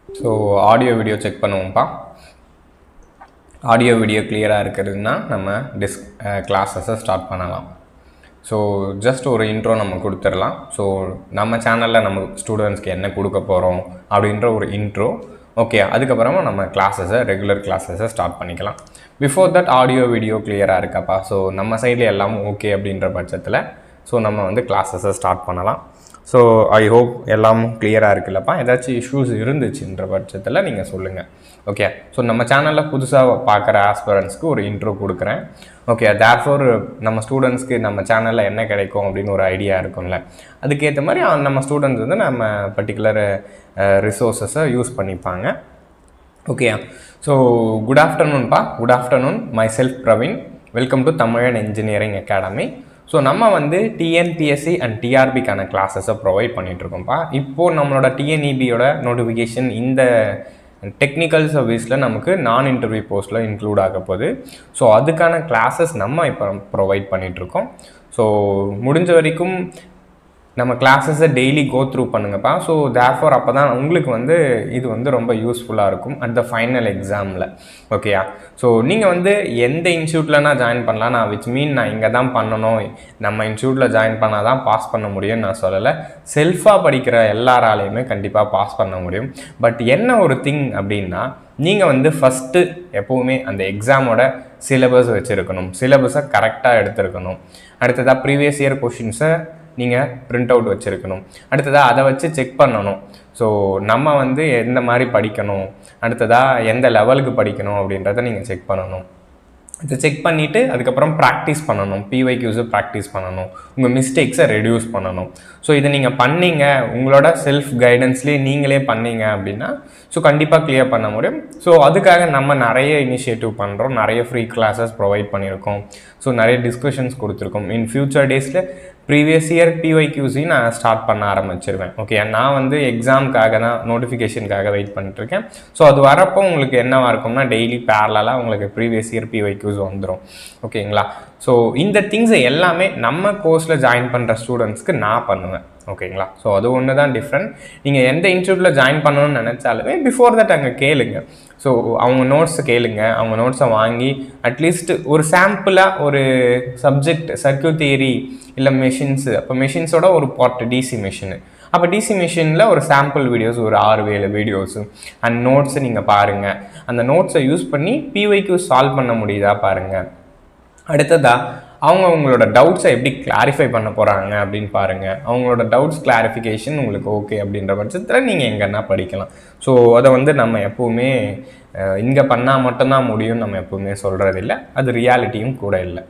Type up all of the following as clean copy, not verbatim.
So audio video check பண்ணுவோம்ப்பா. Audio video கிளியராக இருக்கிறதுனா நம்ம கிளாஸஸை ஸ்டார்ட் பண்ணலாம். ஸோ ஜஸ்ட் ஒரு இன்ட்ரோ நம்ம கொடுத்துடலாம். ஸோ நம்ம சேனலில் நம்ம ஸ்டூடெண்ட்ஸ்க்கு என்ன கொடுக்க போகிறோம் அப்படின்ற ஒரு இன்ட்ரோ. ஓகே, அதுக்கப்புறமா நம்ம ரெகுலர் கிளாஸஸை ஸ்டார்ட் பண்ணிக்கலாம். பிஃபோர் தட் ஆடியோ வீடியோ கிளியராக இருக்காப்பா. ஸோ நம்ம சைடில் எல்லாம் ஓகே அப்படின்ற பட்சத்தில் ஸோ நம்ம வந்து கிளாஸஸை ஸ்டார்ட் பண்ணலாம். ஸோ ஐ ஹோப் எல்லாம் கிளியராக இருக்குல்லப்பா. ஏதாச்சும் இஷ்யூஸ் இருந்துச்சுன்ற பட்சத்தில் நீங்கள் சொல்லுங்கள். ஓகே, ஸோ நம்ம சேனலில் புதுசாக பார்க்குற ஆஸ்பிரண்ட்ஸ்க்கு ஒரு இன்ட்ரோ கொடுக்குறேன். ஓகே, தேர்ஃபோர் நம்ம ஸ்டூடெண்ட்ஸ்க்கு நம்ம சேனலில் என்ன கிடைக்கும் அப்படின்னு ஒரு ஐடியா இருக்கும்ல, அதுக்கேற்ற மாதிரி நம்ம ஸ்டூடெண்ட்ஸ் வந்து நம்ம பர்டிகுலர் ரிசோர்ஸஸை யூஸ் பண்ணிப்பாங்க. ஓகே, ஸோ குட் ஆஃப்டர்நூன்ப்பா. Good afternoon. Myself Praveen. Welcome to Tamizhan Engineering Academy. So நம்ம வந்து டிஎன்பிஎஸ்சி அண்ட் டிஆர்பிக்கான கிளாஸஸை ப்ரொவைட் பண்ணிகிட்ருக்கோம்ப்பா. இப்போது நம்மளோட டிஎன்இபியோட நோட்டிஃபிகேஷன் இந்த டெக்னிக்கல் சர்வீஸில் நமக்கு நான் இன்டர்வியூ போஸ்ட்டில் இன்க்ளூட் ஆக போகுது. ஸோ அதுக்கான கிளாஸஸ் நம்ம இப்போ ப்ரொவைட் பண்ணிகிட்ருக்கோம். ஸோ முடிஞ்ச வரைக்கும் நம்ம கிளாஸஸை டெய்லி கோ த்ரூ பண்ணுங்கப்பா. ஸோ தேர்ஃபோர் அப்போ தான் உங்களுக்கு வந்து இது வந்து ரொம்ப யூஸ்ஃபுல்லாக இருக்கும் அட் த ஃபைனல் எக்ஸாமில். ஓகேயா? ஸோ நீங்கள் வந்து எந்த இன்ஸ்டியூட்லனா ஜாயின் பண்ணலாம். நான் இங்கே தான் பண்ணணும், நம்ம இன்ஸ்டியூட்டில் ஜாயின் பண்ணால் தான் பாஸ் பண்ண முடியும்னு நான் சொல்லலை. செல்ஃபாக படிக்கிற எல்லாராலையுமே கண்டிப்பாக பாஸ் பண்ண முடியும். பட் என்ன ஒரு திங் அப்படின்னா, நீங்கள் வந்து ஃபஸ்ட்டு எப்போவுமே அந்த எக்ஸாமோட சிலபஸ் வச்சுருக்கணும். சிலபஸை கரெக்டாக எடுத்துருக்கணும். அடுத்ததாக ப்ரீவியஸ் இயர் கொஷின்ஸை நீங்கள் பிரிண்ட் அவுட் வச்சுருக்கணும். அடுத்ததாக அதை வச்சு செக் பண்ணணும். ஸோ நம்ம வந்து எந்த மாதிரி படிக்கணும், அடுத்ததாக எந்த லெவலுக்கு படிக்கணும் அப்படின்றத நீங்கள் செக் பண்ணணும். இதை செக் பண்ணிவிட்டு அதுக்கப்புறம் ப்ராக்டிஸ் பண்ணணும். பிஒய்க்யூஸை ப்ராக்டிஸ் பண்ணணும். உங்கள் மிஸ்டேக்ஸை ரெடியூஸ் பண்ணணும். ஸோ இதை நீங்கள் பண்ணீங்க, உங்களோட செல்ஃப் கைடன்ஸ்லேயே நீங்களே பண்ணீங்க அப்படின்னா ஸோ கண்டிப்பாக கிளியர் பண்ண முடியும். ஸோ அதுக்காக நம்ம நிறைய இனிஷியேட்டிவ் பண்ணுறோம், நிறைய ஃப்ரீ கிளாஸஸ் ப்ரொவைட் பண்ணியிருக்கோம். ஸோ நிறைய டிஸ்கஷன்ஸ் கொடுத்துருக்கோம். இன் ஃபியூச்சர் டேஸில் ப்ரீவியஸ் இயர் பிஒய்க்யூஸையும் நான் ஸ்டார்ட் பண்ண ஆரம்பிச்சிருவேன். ஓகே, நான் வந்து எக்ஸாமுக்காக தான், நோட்டிஃபிகேஷனுக்காக வெயிட் பண்ணிட்டுருக்கேன். ஸோ அது வரப்போ உங்களுக்கு என்னவாக இருக்கும்னா டெய்லி பேரலாக உங்களுக்கு ப்ரீவியஸ் இயர் பிஒய்க்யூஸ் வந்துடும். ஓகேங்களா? ஸோ இந்த திங்ஸை எல்லாமே நம்ம கோர்ஸில் ஜாயின் பண்ணுற ஸ்டூடெண்ட்ஸ்க்கு நான் பண்ணுவேன். ஓகேங்களா? ஸோ அது ஒன்று தான் டிஃப்ரெண்ட். நீங்கள் எந்த இன்ஸ்டியூட்டில் ஜாயின் பண்ணணும்னு நினச்சாலுமே பிஃபோர் தட் அங்கே கேளுங்க. ஸோ அவங்க நோட்ஸை கேளுங்க. அவங்க நோட்ஸை வாங்கி அட்லீஸ்ட் ஒரு சாம்பிளாக ஒரு சப்ஜெக்ட் சர்க்யூட் தியரி இல்லை மெஷின்ஸு, அப்போ மெஷின்ஸோட ஒரு பார்ட் டிசி மெஷினு, அப்போ டிசி மிஷினில் ஒரு சாம்பிள் வீடியோஸ் ஒரு 6-7 வீடியோஸு அண்ட் நோட்ஸை நீங்கள் பாருங்கள். அந்த நோட்ஸை யூஸ் பண்ணி பிஒய்க்யூ சால்வ் பண்ண முடியுதா பாருங்கள். அடுத்ததாக அவங்களோட டவுட்ஸை எப்படி கிளாரிஃபை பண்ண போகிறாங்க அப்படின்னு பாருங்கள். அவங்களோட டவுட்ஸ் கிளாரிஃபிகேஷன் உங்களுக்கு ஓகே அப்படின்ற பட்சத்தில் நீங்கள் எங்கன்னா படிக்கலாம். ஸோ அதை வந்து நம்ம எப்போவுமே இங்கே பண்ணால் மட்டும்தான் முடியும்னு நம்ம எப்போவுமே சொல்கிறதில்ல, அது ரியாலிட்டியும் கூட இல்லை.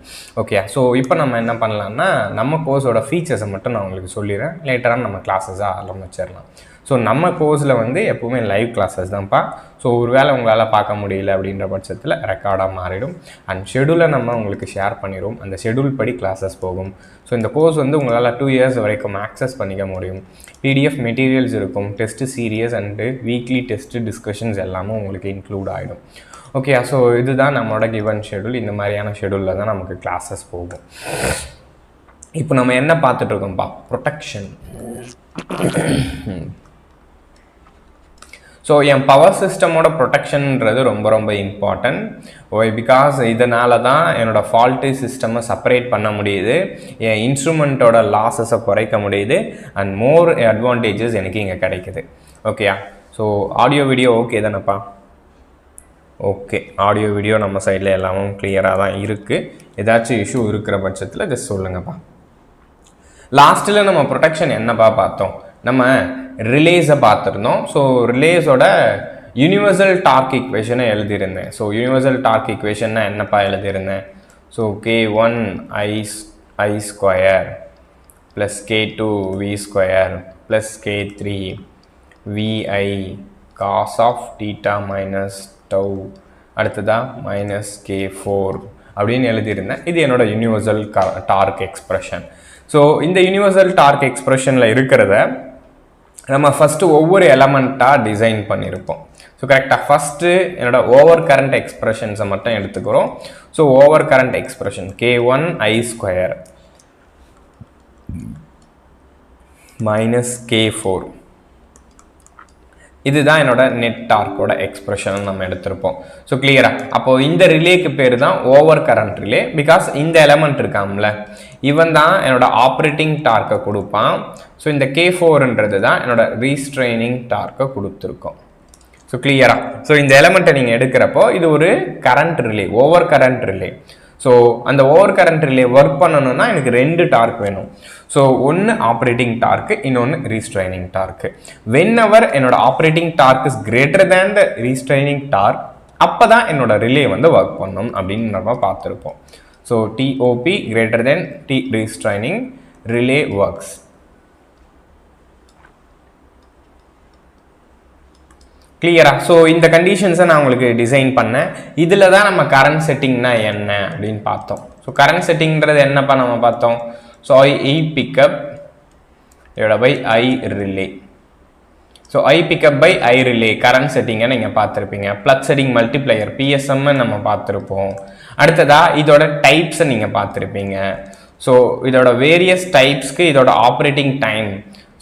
ஓகே, ஸோ இப்போ நம்ம என்ன பண்ணலான்னா நம்ம கோர்ஸோட ஃபீச்சர்ஸை மட்டும் நான் உங்களுக்கு சொல்லிடுறேன். லேட்டராக நம்ம கிளாஸஸாக ஆரம்பிச்சிடலாம். ஸோ நம்ம கோர்ஸில் வந்து எப்போவுமே லைவ் கிளாஸஸ் தான்ப்பா. ஸோ ஒரு வேளை உங்களால் பார்க்க முடியல அப்படின்ற பட்சத்தில் ரெக்கார்டாக மாறிடும். அண்ட் ஷெடியூலை நம்ம உங்களுக்கு ஷேர் பண்ணிடுவோம். அந்த ஷெடியூல் படி கிளாஸஸ் போகும். ஸோ இந்த கோர்ஸ் வந்து உங்களால் 2 இயர்ஸ் வரைக்கும் ஆக்சஸ் பண்ணிக்க முடியும். பிடிஎஃப் மெட்டீரியல்ஸ் இருக்கும், test series and weekly test discussions எல்லாமும் உங்களுக்கு இன்க்ளூட் ஆகிடும். ஓகே, ஸோ இதுதான் நம்மளோட கிவன் ஷெடியூல். இந்த மாதிரியான ஷெடியூலில் தான் நமக்கு கிளாஸஸ் போகும். இப்போ நம்ம என்ன பார்த்துட்ருக்கோம்ப்பா? ப்ரொடெக்ஷன். ஸோ என் பவர் சிஸ்டமோட ப்ரொடெக்ஷன்ன்றது ரொம்ப ரொம்ப இம்பார்ட்டன்ட். ஒய் பிகாஸ் இதனால தான் என்னோடய ஃபால்ட்டி சிஸ்டமை செப்பரேட் பண்ண முடியுது, என் இன்ஸ்ட்ருமெண்ட்டோட லாஸஸை குறைக்க முடியுது, அண்ட் மோர் அட்வான்டேஜஸ் எனக்கு இங்கே கிடைக்குது. ஓகேயா? ஸோ ஆடியோ வீடியோ ஓகே தானேப்பா? ஓகே, ஆடியோ வீடியோ நம்ம சைடில் எல்லாமும் கிளியராக தான் இருக்குது. ஏதாச்சும் இஷ்யூ இருக்கிற பட்சத்தில் ஜஸ்ட் சொல்லுங்கப்பா. லாஸ்ட்டில் நம்ம ப்ரொடெக்ஷன் என்னப்பா பார்த்தோம்? நம்ம ரிலேஸை பார்த்துருந்தோம். ஸோ ரிலேஸோட யூனிவர்சல் டார்க் ஈக்குவேஷனை எழுதியிருந்தேன். ஸோ யூனிவர்சல் டார்க் ஈக்குவேஷன்னா என்னப்பா எழுதியிருந்தேன்? So K1 I square plus K2 V square plus K3 VI cos of theta minus tau, அடுத்ததாக மைனஸ் K4 அப்படின்னு எழுதியிருந்தேன். இது என்னோட யூனிவர்சல் டார்க் எக்ஸ்ப்ரெஷன். ஸோ இந்த யூனிவர்சல் டார்க் எக்ஸ்ப்ரெஷனில் இருக்கிறத நம்ம ஃபஸ்ட்டு ஒவ்வொரு எலமெண்ட்டாக டிசைன் பண்ணியிருப்போம். ஸோ கரெக்டாக ஃபஸ்ட்டு என்னோட ஓவர் கரண்ட் எக்ஸ்ப்ரெஷன்ஸை மட்டும் எடுத்துக்கிறோம். So over current expression K1 I square minus K4 இதுதான் என்னோட நெட் டார்க்கோட எக்ஸ்பிரஷன் நம்ம எடுத்திருப்போம். ஸோ கிளியரா? அப்போ இந்த ரிலேக்கு பேர் தான் ஓவர் கரண்ட் ரிலே. பிகாஸ் இந்த எலமெண்ட் இருக்காம்ல, இவன் தான் என்னோட ஆப்ரேட்டிங் டார்க்கை கொடுப்பான். ஸோ இந்த K4ன்றது தான் என்னோட ரீஸ்ட்ரெயினிங் டார்க்கை கொடுத்துருக்கோம். ஸோ கிளியரா? ஸோ இந்த எலமெண்ட்டை நீங்கள் எடுக்கிறப்போ இது ஒரு current relay, over current relay. So அந்த ஓவர் கரண்ட் ரிலே ஒர்க் பண்ணணும்னா எனக்கு 2 டார்க் வேணும். ஸோ ஒன்று ஆப்ரேட்டிங் டார்க்கு, இன்னொன்று ரீஸ்ட்ரைனிங் டார்க்கு. வென்எவர் என்னோட operating torque is greater than the restraining torque, அப்போ தான் என்னோட ரிலே வந்து ஒர்க் பண்ணணும் அப்படின்னு நம்ம பார்த்துருப்போம். So TOP greater than T restraining, relay works. கிளியரா? ஸோ இந்த கண்டிஷன்ஸை நான் உங்களுக்கு டிசைன் பண்ணேன். இதில் தான் நம்ம கரண்ட் செட்டிங்னா என்ன அப்படின்னு பார்த்தோம். ஸோ கரண்ட் செட்டிங்கிறது என்னப்பா நம்ம பார்த்தோம்? ஸோ I பிக்கப் இதோட by I relay. So I pickup by I relay current செட்டிங்கை நீங்கள் பார்த்துருப்பீங்க. ப்ளக் செட்டிங் மல்டிப்ளையர் PSM நம்ம பார்த்துருப்போம். அடுத்ததா இதோட டைப்ஸை நீங்கள் பார்த்துருப்பீங்க. ஸோ இதோட வேரியஸ் டைப்ஸ்க்கு இதோட ஆப்ரேட்டிங் டைம்,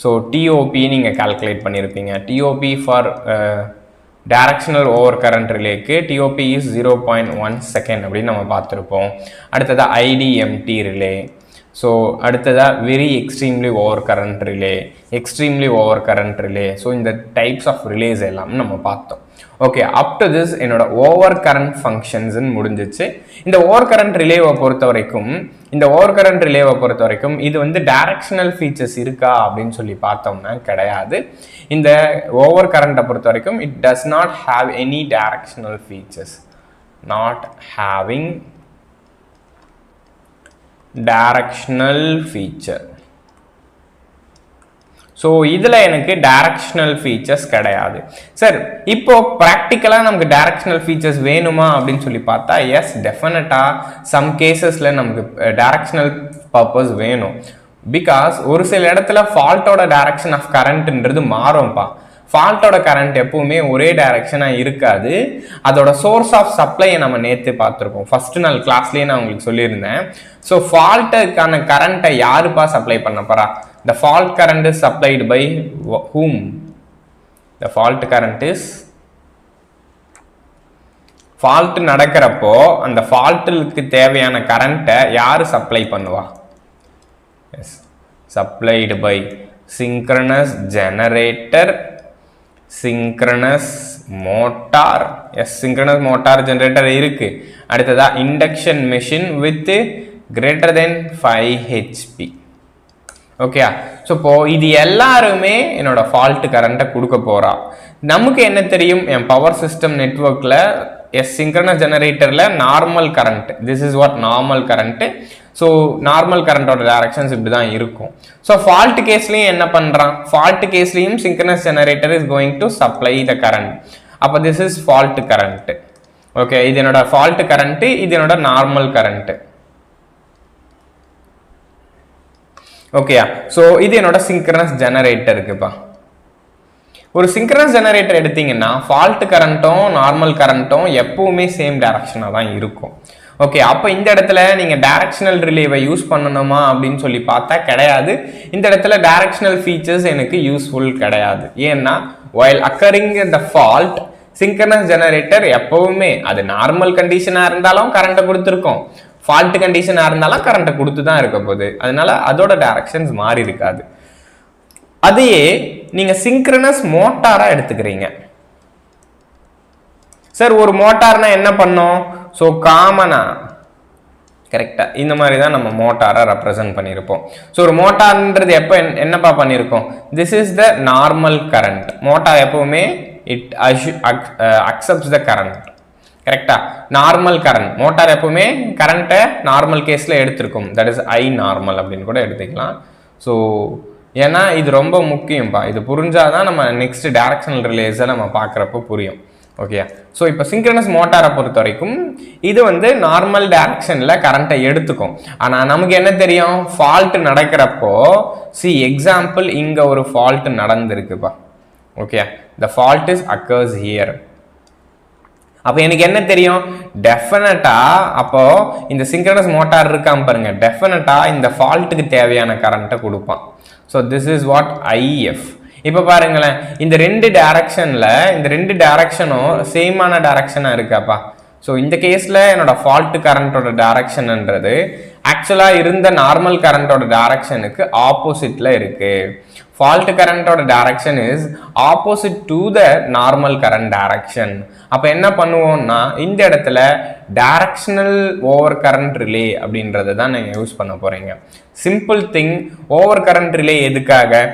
ஸோ TOP நீங்கள் கால்குலேட் பண்ணியிருப்பீங்க. TOP for directional over current ரிலேக்கு TOP இஸ் 0.1 செகண்ட் அப்படின்னு நம்ம பார்த்துருப்போம். அடுத்ததாக IDMT ரிலே. ஸோ அடுத்ததாக very extremely over current relay, extremely over current relay. So இந்த டைப்ஸ் ஆஃப் ரிலேஸ் எல்லாம் நம்ம பார்த்தோம். ஓகே, அப் டு திஸ் என்னோட ஓவர் கரண்ட் ஃபங்க்ஷன்ஸ்ன்னு முடிஞ்சிச்சு. இந்த ஓவர் கரண்ட் ரிலேவை பொறுத்த வரைக்கும் இது வந்து டைரக்ஷனல் ஃபீச்சர்ஸ் இருக்கா அப்படின்னு சொல்லி பார்த்தோம்னா கிடையாது. இந்த ஓவர் கரண்ட்டை பொறுத்த வரைக்கும் it does not have any directional features, not having directional feature. So இதில் எனக்கு டைரக்ஷனல் ஃபீச்சர்ஸ் கிடையாது. சார் இப்போ ப்ராக்டிக்கலாக நமக்கு டைரக்ஷனல் ஃபீச்சர்ஸ் வேணுமா அப்படின்னு சொல்லி பார்த்தா எஸ், டெஃபினட்டாக சம் கேசஸில் நமக்கு டைரக்ஷனல் பர்பஸ் வேணும். பிகாஸ் ஒரு சில இடத்துல ஃபால்ட்டோட டைரக்ஷன் ஆஃப் கரண்ட்ன்றது மாறும்ப்பா. ஃபால்ட்டோட கரண்ட் எப்பவுமே ஒரே டைரக்ஷனாக இருக்காது. அதோட சோர்ஸ் ஆஃப் சப்ளையை நம்ம நேற்று பார்த்துருப்போம். ஃபர்ஸ்ட் நாள் கிளாஸ்லேயே நான் உங்களுக்கு சொல்லியிருந்தேன். ஸோ ஃபால்ட்டுக்கான கரண்ட்டை யாருப்பா சப்ளை பண்ண போறா? The fault current is supplied by whom? The fault current is, fault நடக்கிறப்போ அந்த ஃபால்ட்டுக்கு தேவையான கரண்ட்டை யார் சப்ளை பண்ணுவா? Yes, supplied by synchronous generator, synchronous motor. Yes, synchronous motor generator இருக்கு. அடுத்ததா induction machine with greater than 5 HP. Okay, so இப்போ இது எல்லாருமே என்னோட ஃபால்ட் கரண்ட்டை கொடுக்க போறா. நமக்கு என்ன தெரியும்? என் பவர் சிஸ்டம் நெட்வொர்க்கில் சிங்க்ரனஸ் ஜெனரேட்டரில் normal current, this is what normal current. So normal கரண்டோட டைரக்ஷன்ஸ் இப்படி தான் இருக்கும். ஸோ ஃபால்ட் கேஸ்லையும் என்ன பண்ணுறான்? ஃபால்ட் கேஸ்லையும் synchronous generator is going to supply the current. அப்போ this is fault current. Okay, இது என்னோட ஃபால்ட் கரண்ட்டு, இது என்னோட நார்மல் கரண்ட்டு. ஓகேயா? ஸோ இது என்னோட சிங்க்ரனஸ் ஜெனரேட்டர் இருக்குப்பா. ஒரு சிங்க்ரனஸ் ஜெனரேட்டர் எடுத்தீங்கன்னா ஃபால்ட் கரண்ட்டும் நார்மல் கரண்ட்டும் எப்பவுமே சேம் டைரக்ஷனாக தான் இருக்கும். ஓகே, அப்போ இந்த இடத்துல நீங்கள் டைரக்ஷனல் ரிலேவை யூஸ் பண்ணணுமா அப்படின்னு சொல்லி பார்த்தா கிடையாது. இந்த இடத்துல டைரக்ஷனல் ஃபீச்சர்ஸ் எனக்கு யூஸ்ஃபுல் கிடையாது. ஏன்னா while occurring the fault, synchronous generator எப்பவுமே அது நார்மல் கண்டிஷனாக இருந்தாலும் கரண்ட்டை கொடுத்துருக்கோம், ஃபால்ட் கண்டிஷனாக இருந்தாலும் கரண்ட்டை கொடுத்து தான் இருக்க போகுது. அதனால அதோட டைரக்ஷன்ஸ் மாறி இருக்காது. அதையே நீங்கள் சிங்க்ரனஸ் மோட்டாராக எடுத்துக்கிறீங்க. சார் ஒரு மோட்டார்னா என்ன பண்ணோம்? ஸோ காமனா கரெக்டாக இந்த மாதிரி தான் நம்ம மோட்டாரை ரெப்ரசன்ட் பண்ணியிருப்போம். ஸோ ஒரு மோட்டார்ன்றது எப்போ என்னப்பா பண்ணியிருக்கோம்? This is the normal current. Motor எப்பவுமே இட் அக்செப்ட்ஸ் த கரண்ட். கரெக்டா? நார்மல் கரண்ட், மோட்டார் எப்பவுமே கரண்ட்டை நார்மல் கேஸில் எடுத்திருக்கும். தட் இஸ் I நார்மல் அப்படின்னு கூட எடுத்துக்கலாம். ஸோ ஏன்னா இது ரொம்ப முக்கியம்ப்பா. இது புரிஞ்சாதான் நம்ம நெக்ஸ்ட் டைரக்ஷனல் ரிலேஸை நம்ம பார்க்குறப்போ புரியும். ஓகே, ஸோ இப்போ சிங்க்ரனஸ் மோட்டாரை பொறுத்த வரைக்கும் இது வந்து நார்மல் டைரக்ஷனில் கரண்ட்டை எடுத்துக்கும். ஆனால் நமக்கு என்ன தெரியும்? ஃபால்ட் நடக்கிறப்போ எக்ஸாம்பிள் இங்கே ஒரு ஃபால்ட் நடந்திருக்குப்பா. Okay, the fault is occurs here. அப்போ எனக்கு என்ன தெரியும்? டெஃபினட்டா அப்போ இந்த சிங்க்ரனஸ் மோட்டார் இருக்காம பாருங்க, டெஃபினட்டா இந்த ஃபால்ட்டுக்கு தேவையான கரண்ட்டை கொடுப்பான். So this is what IF. இப்போ பாருங்களேன், இந்த ரெண்டு டைரக்ஷனும் சேமான டைரக்ஷனாக இருக்காப்பா. ஸோ இந்த கேஸில் என்னோட ஃபால்ட் கரண்ட்டோட டைரக்ஷன்ன்றது ஆக்சுவலாக இருந்த நார்மல் கரண்ட்டோட டைரக்ஷனுக்கு ஆப்போசிட்டில் இருக்குது. ஃபால்ட் கரண்ட்டோட direction is opposite to the normal current direction. அப்போ என்ன பண்ணுவோம்னா இந்த இடத்துல டைரக்ஷனல் ஓவர் கரண்ட் ரிலே அப்படின்றத தான் நீங்கள் யூஸ் பண்ண போகிறீங்க. Simple thing, over current relay எதுக்காக?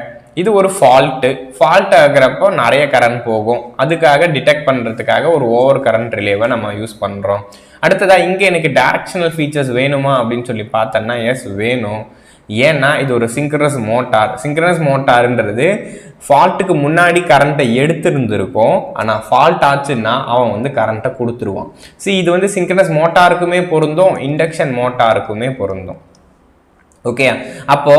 இது ஒரு ஃபால்ட் ஆகிறப்போ நிறைய கரண்ட் போகும், அதுக்காக டிடெக்ட் பண்ணுறதுக்காக ஒரு ஓவர் கரண்ட் ரிலேவை நம்ம யூஸ் பண்ணுறோம். அடுத்ததாக இங்கே எனக்கு டைரக்ஷனல் ஃபீச்சர்ஸ் வேணுமா அப்படின்னு சொல்லி பார்த்தோன்னா எஸ் வேணும். ஏன்னா இது ஒரு சிங்க்ரனஸ் மோட்டார்ன்றது ஃபால்ட்டுக்கு முன்னாடி கரண்ட்டை எடுத்துருந்துருக்கும், ஆனால் ஃபால்ட் ஆச்சுன்னா அவன் வந்து கரண்ட்டை கொடுத்துருவான். இது வந்து சிங்க்ரனஸ் மோட்டாருக்குமே பொருந்தும், இண்டக்ஷன் மோட்டாருக்குமே பொருந்தும். ஓகே, அப்போ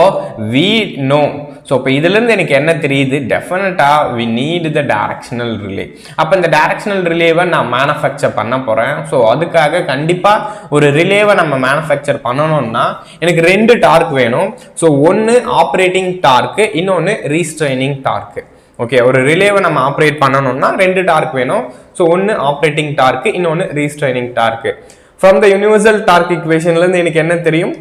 வி நோ. ஸோ இப்போ இதுலேருந்து எனக்கு என்ன தெரியுது? டெஃபினட்டாக we need the directional relay. அப்போ இந்த டைரக்ஷனல் ரிலேவை நான் மேனுஃபேக்சர் பண்ண போகிறேன். ஸோ அதுக்காக கண்டிப்பாக ஒரு ரிலேவை நம்ம மேனுஃபேக்சர் பண்ணணும்னா எனக்கு 2 டார்க் வேணும். ஸோ ஒன்று ஆப்ரேட்டிங் டார்க்கு, இன்னொன்று ரீஸ்ட்ரைனிங் டார்க்கு. ஓகே, ஒரு ரிலேவை நம்ம ஆப்ரேட் பண்ணணும்னா 2 டார்க் வேணும். ஸோ ஒன்று ஆப்ரேட்டிங் டார்க்கு, இன்னொன்று restraining torque. From the universal torque இக்குவேஷன்லேருந்து எனக்கு என்ன தெரியும்?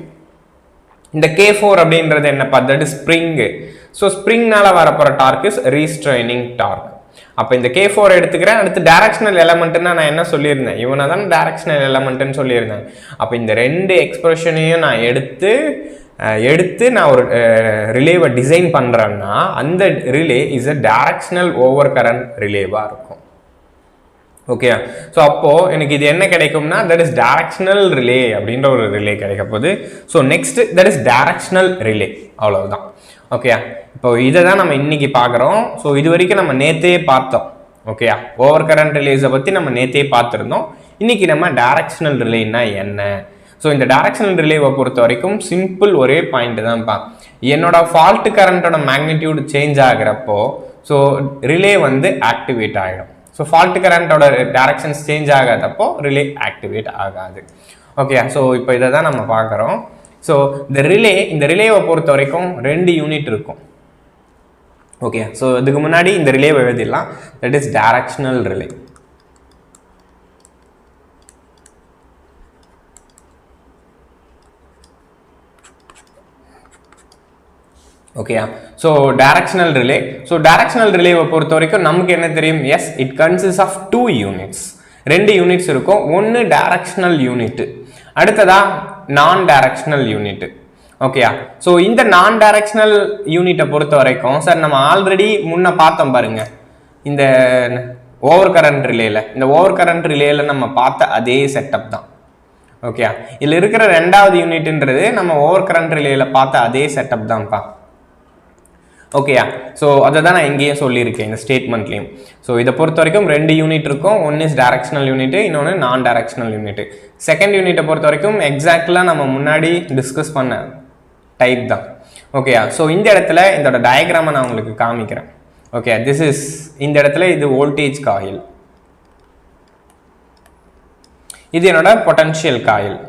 இந்த K4 அப்படின்றது என்னப்பா? That is spring. ஸோ ஸ்ப்ரிங்னால வரப்போகிற டார்க் இஸ் ரீஸ்ட்ரைனிங் டார்க். அப்போ இந்த K4 எடுத்துக்கிறேன். அடுத்து டைரக்ஷனல் எலமெண்ட்னா நான் என்ன சொல்லியிருந்தேன்? இவனை தான் டைரக்ஷனல் எலமெண்ட்னு சொல்லியிருந்தேன். அப்போ இந்த 2 எக்ஸ்பிரஷனையும் நான் எடுத்து நான் ஒரு ரிலேவை டிசைன் பண்ணுறேன்னா அந்த relay is a directional over current ரிலேவாக இருக்கும். ஓகே, ஸோ அப்போது எனக்கு இது என்ன கிடைக்கும்னா தட் இஸ் டைரக்ஷனல் ரிலே அப்படின்ற ஒரு ரிலே கிடைக்க போகுது. So next that is directional relay, அவ்வளவுதான். ஓகே, இப்போ இதை தான் நம்ம இன்னைக்கு பார்க்குறோம். ஸோ இது வரைக்கும் நம்ம நேற்றே பார்த்தோம். ஓகே, ஓவர் கரண்ட் ரிலேஸை பற்றி நம்ம நேற்றே பார்த்துருந்தோம். இன்னைக்கு நம்ம டைரக்ஷனல் ரிலேன்னா என்ன? ஸோ இந்த டைரக்ஷனல் ரிலேவை பொறுத்த வரைக்கும் சிம்பிள் ஒரே பாயிண்ட் தான்ப்பா. என்னோட ஃபால்ட் கரண்ட்டோட மேக்னிடியூட் சேஞ்ச் ஆகிறப்போ ஸோ ரிலே வந்து ஆக்டிவேட் ஆகிடும். ஸோ ஃபால்ட் கரண்ட்டோட டைரக்ஷன்ஸ் சேஞ்ச் ஆகாதப்போ ரிலே ஆக்டிவேட் ஆகாது. ஓகே, ஸோ இப்போ இதை தான் நம்ம பார்க்குறோம். ஸோ இந்த ரிலேவை பொறுத்த வரைக்கும் 2 யூனிட் இருக்கும். ஓகே, ஸோ இதுக்கு முன்னாடி இந்த ரிலேவை எழுதிடலாம். That is directional relay. ஓகேயா, ஸோ டைரக்ஷனல் ரிலேவை பொறுத்த வரைக்கும் நமக்கு என்ன தெரியும்? Yes, it consist of 2 units. 2 units இருக்கும். ஒன்று டைரக்ஷனல் யூனிட், அடுத்ததா நான் டைரக்ஷனல் யூனிட். ஓகேயா, ஸோ இந்த நான் டைரக்ஷனல் யூனிட்டை பொறுத்த வரைக்கும் சார் நம்ம ஆல்ரெடி முன்ன பார்த்தோம் பாருங்க, இந்த ஓவர் கரண்ட் ரிலேல நம்ம பார்த்த அதே செட்டப் தான். ஓகே, இதில் இருக்கிற 2வது யூனிட்ன்றது நம்ம ஓவர் கரண்ட் ரிலேல பார்த்த அதே செட்டப் தான்ப்பா. ஓகேயா, ஸோ அதை தான் நான் இங்கேயே சொல்லியிருக்கேன் இந்த ஸ்டேட்மெண்ட்லேயும். ஸோ இதை பொறுத்த வரைக்கும் 2 யூனிட் இருக்கும். ஒன்று இஸ் டைரக்ஷனல் யூனிட், இன்னொன்று நான் டைரக்ஷனல் யூனிட். செகண்ட் யூனிட்டை பொறுத்த வரைக்கும் எக்ஸாக்ட்லாம் நம்ம முன்னாடி டிஸ்கஸ் பண்ண டைப் தான். ஓகேயா, ஸோ இந்த இடத்துல இதோட டயக்ராமை நான் உங்களுக்கு காமிக்கிறேன். ஓகே, திஸ் இஸ் இந்த இடத்துல இது வோல்டேஜ் காயில், இது என்னோட பொட்டன்ஷியல் காயில்.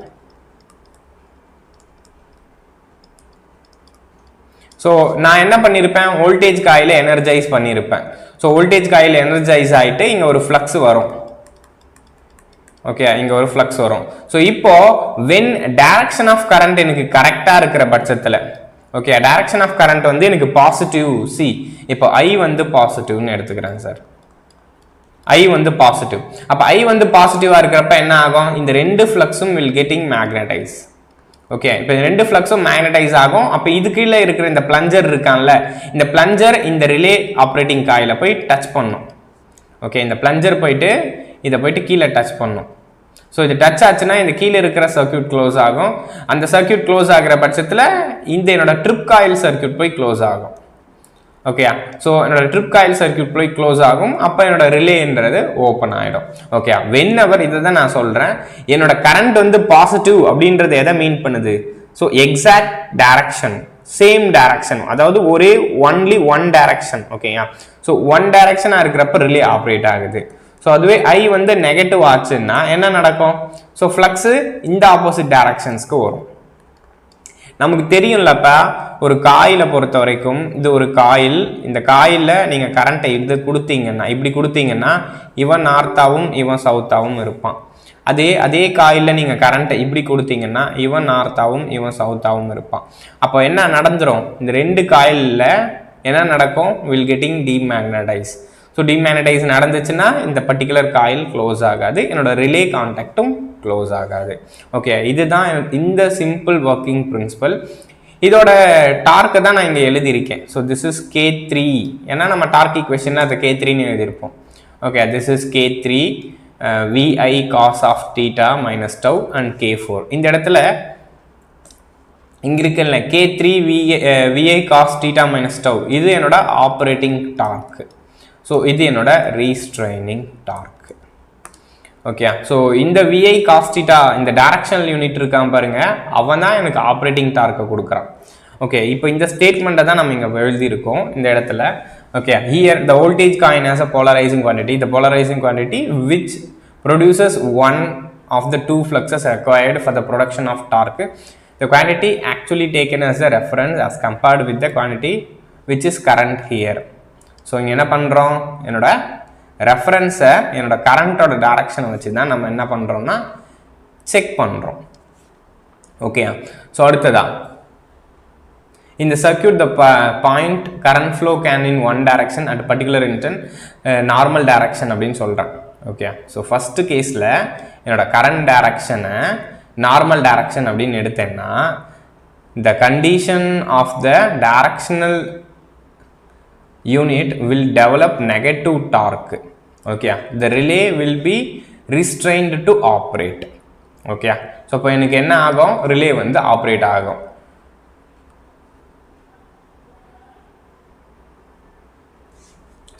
ஸோ நான் என்ன பண்ணியிருப்பேன்? வோல்டேஜ் காயில எனர்ஜைஸ் பண்ணியிருப்பேன். ஸோ வோல்டேஜ் காயில் எனர்ஜைஸ் ஆகிட்டு இங்கே ஒரு ஃப்ளக்ஸ் வரும். ஓகே, இங்கே ஒரு ஃப்ளக்ஸ் வரும். ஸோ இப்போ வென் டைரக்ஷன் ஆஃப் கரண்ட் எனக்கு கரெக்டாக இருக்கிற பட்சத்தில், ஓகே, டைரக்ஷன் ஆஃப் கரண்ட் வந்து எனக்கு பாசிட்டிவ். இப்போ ஐ வந்து பாசிட்டிவ்னு எடுத்துக்கிறேன் சார். ஐ வந்து பாசிட்டிவ். அப்போ ஐ வந்து பாசிட்டிவாக இருக்கிறப்ப என்ன ஆகும்? இந்த 2 ஃப்ளக்ஸும் வில் கெட்டிங் மேக்னடைஸ். ஓகே, இப்போ 2 ஃப்ளக்ஸும் மேக்னடைஸ் ஆகும். அப்போ இது கீழே இருக்கிற இந்த பிளஞ்சர் இருக்கான்ல, இந்த பிளஞ்சர் இந்த ரிலே ஆப்ரேட்டிங் காயில போய் டச் பண்ணும். ஓகே, இந்த பிளஞ்சர் போயிட்டு இதை போயிட்டு கீழே டச் பண்ணும். ஸோ இது டச் ஆச்சுன்னா இந்த கீழே இருக்கிற சர்க்யூட் க்ளோஸ் ஆகும். அந்த சர்க்யூட் க்ளோஸ் ஆகிற பட்சத்தில் இந்த என்னோட ட்ரிப் காயில் சர்க்யூட் போய் க்ளோஸ் ஆகும். ஓகே, ஸோ என்னோட ட்ரிப் காயில் சர்க்யூட் போய் க்ளோஸ் ஆகும். அப்போ என்னோட ரிலேன்றது ஓப்பன் ஆகிடும். ஓகே, வென் எவர் இதை தான் நான் சொல்கிறேன். என்னோட கரண்ட் வந்து பாசிட்டிவ் அப்படின்றது எதை மீன் பண்ணுது? So exact direction, same direction, அதாவது ஒன்லி ஒன் டைரக்ஷன். ஓகேயா, ஸோ ஒன் டைரக்ஷனாக இருக்கிறப்ப ரிலே ஆப்ரேட் ஆகுது. ஸோ அதுவே ஐ வந்து நெகட்டிவ் ஆச்சுன்னா என்ன நடக்கும்? ஸோ ஃப்ளக்ஸு இந்த ஆப்போசிட் டைரக்ஷன்ஸ்க்கு வரும். நமக்கு தெரியும்லப்பா ஒரு காயிலை பொறுத்த வரைக்கும் இது ஒரு காயில், இந்த காயிலில் நீங்கள் கரண்ட்டை இது கொடுத்தீங்கன்னா இப்படி கொடுத்தீங்கன்னா இவன் நார்த்தாவும் இவன் சவுத்தாவும் இருப்பான். அதே காயிலில் நீங்கள் கரண்ட்டை இப்படி கொடுத்தீங்கன்னா இவன் நார்த்தாவும் இவன் சவுத்தாவும் இருப்பான். அப்போ என்ன நடந்துடும், இந்த ரெண்டு காயிலில் என்ன நடக்கும், வில் கெட்டிங் டீமேக்னடைஸ். ஸோ டீமேக்னடைஸ் நடந்துச்சுன்னா இந்த பர்டிகுலர் காயில் க்ளோஸ் ஆகாது, என்னோட ரிலே கான்டாக்டும் க்ளோஸ் ஆகாது. ஓகே, இதுதான் இந்த சிம்பிள் ஒர்க்கிங் பிரின்சிபல். இதோட டார்க்கை தான் நான் இங்கே எழுதியிருக்கேன். ஸோ திஸ் இஸ் K3, ஏன்னா நம்ம டார்க் ஈக்குவேஷனில் அதை K3ன்னு எழுதியிருப்போம். Okay, this is K3 VI cos of theta minus tau and K4. இந்த இடத்துல இங்கே இருக்குல்ல K3 VI cos theta minus tau, இது என்னோட ஆப்ரேட்டிங் டார்க். ஸோ இது என்னோட ரீஸ்ட்ரைனிங் டார்க். ஓகே, ஸோ இந்த VI cos theta இந்த டைரக்ஷனல் யூனிட் இருக்கான் பாருங்க, அவன் தான் எனக்கு ஆப்ரேட்டிங் டார்க்கை கொடுக்குறான். ஓகே, இப்போ இந்த ஸ்டேட்மெண்ட்டை தான் நம்ம இங்கே எழுதியிருக்கோம் இந்த இடத்துல. Okay, here the voltage coin has a polarizing quantity, the polarizing quantity which produces one of the two fluxes required for the production of torque. The quantity actually taken as a reference as compared with the quantity which is current here. So இங்கே என்ன பண்ணுறோம், என்னோட ரெஃபரன்ஸை என்னோட கரண்ட்டோட டைரக்ஷனை வச்சு தான் நம்ம என்ன பண்ணுறோம்னா செக் பண்ணுறோம். ஓகே, ஸோ அடுத்ததா in the circuit the point current flow can in one direction at a particular instant normal direction அப்படின்னு சொல்கிறேன். ஓகே, ஸோ ஃபஸ்ட்டு கேஸில் என்னோட கரண்ட் டைரக்ஷனை நார்மல் டைரக்ஷன் அப்படின்னு எடுத்தேன்னா the condition of the directional unit will develop negative torque. Okay, the relay will be restrained to operate. Okay, so இப்போ எனக்கு என்ன ஆகும், ரிலே வந்து ஆப்ரேட் ஆகும்.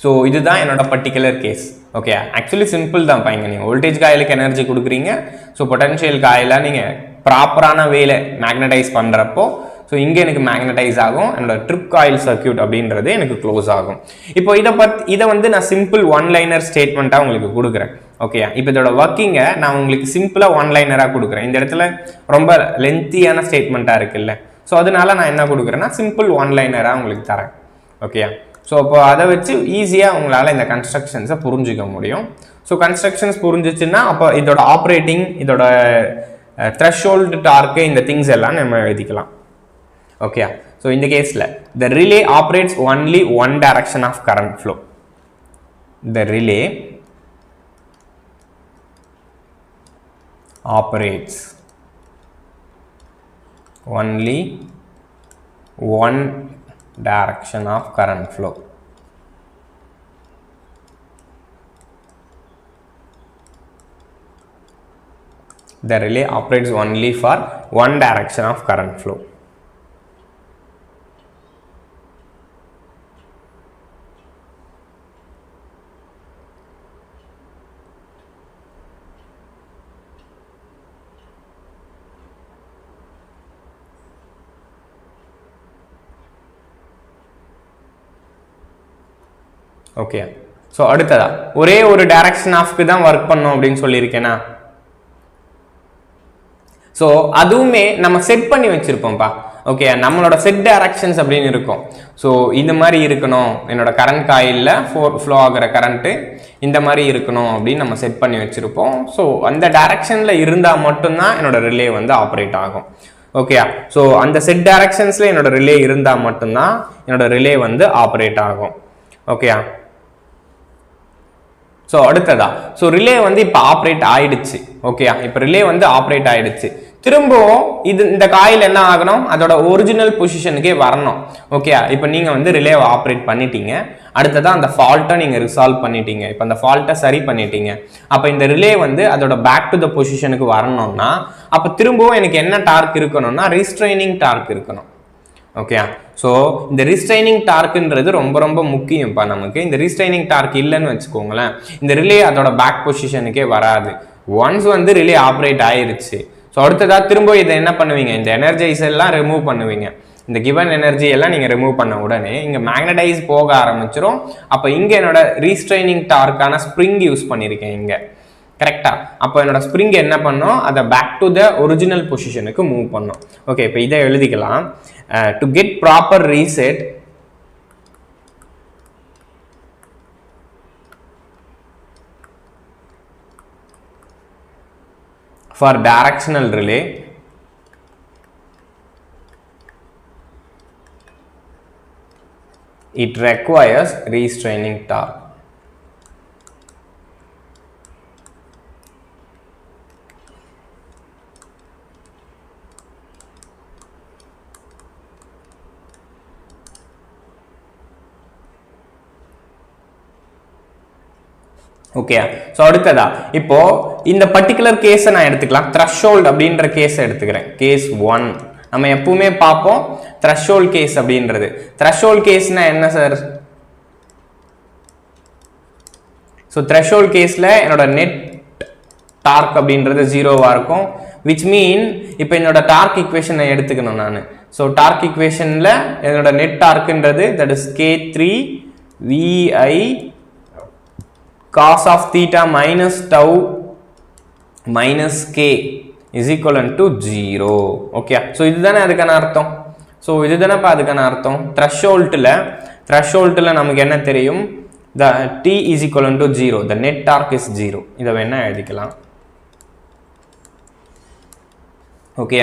ஸோ இதுதான் என்னோட particular case. Okay, actually simple தான் பையங்க. நீங்கள் வோல்டேஜ் காயிலுக்கு எனர்ஜி கொடுக்குறீங்க, ஸோ பொட்டன்ஷியல் காயிலாக நீங்கள் ப்ராப்பரான வேலை மேக்னடைஸ் பண்ணுறப்போ ஸோ இங்கே எனக்கு மேக்னடைஸ் ஆகும், என்னோட ட்ரிப் காயில் சர்க்கியூட் அப்படின்றது எனக்கு க்ளோஸ் ஆகும். இப்போ இதை வந்து நான் சிம்பிள் ஒன் லைனர் ஸ்டேட்மெண்ட்டாக உங்களுக்கு கொடுக்குறேன். ஓகே, இப்போ இதோட ஒர்க்கிங்கை நான் உங்களுக்கு சிம்பிளாக ஒன் லைனராக கொடுக்குறேன். இந்த இடத்துல ரொம்ப லென்த்தியான ஸ்டேட்மெண்ட்டாக இருக்குல்ல, ஸோ அதனால நான் என்ன கொடுக்குறேன்னா சிம்பிள் ஒன் லைனராக உங்களுக்கு தரேன். ஓகே, ஸோ அப்போ அதை வச்சு ஈஸியாக உங்களால் இந்த கன்ஸ்ட்ரக்ஷன்ஸை புரிஞ்சிக்க முடியும். ஸோ கன்ஸ்ட்ரக்ஷன்ஸ் புரிஞ்சிச்சுன்னா அப்போ இதோட ஆப்ரேட்டிங், இதோட த்ரெஷ்ஹோல்டு டார்க்கு, இந்த திங்ஸ் எல்லாம் நம்ம எழுதிக்கலாம். ஓகே, ஸோ இந்த கேஸில் the relay operates only one direction of current flow. The relay operates only one direction of current flow. The relay operates only for one direction of current flow. Okay, so அடுத்ததா ஒரே ஒரு direction ஆஃப்க்கு தான் work பண்ணோம் அப்படின்னு சொல்லியிருக்கேனா, so அதுவுமே நம்ம set பண்ணி வச்சிருப்போம்ப்பா. Okay, நம்மளோட செட் டைரக்ஷன்ஸ் அப்படின்னு இருக்கும். ஸோ இந்த மாதிரி இருக்கணும், என்னோட கரண்ட் காயிலில் ஃப்ளோ ஆகிற கரண்ட்டு இந்த மாதிரி இருக்கணும் அப்படின்னு நம்ம செட் பண்ணி வச்சுருப்போம். ஸோ அந்த டைரக்ஷனில் இருந்தால் மட்டும்தான் என்னோட ரிலே வந்து ஆப்ரேட் ஆகும். ஓகே, ஸோ அந்த செட் டைரக்ஷன்ஸில் என்னோட ரிலே இருந்தால் மட்டும்தான் என்னோட ரிலே வந்து ஆப்ரேட் ஆகும். ஓகே, ஸோ அடுத்ததா ஸோ ரிலே வந்து இப்போ ஆப்ரேட் ஆயிடுச்சு. ஓகே, இப்போ ரிலே வந்து ஆப்ரேட் ஆயிடுச்சு. திரும்பவும் இந்த காயில் என்ன ஆகணும், அதோட ஒரிஜினல் பொசிஷனுக்கே வரணும். ஓகே, இப்போ நீங்கள் வந்து ரிலேவை ஆப்ரேட் பண்ணிட்டீங்க, அடுத்ததான் அந்த ஃபால்ட்டை நீங்கள் ரிசால்வ் பண்ணிட்டீங்க, இப்போ அந்த ஃபால்ட்டை சரி பண்ணிட்டீங்க. அப்போ இந்த ரிலே வந்து அதோட பேக் டு த பொசிஷனுக்கு வரணும்னா அப்போ திரும்பவும் எனக்கு என்ன டார்க் இருக்கணும்னா ரீஸ்ட்ரைனிங் டார்க் இருக்கணும். ஓகே, ஸோ இந்த ரீஸ்ட்ரைனிங் டார்க்குன்றது ரொம்ப ரொம்ப முக்கியம்ப்பா நமக்கு. இந்த ரீஸ்ட்ரைனிங் டார்க் இல்லைன்னு வச்சுக்கோங்களேன், இந்த ரிலே அதோட பேக் பொசிஷனுக்கே வராது. ஒன்ஸ் வந்து ரிலே ஆப்ரேட் ஆயிருச்சு, ஸோ அடுத்ததாக திரும்ப இதை என்ன பண்ணுவீங்க, இந்த எனர்ஜைஸ் எல்லாம் ரிமூவ் பண்ணுவீங்க. இந்த கிவன் எனர்ஜி எல்லாம் நீங்கள் ரிமூவ் பண்ண உடனே இங்கே மேக்னடைஸ் போக ஆரம்பிச்சிடும். அப்போ இங்கே என்னோட ரீஸ்ட்ரைனிங் டார்க்கான ஸ்ப்ரிங் யூஸ் பண்ணியிருக்கேன் இங்கே. கரெக்டா? அப்போ என்னோட ஸ்ப்ரிங் என்ன பண்ணோம், அதை பேக் டு த ஒரிஜினல் பொசிஷனுக்கு மூவ் பண்ணோம். ஓகே, இப்போ இதை எழுதிக்கலாம். To get proper reset for directional relay, it requires restraining torque. Okay, so அடுத்ததா இப்போ இந்த பர்டிகுலர் கேஸை நான் எடுத்துக்கலாம். த்ரெஷ்ஹோல்ட் அப்படின்ற கேஸை எடுத்துக்கிறேன். கேஸ் 1 நம்ம எப்பவுமே பார்ப்போம். த்ரெஷ்ஹோல்ட் கேஸ் அப்படின்றது, த்ரெஷ்ஹோல்ட் கேஸ்னா என்ன சார்? ஸோ த்ரெஷ்ஹோல்ட் கேஸில் என்னோட நெட் டார்க் அப்படின்றது 0வா இருக்கும். விச் மீன் இப்போ என்னோட டார்க் ஈக்குவேஷனை எடுத்துக்கணும் நான். ஸோ டார்க் ஈக்குவேஷனில் என்னோட நெட் டார்க்ன்றது that is K3 VI cos of theta minus tau minus k is equivalent to 0. Okay, so இதுதானே அதுக்கான அர்த்தம். ஸோ இதுதானேப்பா அதுக்கான அர்த்தம். த்ரெஷ்ஹோல்ட்டில் நமக்கு என்ன தெரியும்? the t is equivalent to 0, the net torque is 0. இதை வேணா எழுதிக்கலாம். ஓகே,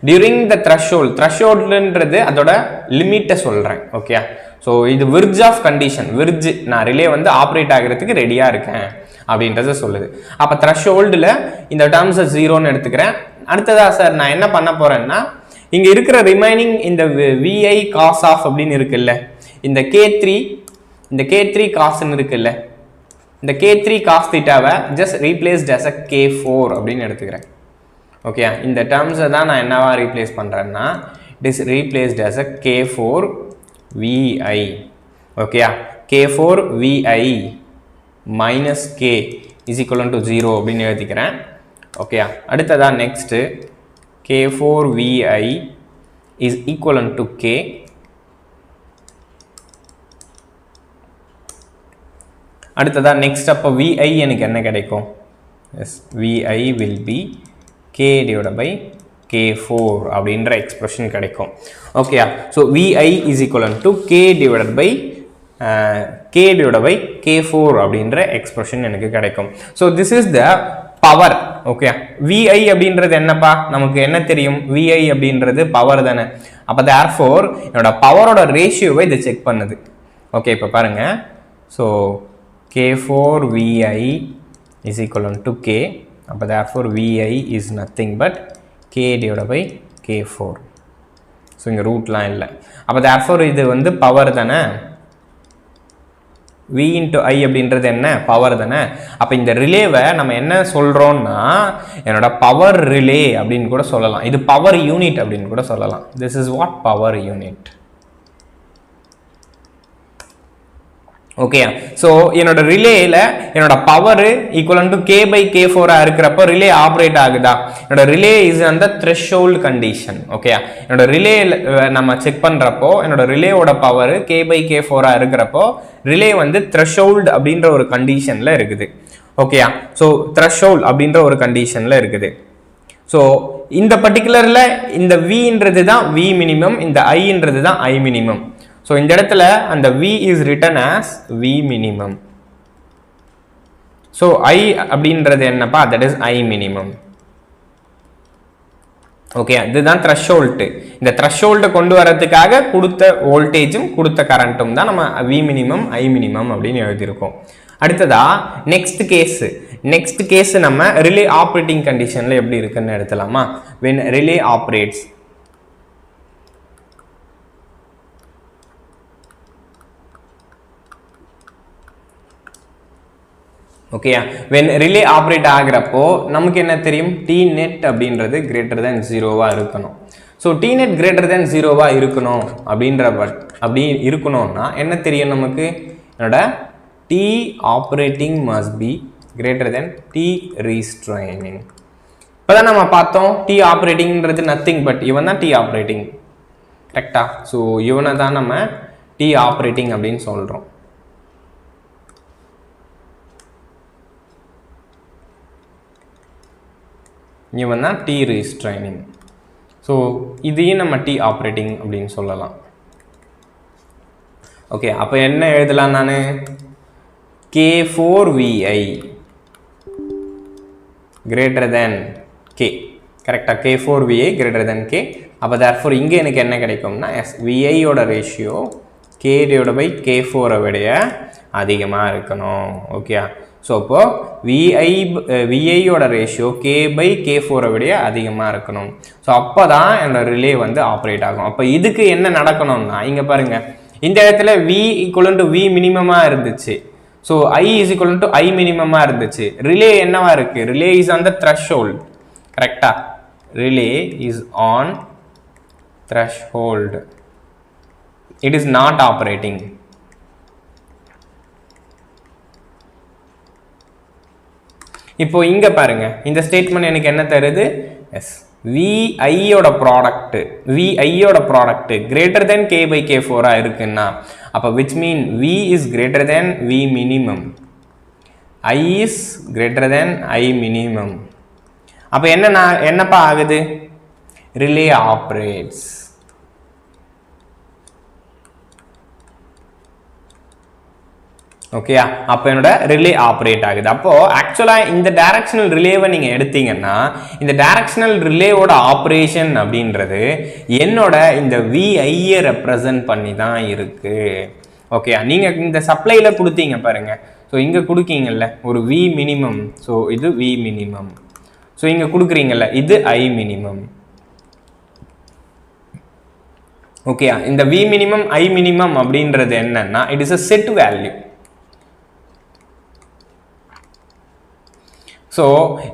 டியூரிங் த த்ரெஷ்ஹோல்ட்ன்றது அதோட லிமிட்டை சொல்கிறேன். ஓகே, ஸோ இது விர்ஜ் ஆஃப் கண்டிஷன். விர்ஜ் நான் ரிலே வந்து ஆப்ரேட் ஆகிறதுக்கு ரெடியாக இருக்கேன் அப்படின்றத சொல்லுது. அப்போ த்ரெஷ்ஹோல்டில் இந்த டேர்ம்ஸை 0ன்னு எடுத்துக்கிறேன். அடுத்ததா சார் நான் என்ன பண்ண போகிறேன்னா, இங்கே இருக்கிற ரிமைனிங் இந்த VI cos ஆஃப் அப்படின்னு இருக்குல்ல, இந்த K3 காஸ்ன்னு இருக்குல்ல, இந்த K3 cos தீட்டாவை just replaced as a K4 அப்படின்னு எடுத்துக்கிறேன். ஓகே, இந்த டேர்ம்ஸை தான் நான் என்னவா ரீப்ளேஸ் பண்ணுறேன்னா, it is replaced as a K4 VI. Okay, K4 VI minus K is equivalent to 0 அப்படின்னு எழுதிக்கிறேன். ஓகே, அடுத்ததா next K4 VI is equivalent to K. அடுத்ததா நெக்ஸ்ட் அப்போ VI எனக்கு என்ன கிடைக்கும்? Yes, VI will be K divided by K4 அப்படின்ற expression கிடைக்கும். Okay, so VI is equivalent to K divided by K4 அப்படின்ற எக்ஸ்பிரஷன் எனக்கு கிடைக்கும். So this is the power. Okay, VI அப்படின்றது என்னப்பா நமக்கு என்ன தெரியும்? VI அப்படின்றது பவர் தானே. அப்போ தேர்ஃபோர் என்னோட பவரோட ரேஷியோவை இதை செக் பண்ணுது. ஓகே, இப்போ பாருங்க. So K4 VI is equivalent to K. அப்போ therefore VI is nothing but K divided by K4. So இங்கே ரூட்லாம் இல்லை. அப்போ therefore இது வந்து பவர் தானே. V into I அப்படின்றது என்ன? பவர் தானே. அப்போ இந்த ரிலேவை நம்ம என்ன சொல்கிறோம்னா, என்னோட பவர் ரிலே அப்படின்னு கூட சொல்லலாம். இது பவர் யூனிட் அப்படின்னு கூட சொல்லலாம். This is what power unit. Okay, so என்னோட ரிலேயில் என்னோட power equivalent to K by K4 இருக்கிறப்போ ரிலே ஆப்ரேட் ஆகுதா? என்னோட ரிலே இஸ் அந்த த்ரெஷ்ஹோல்ட் கண்டிஷன். ஓகே, என்னோட ரிலே நம்ம செக் பண்ணுறப்போ என்னோட ரிலேவோட பவர் K by K4 இருக்கிறப்போ ரிலே வந்து த்ரெஷ்ஹோல்ட் அப்படின்ற ஒரு கண்டிஷனில் இருக்குது. ஓகேயா, ஸோ த்ரெஷ்ஹோல்ட் அப்படின்ற ஒரு கண்டிஷனில் இருக்குது. ஸோ இந்த பர்டிகுலரில் இந்த Vன்றது தான் V மினிமம், இந்த Iன்றது தான் I மினிமம். ஸோ இந்த இடத்துல அந்த V is written as V minimum. So I அப்படின்றது என்னப்பா? That is I minimum. Okay, இதுதான் த்ரெஷ்ஹோல்ட். இந்த த்ரெஷ்ஹோல்டை கொண்டு வரதுக்காக கொடுத்த வோல்டேஜும் கொடுத்த கரண்ட்டும் தான் நம்ம V மினிமம் I மினிமம் அப்படின்னு எழுதியிருக்கோம். அடுத்ததா நெக்ஸ்ட் கேஸ் நம்ம ரிலே ஆப்ரேட்டிங் கண்டிஷனில் எப்படி இருக்குன்னு எடுத்துலாமா? when relay operates, okay, when relay operate ஆகிறப்போ நமக்கு என்ன தெரியும்? Tnet அப்படின்றது greater than 0வா இருக்கணும். ஸோ Tnet greater than 0வா இருக்கணும் அப்படி இருக்கணும்னா என்ன தெரியும் நமக்கு? என்னோட T operating must be greater than T restraining. இப்போ தான் நம்ம பார்த்தோம் T operatingன்றது நத்திங் பட் இவன் தான் T operating. கரெக்டா? ஸோ இவனை தான் நம்ம T operating அப்படின்னு சொல்கிறோம். இங்கே வந்தால் டி ரீஸ்ட்ரைனிங். ஸோ இதையும் நம்ம டி ஆப்ரேட்டிங் அப்படின்னு சொல்லலாம். ஓகே, அப்போ என்ன எழுதலாம் நான்? K4VI greater than K. கரெக்டாக? K4VI greater than K. அப்போ therefore இங்கே எனக்கு என்ன கிடைக்கும்னா VIயோட ரேஷியோ K/K4 விட அதிகமாக இருக்கணும். ஓகே, ஸோ அப்போது விஐயோட ரேஷியோ K/K4 விட அதிகமாக இருக்கணும். ஸோ அப்போ தான் என்னோட ரிலே வந்து ஆப்ரேட் ஆகும். அப்போ இதுக்கு என்ன நடக்கணும்னா இங்கே பாருங்கள், இந்த இடத்துல V = V மினிமமாக இருந்துச்சு. ஸோ I = I மினிமமாக இருந்துச்சு. ரிலே என்னவா இருக்குது? Relay is on the threshold. கரெக்டாக? Relay is on threshold. It is not operating. இப்போ இங்கே பாருங்க, இந்த ஸ்டேட்மெண்ட் எனக்கு என்ன தருது? எஸ், விஐயோட ப்ராடக்ட் கிரேட்டர் தென் K/K4 இருக்குன்னா அப்போ which mean V is greater than V minimum, I is greater than I minimum. அப்போ என்னப்பா ஆகுது? Relay operates. ஓகே, அப்போ என்னோட ரிலே ஆப்ரேட் ஆகுது. அப்போது ஆக்சுவலாக இந்த டைரக்ஷனல் ரிலேவை நீங்கள் எடுத்தீங்கன்னா இந்த டைரக்ஷனல் ரிலேவோட ஆப்ரேஷன் அப்படின்றது என்னோட இந்த விஐயை ரெப்ரசன்ட் பண்ணி தான் இருக்குது. ஓகே, நீங்கள் இந்த சப்ளையில் கொடுத்தீங்க பாருங்கள். ஸோ இங்கே கொடுக்கீங்கல்ல ஒரு V மினிமம், ஸோ இது V மினிமம். ஸோ இங்கே கொடுக்குறீங்கல்ல இது I மினிமம். ஓகே, இந்த V மினிமம் I மினிமம் அப்படின்றது என்னன்னா it is a set value. So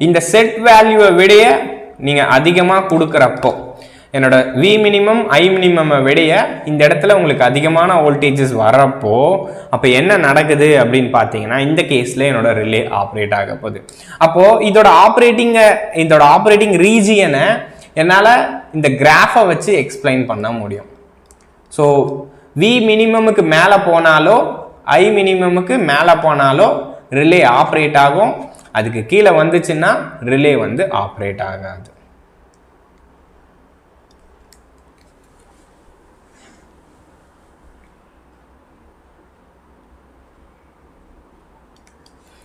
இந்த செட் வேல்யூவை விட நீங்கள் அதிகமாக கொடுக்குறப்போ என்னோட V மினிமம் I மினிமம் விட இந்த இடத்துல உங்களுக்கு அதிகமான வோல்டேஜஸ் வரப்போ அப்போ என்ன நடக்குது அப்படின்னு பார்த்தீங்கன்னா இந்த கேஸில் என்னோட ரிலே ஆப்ரேட் ஆக போகுது. அப்போது இதோட ஆப்ரேட்டிங் ரீஜியனை என்னால் இந்த கிராஃபை வச்சு எக்ஸ்பிளைன் பண்ண முடியும். ஸோ V மினிமமுக்கு மேலே போனாலோ I மினிமமுக்கு மேலே போனாலோ ரிலே ஆப்ரேட் ஆகும். அதுக்கு கீழே வந்துச்சுன்னா ரிலே வந்து ஆப்ரேட் ஆகாது.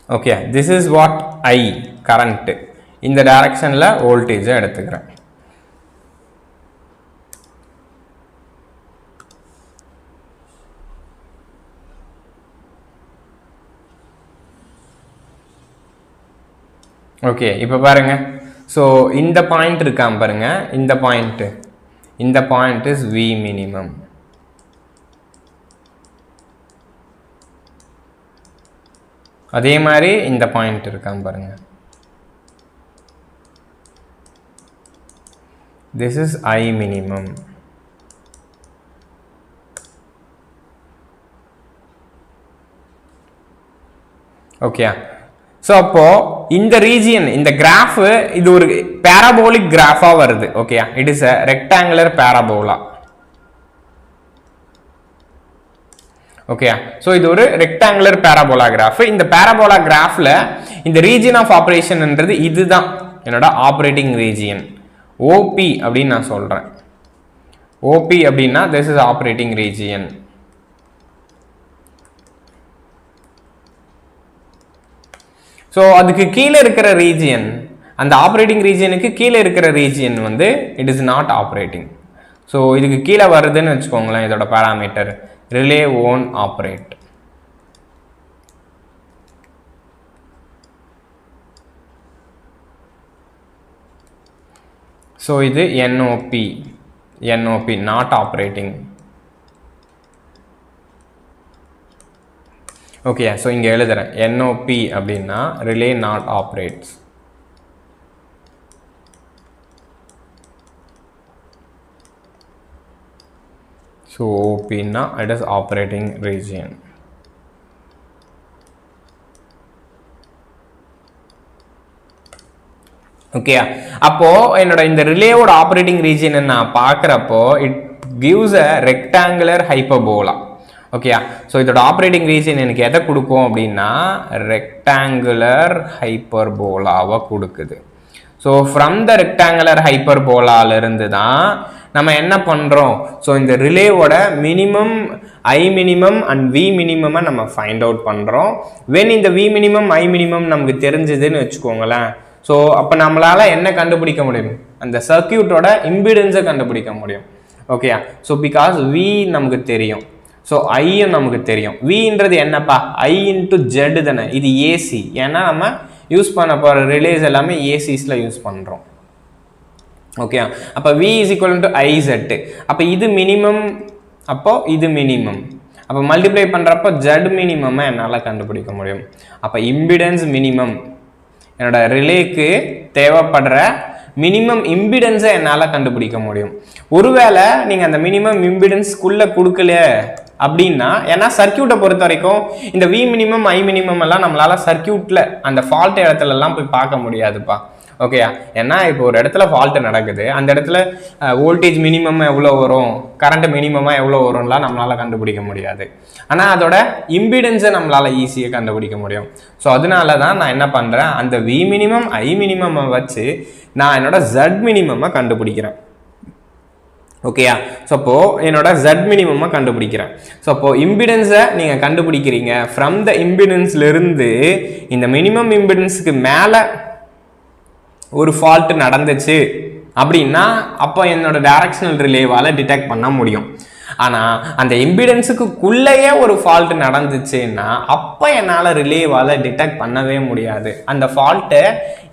Okay, this is what I current இந்த டைரக்ஷனில் வோல்டேஜை எடுத்துக்கிறேன். ஓகே, இப்போ பாருங்க. ஸோ இந்த பாயிண்ட் இருக்காம பாருங்க, இந்த பாயிண்ட் இஸ் V மினிமம். அதே மாதிரி இந்த பாயிண்ட் இருக்காம பாருங்க, this is I minimum. Okay, so அப்போ இந்த ரீஜியன் இந்த கிராஃப் இது ஒரு பேராபோலிக் கிராஃபா வருது. Okay, it is a rectangular parabola. Okay, so இது ஒரு ரெக்டாங்குலர் பேராபோலா கிராஃப். இந்த பேராபோலா கிராஃப்ல இந்த ரீஜியன் ஆஃப் ஆப்ரேஷன்ன்றது இதுதான் என்னோட ஆப்ரேட்டிங் ரீஜியன். OP அப்படின்னு நான் சொல்றேன். OP அப்படின்னா this is operating region. So அதுக்கு கீழே இருக்கிற ரீஜியன், அந்த ஆப்ரேட்டிங் ரீஜியனுக்கு கீழே இருக்கிற ரீஜியன் வந்து it is not operating. So இதுக்கு கீழே வருதுன்னு வச்சுக்கோங்களேன், இதோட parameter relay won't operate. So இது NOP not operating. Okay, so இங்கே எழுதுறேன் NOP அப்படின்னா ரிலே நாட் ஆப்ரேட்ஸ். ஸோ OPன்னா it is operating region. Okay, அப்போ என்னோட இந்த ரிலேவோட ஆப்ரேட்டிங் ரீஜியன் நான் பார்க்குறப்போ it gives a rectangular hyperbola. Okay, so இதோட ஆப்ரேட்டிங் ரீஜியன் எனக்கு எதை கொடுக்கும் அப்படின்னா ரெக்டாங்குலர் ஹைப்பர்போலாவை கொடுக்குது. ஸோ ஃப்ரம் த ரெக்டாங்குலர் ஹைப்பர்போலாலிருந்து தான் நம்ம என்ன பண்ணுறோம், ஸோ இந்த ரிலேவோட minimum I minimum and V மினிமமை நம்ம ஃபைண்ட் அவுட் பண்ணுறோம். வென் இந்த வி மினிமம் ஐ மினிமம் நமக்கு தெரிஞ்சதுன்னு வச்சுக்கோங்களேன், ஸோ அப்போ நம்மளால் என்ன கண்டுபிடிக்க முடியும், அந்த சர்க்கியூட்டோட இம்பிடன்ஸை கண்டுபிடிக்க முடியும். ஓகேயா, ஸோ பிகாஸ் வி நமக்கு தெரியும், ஸோ ஐயும் நமக்கு தெரியும். வின்றது என்னப்பா, ஐ இன்ட்டு ஜெட் தானே, இது ஏசி. ஏன்னா நம்ம யூஸ் பண்ண போகிற ரிலேஸ் எல்லாமே ஏசிஸில் யூஸ் பண்ணுறோம். ஓகே, அப்போ V is equal to I set. அப்போ இது மினிமம், அப்போ இது மினிமம். அப்போ மல்டிப்ளை பண்ணுறப்போ ஜெட் மினிமமை என்னால் கண்டுபிடிக்க முடியும். அப்போ இம்பிடன்ஸ் மினிமம், என்னோட ரிலேக்கு தேவைப்படுற மினிமம் இம்பிடன்ஸை என்னால் கண்டுபிடிக்க முடியும். ஒருவேளை நீங்கள் அந்த மினிமம் இம்பிடன்ஸ்குள்ளே கொடுக்கல அப்படின்னா, ஏன்னா சர்க்கியூட்டை பொறுத்த வரைக்கும் இந்த வி மினிமம் ஐ மினிமம் எல்லாம் நம்மளால சர்க்கியூட்டில் அந்த ஃபால்ட் இடத்துலலாம் போய் பார்க்க முடியாதுப்பா. ஓகேயா, ஏன்னா இப்போ ஒரு இடத்துல ஃபால்ட் நடக்குது, அந்த இடத்துல வோல்டேஜ் மினிமம் எவ்வளோ வரும், கரண்ட் மினிமமாக எவ்வளோ வரும்லாம் நம்மளால் கண்டுபிடிக்க முடியாது. ஆனால் அதோட இம்பிடன்ஸை நம்மளால் ஈஸியாக கண்டுபிடிக்க முடியும். ஸோ அதனால தான் நான் என்ன பண்ணுறேன், அந்த வி மினிமம் ஐ மினிமமை வச்சு நான் என்னோட ஜெட் மினிமமை கண்டுபிடிக்கிறேன். ஓகேயா, ஸோ அப்போது என்னோட ஜெட் மினிமமாக கண்டுபிடிக்கிறேன். ஸோ அப்போது இம்பிடன்ஸை நீங்கள் கண்டுபிடிக்கிறீங்க. ஃப்ரம் த இம்பிடன்ஸ்லேருந்து இந்த மினிமம் இம்பிடன்ஸுக்கு மேலே ஒரு ஃபால்ட் நடந்துச்சு அப்படின்னா அப்போ என்னோட டைரக்ஷனல் ரிலேவால் டிடெக்ட் பண்ண முடியும். ஆனால் அந்த இம்பிடன்ஸுக்குள்ளேயே ஒரு ஃபால்ட் நடந்துச்சுன்னா அப்போ என்னால் ரிலேவால் டிடெக்ட் பண்ணவே முடியாது. அந்த ஃபால்ட்டை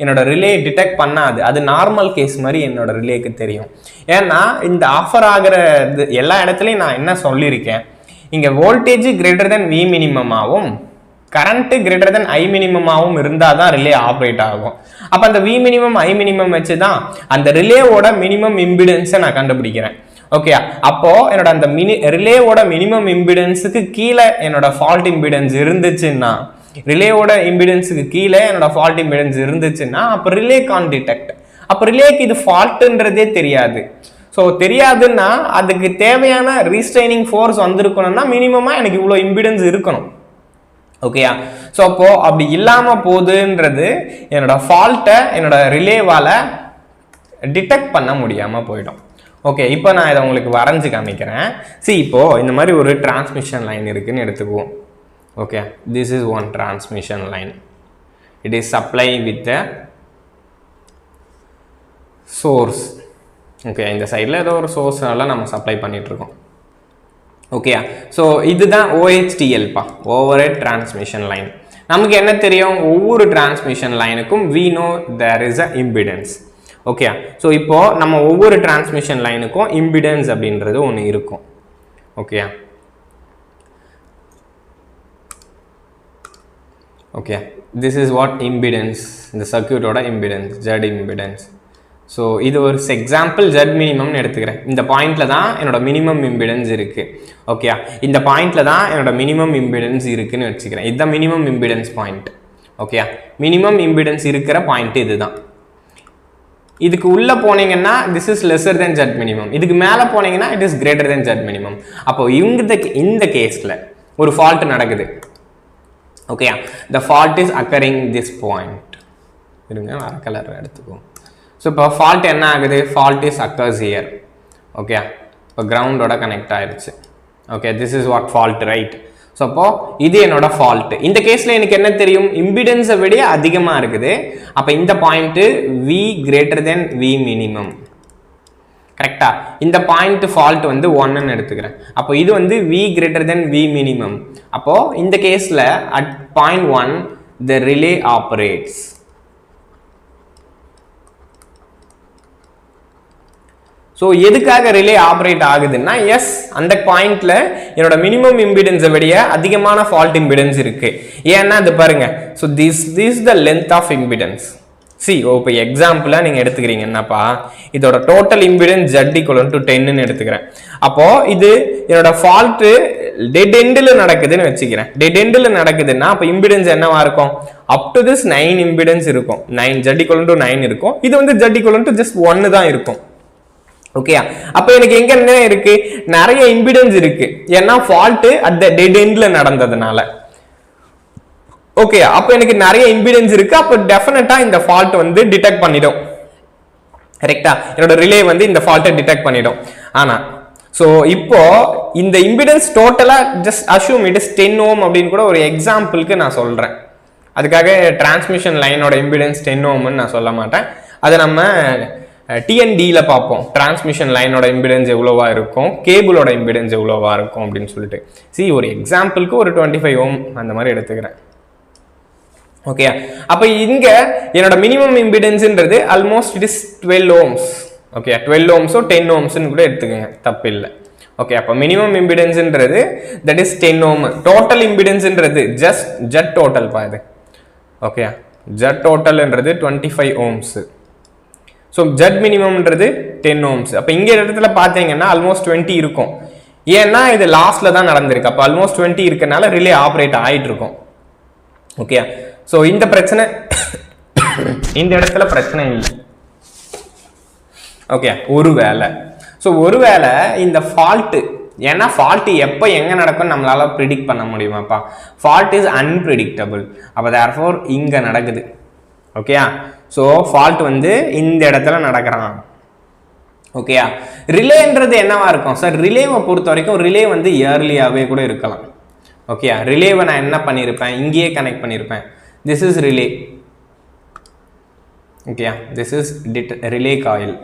என்னோட ரிலே டிடெக்ட் பண்ணாது. அது நார்மல் கேஸ் மாதிரி என்னோட ரிலேக்கு தெரியும். ஏன்னா இந்த ஆஃபர் ஆகிற எல்லா இடத்துலையும் நான் என்ன சொல்லியிருக்கேன், இங்கே வோல்டேஜ் கிரேட்டர் தென் வி மினிமமாகவும் கரண்ட் கிரேட்டர் தென் ஐ மினிமமாகவும் இருந்தால் தான் ரிலே ஆப்ரேட் ஆகும். அப்போ அந்த வி மினிமம் ஐ மினிமம் வச்சு தான் அந்த ரிலேவோட மினிமம் இம்பிடன்ஸை நான் கண்டுபிடிக்கிறேன். ஓகே, அப்போ என்னோட அந்த ரிலேவோட மினிமம் இம்பிடன்ஸுக்கு கீழே என்னோட ஃபால்ட் இம்பிடன்ஸ் இருந்துச்சுன்னா, ரிலேவோட இம்பிடன்ஸுக்கு கீழே என்னோட ஃபால்ட் இம்பிடன்ஸ் இருந்துச்சுன்னா அப்போ ரிலே கான் டிடெக்ட். அப்போ ரிலேக்கு இது ஃபால்ட்டுன்றதே தெரியாது. ஸோ தெரியாதுன்னா அதுக்கு தேவையான ரீஸ்ட்ரைனிங் ஃபோர்ஸ் வந்திருக்கணும்னா மினிமமாக எனக்கு இவ்வளோ இம்பிடன்ஸ் இருக்கணும். ஓகேயா, ஸோ அப்போ அப்படி இல்லாமல் போகுதுன்றது என்னோட ஃபால்ட்டை என்னோட ரிலேவால் டிடெக்ட் பண்ண முடியாமல் போயிடும். ஓகே, இப்போ நான் இதை உங்களுக்கு வரைஞ்சி காமிக்கிறேன். இப்போது இந்த மாதிரி ஒரு டிரான்ஸ்மிஷன் லைன் இருக்குன்னு எடுத்துக்குவோம். Okay, this is one transmission line. It is supply with the source. Okay, இந்த சைடில் ஏதோ ஒரு சோர்ஸ்னால நம்ம சப்ளை பண்ணிகிட்ருக்கோம். ஓகே, ஸோ இதுதான் OHTLப்பா, ஓவர் ஹெட் டிரான்ஸ்மிஷன் லைன். நமக்கு என்ன தெரியும், ஒவ்வொரு டிரான்ஸ்மிஷன் லைனுக்கும் we know there is a impedance. Okay, so இப்போது நம்ம ஒவ்வொரு டிரான்ஸ்மிஷன் லைனுக்கும் இம்பிடன்ஸ் அப்படின்றது ஒன்று இருக்கும். Okay okay, this is what impedance, இந்த சர்க்கியூட்டோட இம்பிடன்ஸ், ஜெட் இம்பிடன்ஸ். ஸோ இது ஒரு எக்ஸாம்பிள் ஜெட் மினிமம்னு எடுத்துக்கிறேன். இந்த பாயிண்டில் தான் என்னோட மினிமம் இம்பிடன்ஸ் இருக்குது. ஓகே, இந்த பாயிண்டில் தான் என்னோட மினிமம் இம்பிடன்ஸ் இருக்குதுன்னு வச்சுக்கிறேன். இதுதான் minimum impedance point. Okay, minimum impedance இருக்கிற பாயிண்ட் இதுதான். இதுக்கு உள்ளே போனீங்கன்னா this is lesser than Z minimum, இதுக்கு மேலே போனீங்கன்னா it is greater than Z minimum. அப்போ இந்த கேஸில் ஒரு ஃபால்ட் நடக்குது. Okay, the fault is occurring this point. இருங்க, வேறு கலர் எடுத்துக்குவோம். ஸோ இப்போ ஃபால்ட் என்ன ஆகுது, fault is occurs here. Okay, இப்போ கிரவுண்டோட கனெக்ட் ஆயிடுச்சு. Okay, this is what fault, right. So அப்போது இது என்னோட ஃபால்ட்டு. இந்த கேஸில் எனக்கு என்ன தெரியும், இம்பிடன்ஸை விட அதிகமாக இருக்குது. அப்போ இந்த point V greater than V minimum. கரெக்டாக, இந்த பாயிண்ட் ஃபால்ட் வந்து 1ன்னு எடுத்துக்கிறேன். அப்போ இது வந்து V greater than V minimum. அப்போது இந்த கேஸில் at point 1 the relay operates. So எதுக்காக ரிலே ஆப்ரேட் ஆகுதுன்னா, எஸ் அந்த பாயிண்ட்ல என்னோட மினிமம் இம்பிடன்ஸை விட அதிகமான ஃபால்ட் இம்பிடன்ஸ் இருக்கு. ஏன்னா அது பாருங்க, so this the length of impedance. இப்போ எக்ஸாம்பிளாக நீங்கள் எடுத்துக்கிறீங்க என்னப்பா, இதோட டோட்டல் இம்பிடன்ஸ் Z = 10ன்னு எடுத்துக்கிறேன். அப்போ இது என்னோட ஃபால்ட்டு டெட் எண்டில் நடக்குதுன்னு வச்சுக்கிறேன். டெட் எண்டில் நடக்குதுன்னா அப்போ இம்பிடன்ஸ் என்னவா இருக்கும், அப் டு திஸ் 9 இம்பிடன்ஸ் இருக்கும். 9 Z = 9 இருக்கும். இது வந்து Z = just 1 தான் இருக்கும். ஓகே, அப்போ எனக்கு எங்க என்ன இருக்கு, நிறைய இம்பிடன்ஸ் இருக்கு. ஏன்னா ஃபால்ட் அட் த டெட் எண்ட்ல நடந்ததுனால. ஓகே, அப்போ எனக்கு நிறைய இம்பிடன்ஸ் இருக்கு. அப்போ டெஃபினட்டா இந்த ஃபால்ட் வந்து டிடெக்ட் பண்ணிடும். கரெக்டா? என்னோட ரிலே வந்து இந்த ஃபால்ட்டை டிடெக்ட் பண்ணிடும். ஆனா ஸோ இப்போ இந்த இம்பிடன்ஸ் டோட்டலா ஜஸ்ட் அஷ்யூம் இட் இஸ் 10 ஓம் அப்படின்னு கூட ஒரு எக்ஸாம்பிளுக்கு நான் சொல்றேன். அதுக்காக டிரான்ஸ்மிஷன் லைனோட இம்பிடன்ஸ் 10 ஓம்னு நான் சொல்ல மாட்டேன். அதை நம்ம TNDல பார்ப்போம். டிரான்ஸ்மிஷன் லைனோட இம்பிடன்ஸ் எவ்வளோவா இருக்கும், கேபிளோட இம்பிடன்ஸ் எவ்வளோவா இருக்கும் அப்படின்னு சொல்லிட்டு. ஒரு எக்ஸாம்பிளுக்கு ஒரு 25 ஓம் அந்த மாதிரி எடுத்துக்கிறேன். ஓகே, அப்போ இங்க என்னோட மினிமம் இம்பிடன்ஸ்ன்றது almost it is 12 ohms. Okay, 12 ஓம்ஸோ 10 ஓம்ஸ்ன்னு கூட எடுத்துக்கோங்க, தப்பு இல்லை. ஓகே, அப்போ மினிமம் இம்பிடன்ஸ்ன்றது தட் இஸ் 10 ஓம். டோட்டல் இம்பிடன்ஸ்ன்றது ஜட் டோட்டல் பா இது. ஓகே, ஜட் டோட்டல்ன்றது 25 ஓம்ஸ். ஸோ ஜட் மினிமம்ன்றது 10 ஓம்ஸ். அப்போ இங்கே இடத்துல பார்த்தீங்கன்னா ஆல்மோஸ்ட் 20 இருக்கும். ஏன்னா இது லாஸ்ட்ல தான் நடந்திருக்கு. அப்போ ஆல்மோஸ்ட் 20 இருக்கனால ரிலே ஆப்ரேட் ஆகிட்டு இருக்கும். ஓகே, ஸோ இந்த பிரச்சனை இந்த இடத்துல பிரச்சனை இல்லை. ஓகே, ஒருவேளை இந்த ஃபால்ட்டு, ஏன்னா ஃபால்ட்டு எப்போ எங்கே நடக்கும்னு நம்மளால ப்ரிடிக்ட் பண்ண முடியுமாப்பா? Fault is unpredictable. அப்போ தேர்ஃபோர் இங்கே நடக்குது. ஓகேயா? ஸோ ஃபால்ட் வந்து இந்த இடத்துல நடக்கிறான். ஓகேயா? ரிலேன்றது என்னவா இருக்கும் சார்? ரிலேவை பொறுத்த வரைக்கும் ரிலே வந்து இயர்லியாகவே கூட இருக்கலாம். ஓகேயா? ரிலேவை நான் என்ன பண்ணியிருப்பேன், இங்கேயே கனெக்ட் பண்ணியிருப்பேன். This is relay. ஓகேயா? This is relay coil.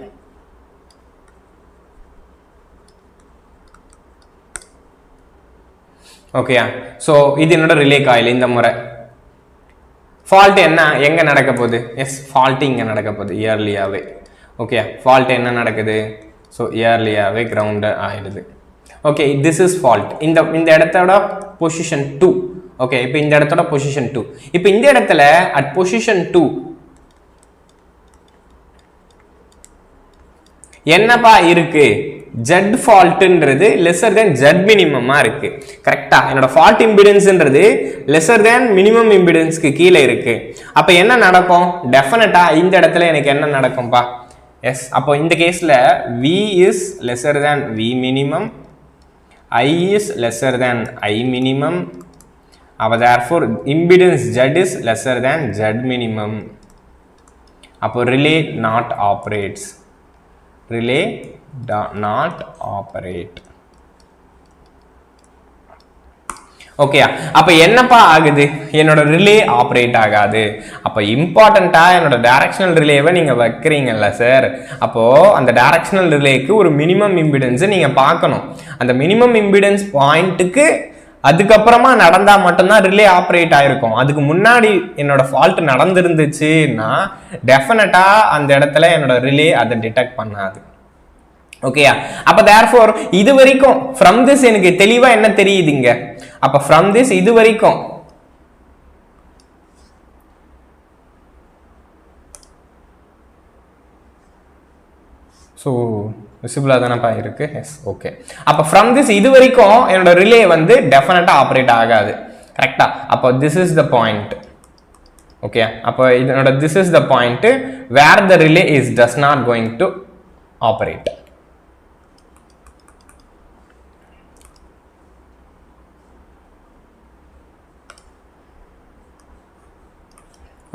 ஓகேயா? ஸோ இது என்னோட ரிலே காயில். இந்த முறை ஃபால்ட் என்ன எங்கே நடக்க போகுது? ஃபால்ட் இங்கே நடக்க போகுது இயர்லியாகவே. ஓகே, ஃபால்ட் என்ன நடக்குது? ஸோ இயர்லியாகவே கிரவுண்டு ஆகிடுது. Okay, this is fault. இந்த இடத்தோட பொசிஷன் 2. ஓகே, இப்போ இந்த இடத்தோட பொசிஷன் 2. இப்போ இந்த இடத்துல அட் பொசிஷன் 2 என்னப்பா இருக்கு? ஜட் ஃபால்ட்ன்றது லெசர் தேன் ஜட் மினிமமா இருக்கு. கரெக்டா? என்னோட ஃபால்ட் இம்பிடன்ஸ்ன்றது லெசர் தேன் மினிமம் இம்பிடன்ஸ்க்கு கீழே இருக்கு. அப்ப என்ன நடக்கும்? டெஃபினட்டா இந்த இடத்துல எனக்கு என்ன நடக்கும்பா? அப்போ இந்த கேஸ்ல V is lesser than V minimum, I is lesser than I minimum. அப்ப therefore impedance Z is lesser than Z minimum. அப்போ relay not operates. Relay not operate. Okay, அப்ப என்னப்பா ஆகுது? என்னோட ரிலே ஆப்ரேட் ஆகாது. அப்ப இம்பார்ட்டண்டா என்னோட டைரக்ஷனல் ரிலேவை நீங்க வைக்கிறீங்கல்ல சார், அப்போ அந்த டைரக்ஷனல் ரிலேக்கு ஒரு மினிமம் இம்பிடன்ஸ் நீங்க பார்க்கணும். அந்த மினிமம் இம்பிடன்ஸ் பாயிண்ட்டுக்கு அதுக்கப்புறமா நடந்தா மட்டும்தான் ரிலே ஆப்ரேட் ஆயிருக்கும். அதுக்கு முன்னாடி என்னோட ஃபால்ட் நடந்துருந்துச்சுன்னா டெஃபினட்டா அந்த இடத்துல என்னோட ரிலே அதை டிடெக்ட் பண்ணாது. ஓகேயா? அப்ப தேர்ஃபோர் இது வரைக்கும் ஃப்ரம் திஸ் எனக்கு தெளிவா என்ன தெரியுதுங்க? அப்ப ஃப்ரம் திஸ் இது வரைக்கும் ஸோ விசிபிளா தானப்பா இருக்கு. ஓகே, அப்ப ஃப்ரம் திஸ் இது வரைக்கும் என்னோட ரிலே வந்து டெஃபினட்டா ஆப்ரேட் ஆகாது. கரெக்டா? அப்போ this is the point. Okay, அப்போ இதனோட this is the point where the relay is does not going to operate.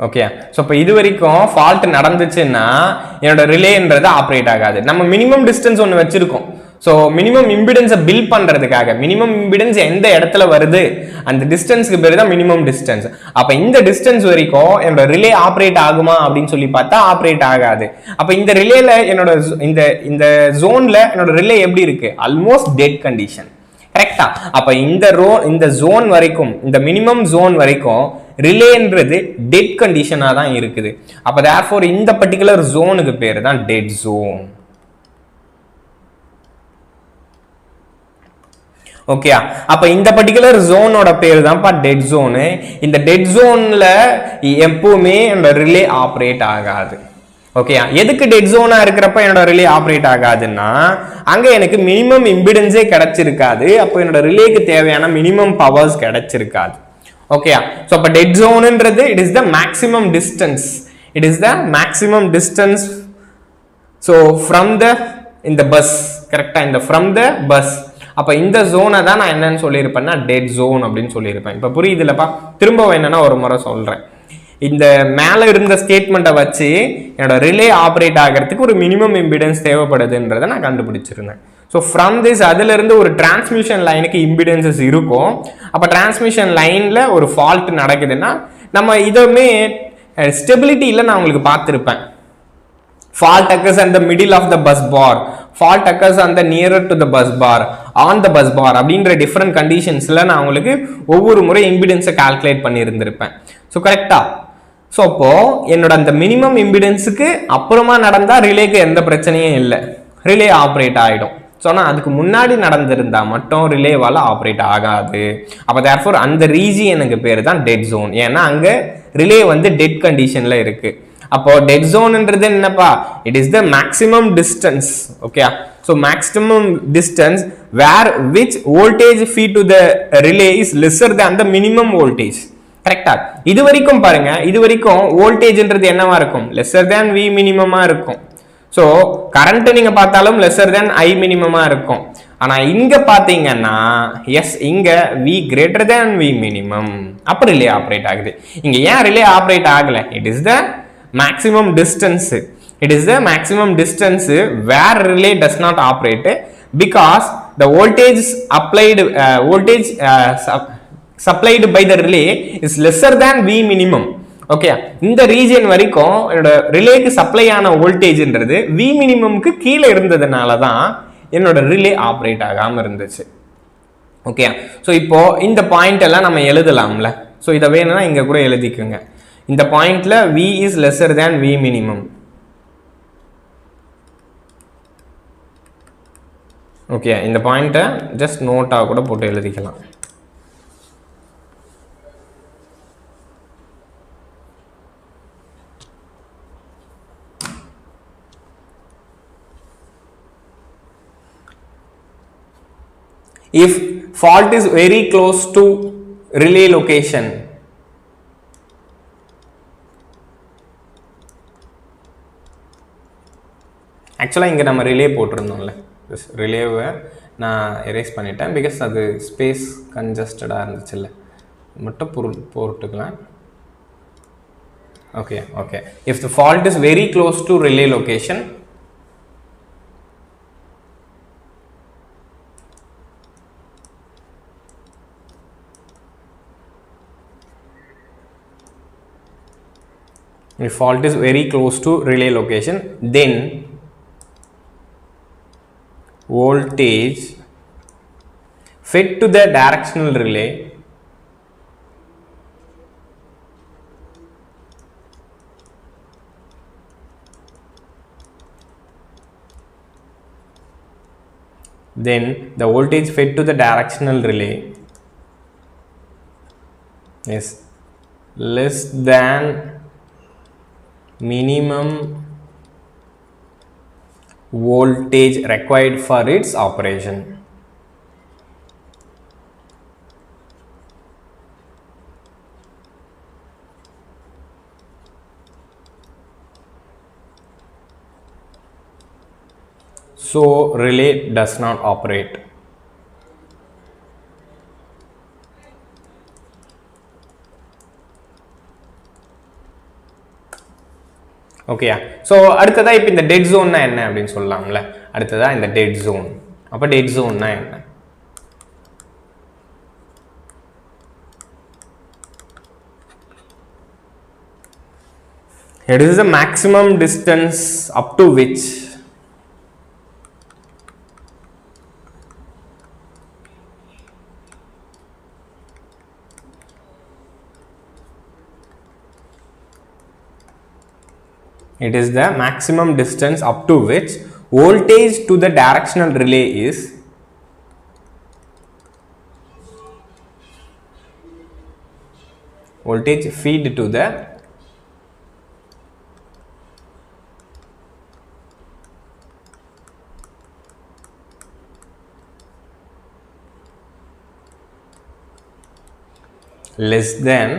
Okay, so இப்போ இது வரைக்கும் ஃபால்ட் நடந்துச்சுன்னா என்னோட ரிலேன்றது ஆப்ரேட் ஆகாது. நம்ம மினிமம் டிஸ்டன்ஸ் ஒன்று வச்சிருக்கோம். ஸோ மினிமம் இம்பிடன்ஸை பில்ட் பண்ணுறதுக்காக மினிமம் இம்பிடன்ஸ் எந்த இடத்துல வருது அந்த டிஸ்டன்ஸ்க்கு பேர் தான் மினிமம் டிஸ்டன்ஸ். அப்போ இந்த டிஸ்டன்ஸ் வரைக்கும் என்னோட ரிலே ஆப்ரேட் ஆகுமா அப்படின்னு சொல்லி பார்த்தா ஆப்ரேட் ஆகாது. அப்போ இந்த ரிலேல என்னோட இந்த ஜோன்ல என்னோட ரிலே எப்படி இருக்கு? Almost dead condition. கரெக்டா? அப்போ இந்த ஜோன் வரைக்கும், இந்த மினிமம் ஜோன் வரைக்கும் ரிலேன்றது டெட் கண்டிஷனா தான் இருக்குது. அப்ப தேர்ஃபோர் இந்த பர்டிகுலர் ஜோனுக்கு பேரு தான் டெட் ஜோன். ஓகே, அப்ப இந்த பர்டிகுலர் ஜோனோட பேரு தான்ப்பா டெட் ஜோனு. இந்த டெட் ஜோன்ல எப்பவுமே என்னோட ரிலே ஆப்ரேட் ஆகாது. ஓகே, எதுக்கு டெட் ஜோனா இருக்கிறப்ப என்னோட ரிலே ஆப்ரேட் ஆகாதுன்னா அங்க எனக்கு மினிமம் இம்பிடன்ஸே கிடைச்சிருக்காது. அப்போ என்னோட ரிலேக்கு தேவையான மினிமம் பவர்ஸ் கிடைச்சிருக்காது. ஓகே, ஸோ அப்போ டெட் ஜோன்ன்றது it is the maximum distance. It is the maximum distance. So from the இந்த பஸ். கரெக்டா? இந்த ஃப்ரம் த பஸ். அப்போ இந்த ஜோனை தான் நான் என்னன்னு சொல்லியிருப்பேன்னா டெட் ஜோன் அப்படின்னு சொல்லியிருப்பேன். இப்போ புரியுதுல்லப்பா? திரும்ப என்னன்னா ஒரு முறை சொல்றேன். இந்த மேலே இருந்த ஸ்டேட்மெண்ட்டை வச்சு என்னோட ரிலே ஆப்ரேட் ஆகிறதுக்கு ஒரு மினிமம் இம்பிடன்ஸ் தேவைப்படுதுன்றதை நான் கண்டுபிடிச்சிருந்தேன். ஸோ ஃப்ரம் திஸ் அதிலிருந்து ஒரு டிரான்ஸ்மிஷன் லைனுக்கு இம்பிடன்சஸ் இருக்கும். அப்போ டிரான்ஸ்மிஷன் லைனில் ஒரு ஃபால்ட் நடக்குதுன்னா நம்ம இதுவுமே ஸ்டெபிலிட்டியில் நான் உங்களுக்கு பார்த்துருப்பேன். Fault occurs at the middle of the bus bar, fault occurs on the nearer to the bus bar, on the bus bar அப்படின்ற டிஃப்ரெண்ட் கண்டிஷன்ஸில் நான் உங்களுக்கு ஒவ்வொரு முறை இம்பிடன்ஸை கால்குலேட் பண்ணியிருந்திருப்பேன். ஸோ கரெக்டா? ஸோ அப்போ என்னோட அந்த மினிமம் இம்பிடன்ஸுக்கு அப்புறமா நடந்தால் ரிலேக்கு எந்த பிரச்சனையும் இல்லை, ரிலே ஆப்ரேட் ஆகிடும். ஸோ ஆனால் அதுக்கு முன்னாடி நடந்திருந்தால் மட்டும் ரிலேவால் ஆப்ரேட் ஆகாது. அப்போ தேர்ஃபோர் அந்த ரீஜியனுக்கு பேர் தான் டெட் ஜோன். ஏன்னா அங்கே ரிலே வந்து டெட் கண்டிஷனில் இருக்குது. அப்போ டெட் ஜோன்ன்றது என்னப்பா? It is the maximum distance. Okay, so maximum distance where which voltage feed to the relay is lesser than the minimum voltage. கரெக்டா? இது வரைக்கும் பாருங்க, இது வரைக்கும் வோல்டேஜ்ன்றது என்னவா இருக்கும்? லெஸ்ஸர் தேன் வி மினிமமா இருக்கும். ஸோ கரண்ட் நீங்க பார்த்தாலும் லெஸ்ஸர் தேன் ஐ மினிமமா இருக்கும். ஆனா இங்க பாத்தீங்கன்னா எஸ், இங்க V greater than V minimum. அப்ப ரிலே ஆப்ரேட் ஆகுது. இங்க ஏன் ரிலே ஆப்ரேட் ஆகல? It is the maximum distance. It is the maximum distance where relay does not operate because the voltage supplied by the relay is lesser than V minimum. Okay, இந்த region வரைக்கும் என்னோட ரிலேக்கு supply ஆன வோல்டேஜ்ன்றது V மினிமம்க்கு கீழே இருந்ததுனால தான் என்னோட relay operate ஆகாம இருந்துச்சு. ஓகே, ஸோ இப்போ இந்த பாயிண்ட் எல்லாம் நம்ம எழுதலாம்ல. ஸோ இதை வேணும்னா இங்க கூட எழுதிக்குங்க. இந்த பாயிண்ட்ல V is lesser than V minimum. Okay, இந்த பாயிண்ட்டை ஜஸ்ட் நோட்டாக கூட போட்டு எழுதிக்கலாம். If fault is very close to relay location, ஆக்சுவலாக இங்கே நம்ம ரிலே போட்டிருந்தோம்ல, ரிலேவை நான் எரேஸ் பண்ணிட்டேன் பிகாஸ் அது ஸ்பேஸ் கன்ஜஸ்டடாக இருந்துச்சுல்ல, மட்டும் போட்டுக்கலாம். Okay okay, if the fault is very close to relay location, if fault is very close to relay location, then voltage fed to the directional relay is less than minimum voltage required for its operation. So relay does not operate. ஓகேயா? So அடுத்ததா இப்போ இந்த dead ஜோன்னா என்ன அப்படின்னு சொல்லலாம்ல. அடுத்ததா இந்த dead zone. அப்போ டெட் ஜோன்னா என்ன? It is the maximum distance up to which it is the maximum distance up to which voltage to the directional relay is voltage feed to the less than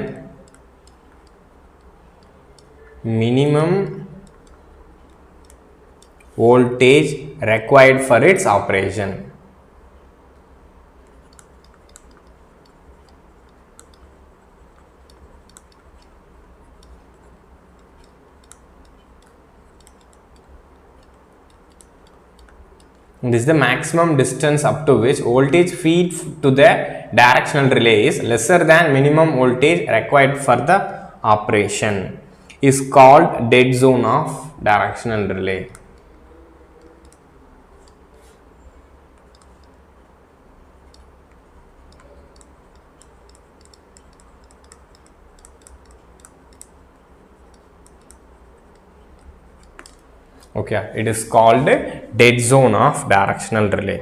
minimum voltage required for its operation. This is the maximum distance up to which voltage feed to the directional relay is lesser than minimum voltage required for the operation is called dead zone of directional relay. Okay, it is called dead zone of directional relay.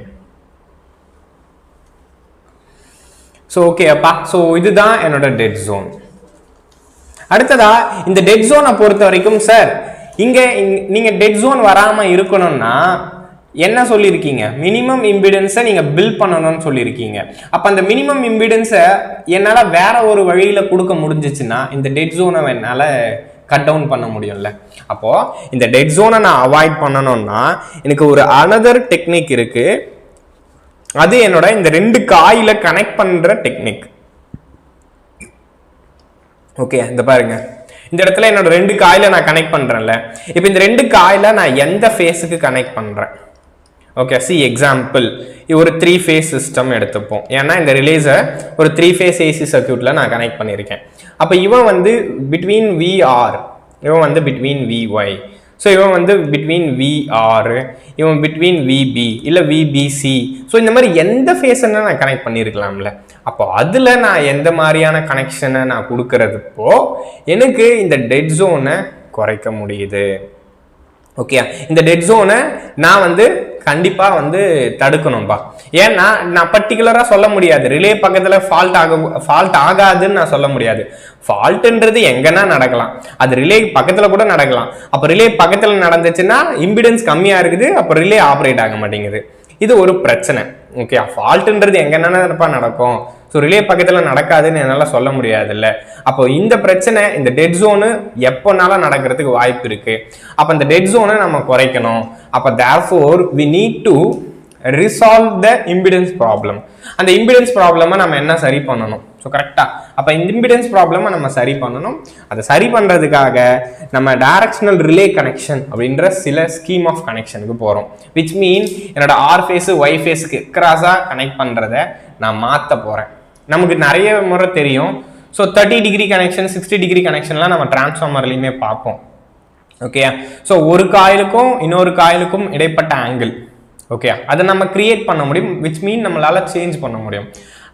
So okay appa, so இதுதான் என்னோட dead zone. அடுத்ததா இந்த dead zone பொறுத்த வரைக்கும் sir இங்க நீங்க dead zone வராம இருக்கணும்னா என்ன சொல்லிருக்கீங்க, மினிமம் இம்பிடன்ஸை நீங்க பில்ட் பண்ணணும்னு சொல்லியிருக்கீங்க. அப்ப அந்த மினிமம் இம்பிடன்ஸை என்னால வேற ஒரு வழியில கொடுக்க முடிஞ்சிச்சுன்னா இந்த டெட் ஜோனை என்னால கட் டவுன் பண்ண முடியும்ல. அப்போ இந்த டெட் ஜோனை நான் அவாய்ட் பண்ணணும்னா எனக்கு ஒரு அனதர் டெக்னிக் இருக்கு, அது என்னோட இந்த ரெண்டு காயில கனெக்ட் பண்ற டெக்னிக். ஓகே, இந்த பாருங்க, இந்த இடத்துல என்னோட ரெண்டு காயில நான் கனெக்ட் பண்றேன்ல. இப்போ இந்த ரெண்டு காயில நான் எந்த ஃபேஸுக்கு கனெக்ட் பண்றேன்? ஓகே, சி எக்ஸாம்பிள் ஒரு 3 ஃபேஸ் சிஸ்டம் எடுத்துப்போம். ஏன்னா இந்த ரிலேஸை ஒரு 3 ஃபேஸ் ஏசி சர்க்யூட்ல நான் கனெக்ட் பண்ணியிருக்கேன். அப்போ இவன் வந்து பிட்வீன் விஆர், இவன் வந்து பிட்வீன் விஒய், ஸோ இவன் வந்து பிட்வீன் விஆர், இவன் பிட்வீன் விபி இல்லை விபிசி. ஸோ இந்த மாதிரி எந்த ஃபேஸ்ன்னு நான் கனெக்ட் பண்ணியிருக்கலாம்ல. அப்போ அதில் நான் எந்த மாதிரியான கனெக்ஷனை நான் கொடுக்கறதுப்போ எனக்கு இந்த டெட் ஜோனை குறைக்க முடியுது. ஓகே, இந்த டெட் ஜோனை நான் வந்து கண்டிப்பா வந்து தடுக்கணும்பா. ஏன்னா நான் பர்டிகுலரா சொல்ல முடியாது ரிலே பக்கத்துல ஃபால்ட் ஆகாதுன்னு நான் சொல்ல முடியாது. ஃபால்ட்ன்றது எங்கன்னா நடக்கலாம், அது ரிலே பக்கத்துல கூட நடக்கலாம். அப்ப ரிலே பக்கத்துல நடந்துச்சுன்னா இம்பிடன்ஸ் கம்மியா இருக்குது, அப்ப ரிலே ஆப்ரேட் ஆக மாட்டேங்குது. இது ஒரு பிரச்சனை. ஓகே, ஃபால்ட்ன்றது எங்கன்னா நடக்கும், ஸோ ரிலே பக்கத்தில் நடக்காதுன்னு என்னால் சொல்ல முடியாதுல்ல. அப்போ இந்த பிரச்சனை, இந்த டெட் ஜோனு எப்போனாலும் நடக்கிறதுக்கு வாய்ப்பு இருக்கு. அப்போ இந்த டெட் ஜோனை நம்ம குறைக்கணும். அப்போ therefore we need to resolve the impedance problem. அந்த இம்பிடன்ஸ் ப்ராப்ளமை நம்ம என்ன சரி பண்ணணும்? ஸோ கரெக்டா, அப்போ இந்த இம்பிடன்ஸ் ப்ராப்ளமை நம்ம சரி பண்ணணும். அதை சரி பண்ணுறதுக்காக நம்ம டைரக்ஷனல் ரிலே கனெக்ஷன் அப்படின்ற சில ஸ்கீம் ஆஃப் கனெக்ஷனுக்கு போகிறோம். விச் மீன் என்னோட ஆர் ஃபேஸு ஒய் ஃபேஸுக்கு கிராஸாக கனெக்ட் பண்ணுறத நான் மாற்ற போகிறேன். நமக்கு நிறைய முறை தெரியும். ஸோ 30 டிகிரி கனெக்ஷன், 60 டிகிரி கனெக்ஷன்லாம் நம்ம டிரான்ஸ்ஃபார்மர்லையுமே பார்ப்போம். ஓகே, ஸோ ஒரு காயிலுக்கும் இன்னொரு காயிலுக்கும் இடைப்பட்ட ஆங்கிள், ஓகே, அதை நம்ம கிரியேட் பண்ண முடியும். விச் மீன் நம்மளால சேஞ்ச் பண்ண முடியும்.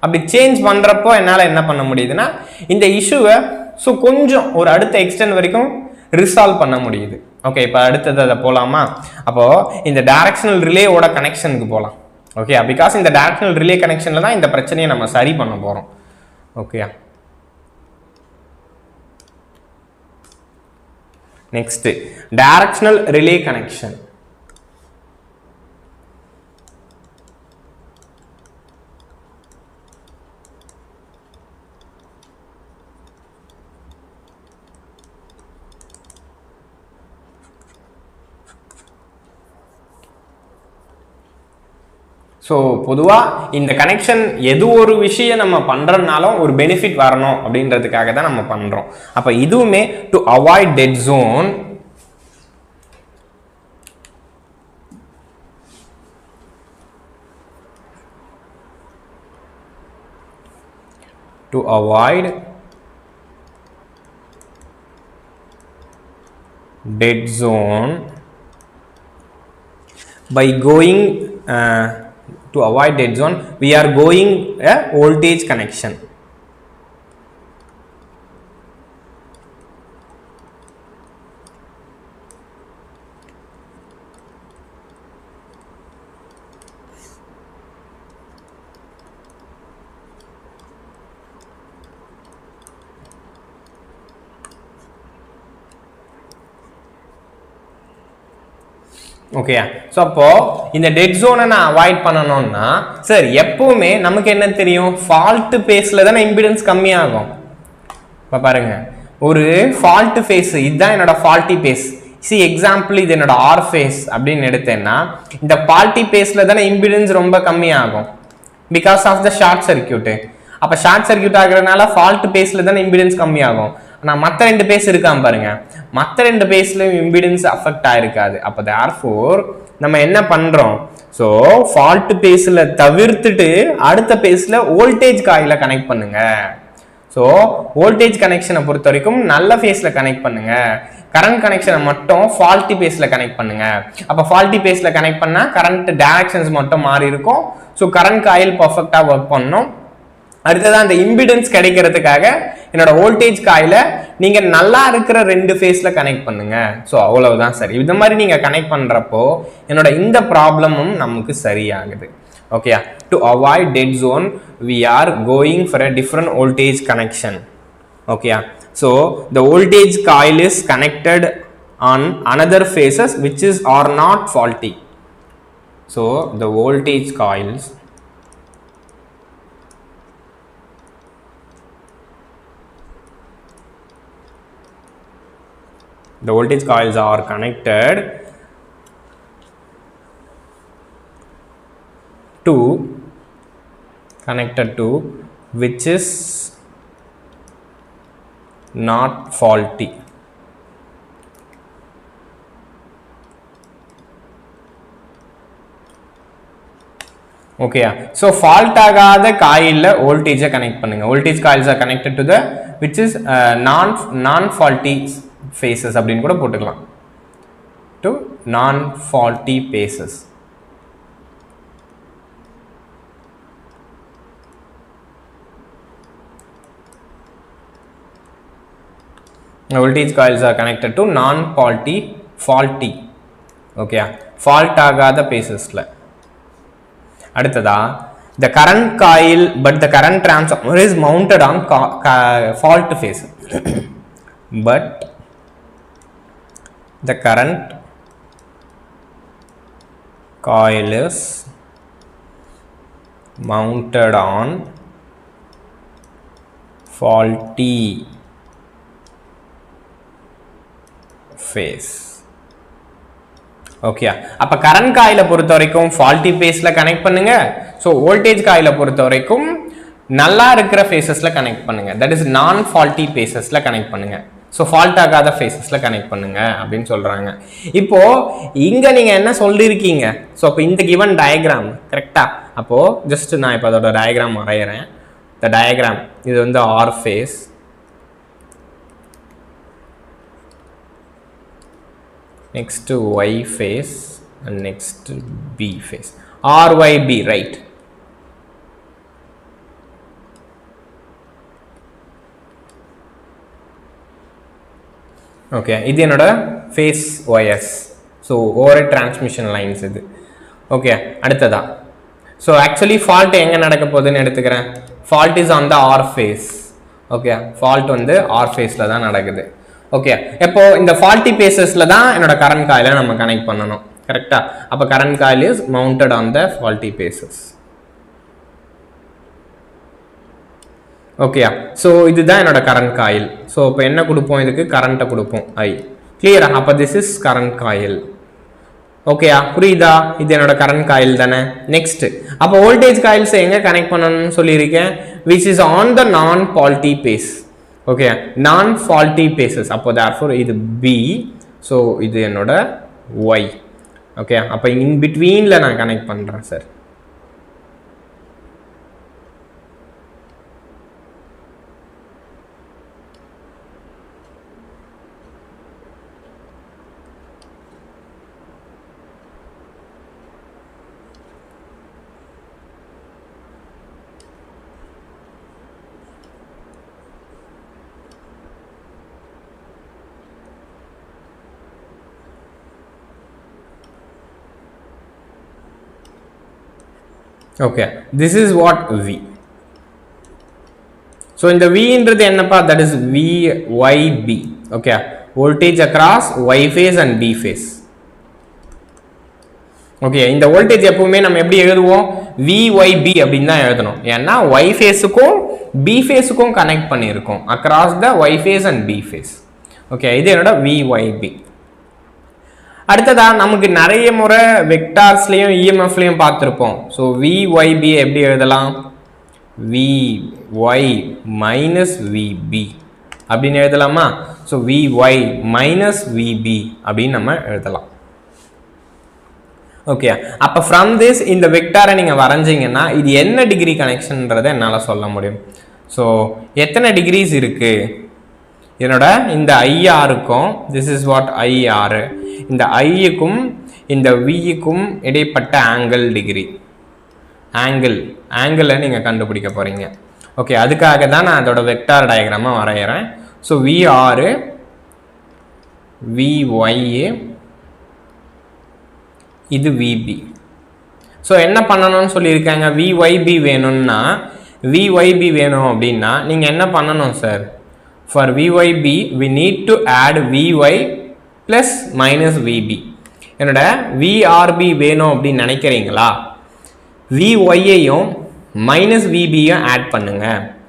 அப்படி சேஞ்ச் பண்ணுறப்போ என்னால் என்ன பண்ண முடியுதுன்னா இந்த இஷ்யூவை ஸோ கொஞ்சம் ஒரு அடுத்த எக்ஸ்டென்ட் வரைக்கும் ரிசால்வ் பண்ண முடியுது. ஓகே, இப்போ அடுத்தது அதை போகலாமா? அப்போது இந்த டைரக்ஷனல் ரிலேவோட கனெக்ஷனுக்கு போகலாம். ஓகே, பிகாஸ் இந்த டைரக்ஷனல் ரிலே கனெக்ஷனில் தான் இந்த பிரச்சனையை நம்ம சரி பண்ண போகிறோம். Okay, next directional relay connection. So பொதுவாக இந்த கனெக்ஷன் எது ஒரு விஷயம் நம்ம பண்ணுறதுனாலும் ஒரு பெனிஃபிட் வரணும் அப்படின்றதுக்காக தான் நம்ம பண்ணுறோம். அப்போ இதுவுமே to avoid dead zone, to avoid dead zone by going to avoid dead zone we are going a voltage connection. Okay, so அப்போ இந்த டெட் ஜோனை நான் அவாய்ட் பண்ணணும்னா சார் எப்பவுமே நமக்கு என்ன தெரியும், ஃபால்ட் பேஸில் தானே இம்பிடன்ஸ் கம்மியாகும். இப்போ பாருங்க, ஒரு ஃபால்ட் ஃபேஸ் இதுதான் என்னோட ஃபால்ட்டி பேஸ். சி எக்ஸாம்பிள் இது என்னோட ஆர் ஃபேஸ் அப்படின்னு எடுத்தேன்னா இந்த ஃபால்ட்டி பேஸில் தானே இம்பிடன்ஸ் ரொம்ப கம்மியாகும் because of the short circuit. அப்போ ஷார்ட் சர்க்கியூட் ஆகுறதுனால ஃபால்ட் பேஸில் தானே இம்பிடன்ஸ் கம்மியாகும். ஆனால் மற்ற ரெண்டு பேஸ் இருக்காம பாருங்க, மற்ற ரெண்டு பேஸ்லையும் இம்பிடன்ஸ் அஃபெக்ட் ஆயிருக்காது. அப்போ தேர்ஃபோர் நம்ம என்ன பண்ணுறோம், ஸோ ஃபால்ட் பேஸில் தவிர்த்துட்டு அடுத்த பேஸில் வோல்டேஜ் காயில கனெக்ட் பண்ணுங்க. ஸோ வோல்டேஜ் கனெக்ஷனை பொறுத்த வரைக்கும் நல்ல ஃபேஸில் கனெக்ட் பண்ணுங்க. கரண்ட் கனெக்ஷனை மட்டும் ஃபால்ட்டி பேஸில் கனெக்ட் பண்ணுங்க. அப்போ ஃபால்ட்டி பேஸில் கனெக்ட் பண்ணால் கரண்ட் டைரக்ஷன்ஸ் மட்டும் மாறி இருக்கும். ஸோ கரண்ட் காயில் பர்ஃபெக்டாக ஒர்க் பண்ணணும். அடுத்ததான் அந்த இம்பிடன்ஸ் கிடைக்கிறதுக்காக என்னோட வோல்டேஜ் காயில நீங்க நல்லா இருக்கிற ரெண்டு ஃபேஸ்ல கனெக்ட் பண்ணுங்க. ஸோ அவ்வளவுதான் சரி. இந்த மாதிரி நீங்க கனெக்ட் பண்றப்போ என்னோட இந்த ப்ராப்ளமும் நமக்கு சரியாகுது. Okay, to avoid dead zone we are going for a different voltage connection. Okay, so the voltage coil is connected on another phases which is are not faulty. So the voltage coils are connected to which is not faulty. Okay, so fault ஆகாத காயில்ல voltage connect பண்ணுங்க. Voltage coils are connected to the which is non faulty phases அப்படின்னு கூட போட்டுக்கலாம். to non faulty phases. Voltage coils are connected to non faulty. Okay, fault ஆகாத phases-ல. அடுத்ததா the current coil but the current transformer is mounted on fault phase. But the current coil is mounted on faulty phase. Okay, அப்ப current காயில பொறுத்த வரைக்கும் faulty பேஸ்ல connect பண்ணுங்க. So voltage காயில பொறுத்த வரைக்கும் நல்லா இருக்கிற ஃபேஸஸ்ல கனெக்ட் பண்ணுங்க. தட் இஸ் நான் ஃபால்ட்டி பேசஸ்ல கனெக்ட் பண்ணுங்க. ஸோ ஃபால்ட் ஆகாத ஃபேஸஸ்ல கனெக்ட் பண்ணுங்க அப்படின்னு சொல்றாங்க. இப்போ இங்க நீங்க என்ன சொல்லியிருக்கீங்க? ஸோ இப்போ இந்த கிவன் டயக்ராம் கரெக்டா? அப்போ ஜஸ்ட் நான் இப்போ அதோட டயக்ராம் வரைகிறேன். இந்த டயக்ராம் இது வந்து R phase, next to y phase and next to b phase, ryb, right? okay, இது என்னோட phase ys. so overhead transmission lines இது. okay, அடுத்ததா so actually fault எங்க நடக்க போகுதுன்னு எடுத்துக்கிறேன். fault is on the r phase. okay, fault வந்து r phaseல தான் நடக்குது. ஓகே, இப்போ இந்த ஃபால்ட்டி பேசஸ்ல தான் என்னோட கரண்ட் காயிலை நம்ம கனெக்ட் பண்ணணும். கரெக்டா? அப்போ current coil is mounted on the faulty phases. Okay, so இதுதான் என்னோட கரண்ட் காயில். ஸோ இப்போ என்ன கொடுப்போம்? இதுக்கு கரண்ட்டை கொடுப்போம் ஐ. கிளியரா? அப்போ திஸ் இஸ் கரண்ட் காயில். ஓகேயா? புரியுதா? இது என்னோட கரண்ட் காயில் தானே. நெக்ஸ்ட், அப்போ வோல்டேஜ் காயில்ஸ் எங்க கனெக்ட் பண்ணணும்னு சொல்லியிருக்கேன். விச் இஸ் ஆன் த நான் ஃபால்ட்டி பேஸ். ஓகே, நான் ஃபால்ட்டி பேசஸ். அப்போ therefore இது b. ஸோ இது என்னோட y. ஓகே, அப்போ இன் பிட்வீனில் நான் கனெக்ட் பண்ணுறேன் sir. okay, this is what v. so in the v inறது என்னப்பா? that is vyb. okay, voltage across y phase and b phase. okay, இந்த வோல்டேஜ் எப்பவுமே நம்ம எப்படி எழுதுவோம்? vyb அப்படின்னு தான் எழுதணும். ஏன்னா y phase-க்கும் b phase-க்கும் கனெக்ட் பண்ணியிருக்கோம் across the y phase and b phase. okay, இது என்னோட vyb. அடுத்ததா நமக்கு நிறைய முறை வெக்டார்ஸ்லயும் இஎம்எஃப்லயும் பார்த்துருப்போம். ஸோ vyb எப்படி எழுதலாம்? vy மைனஸ் vb அப்படின்னு எழுதலாமா? ஸோ vy மைனஸ் vb அப்படின்னு நம்ம எழுதலாம். ஓகே, அப்போ ஃப்ரம் திஸ் இந்த வெக்டாரை நீங்கள் வரைஞ்சிங்கன்னா இது என்ன டிகிரி கனெக்ஷன்றதை என்னால் சொல்ல முடியும். ஸோ எத்தனை டிகிரிஸ் இருக்குது என்னோட இந்த ஐஆருக்கும், திஸ் இஸ் வாட் ஐஆர், இந்த ஐக்கும் இந்த விக்கும் இடைப்பட்ட ஆங்கிள் டிகிரி, ஆங்கிளை நீங்கள் கண்டுபிடிக்க போகிறீங்க. ஓகே, அதுக்காக தான் நான் அதோட வெக்டார் டயக்ராமாக வரைகிறேன். ஸோ விஆர் விஒய் இது விபி. ஸோ என்ன பண்ணணும்னு சொல்லியிருக்காங்க, விஒய்பி வேணும்னா, விஒய்பி வேணும் அப்படின்னா நீங்கள் என்ன பண்ணணும் sir, for VYB we need to add VY plus minus VB. என்னோட விஆர்பி வேணும் அப்படின்னு நினைக்கிறீங்களா, விஒய்யையும் மைனஸ் விபியும் ஆட் பண்ணுங்க.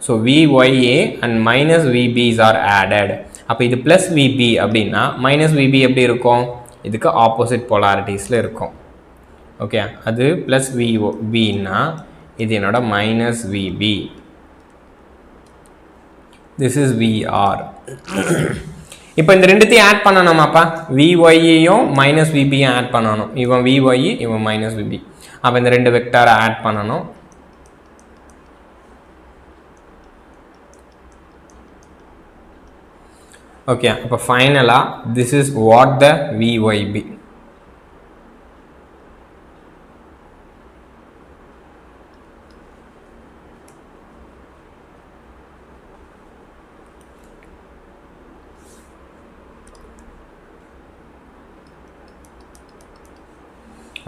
So VYA and minus VBs are added. அப்போ இது ப்ளஸ் விபி அப்படின்னா மைனஸ் விபி எப்படி இருக்கும், இதுக்கு ஆப்போசிட் போலாரிட்டிஸில் இருக்கும். ஓகே, அது ப்ளஸ் விபின்னா இது என்னோட minus VB, this is VR. இப்போ இந்த ரெண்டுத்தையும் ஆட் பண்ணணுமாப்பா, விஒய்யையும் மைனஸ் விபியும் ஆட் பண்ணணும். இவன் விஒய் இவன் மைனஸ் விபி. அப்போ இந்த ரெண்டு வெக்டாரை ஆட் பண்ணணும். ஓகே, அப்போ ஃபைனலாக this is what the VYB.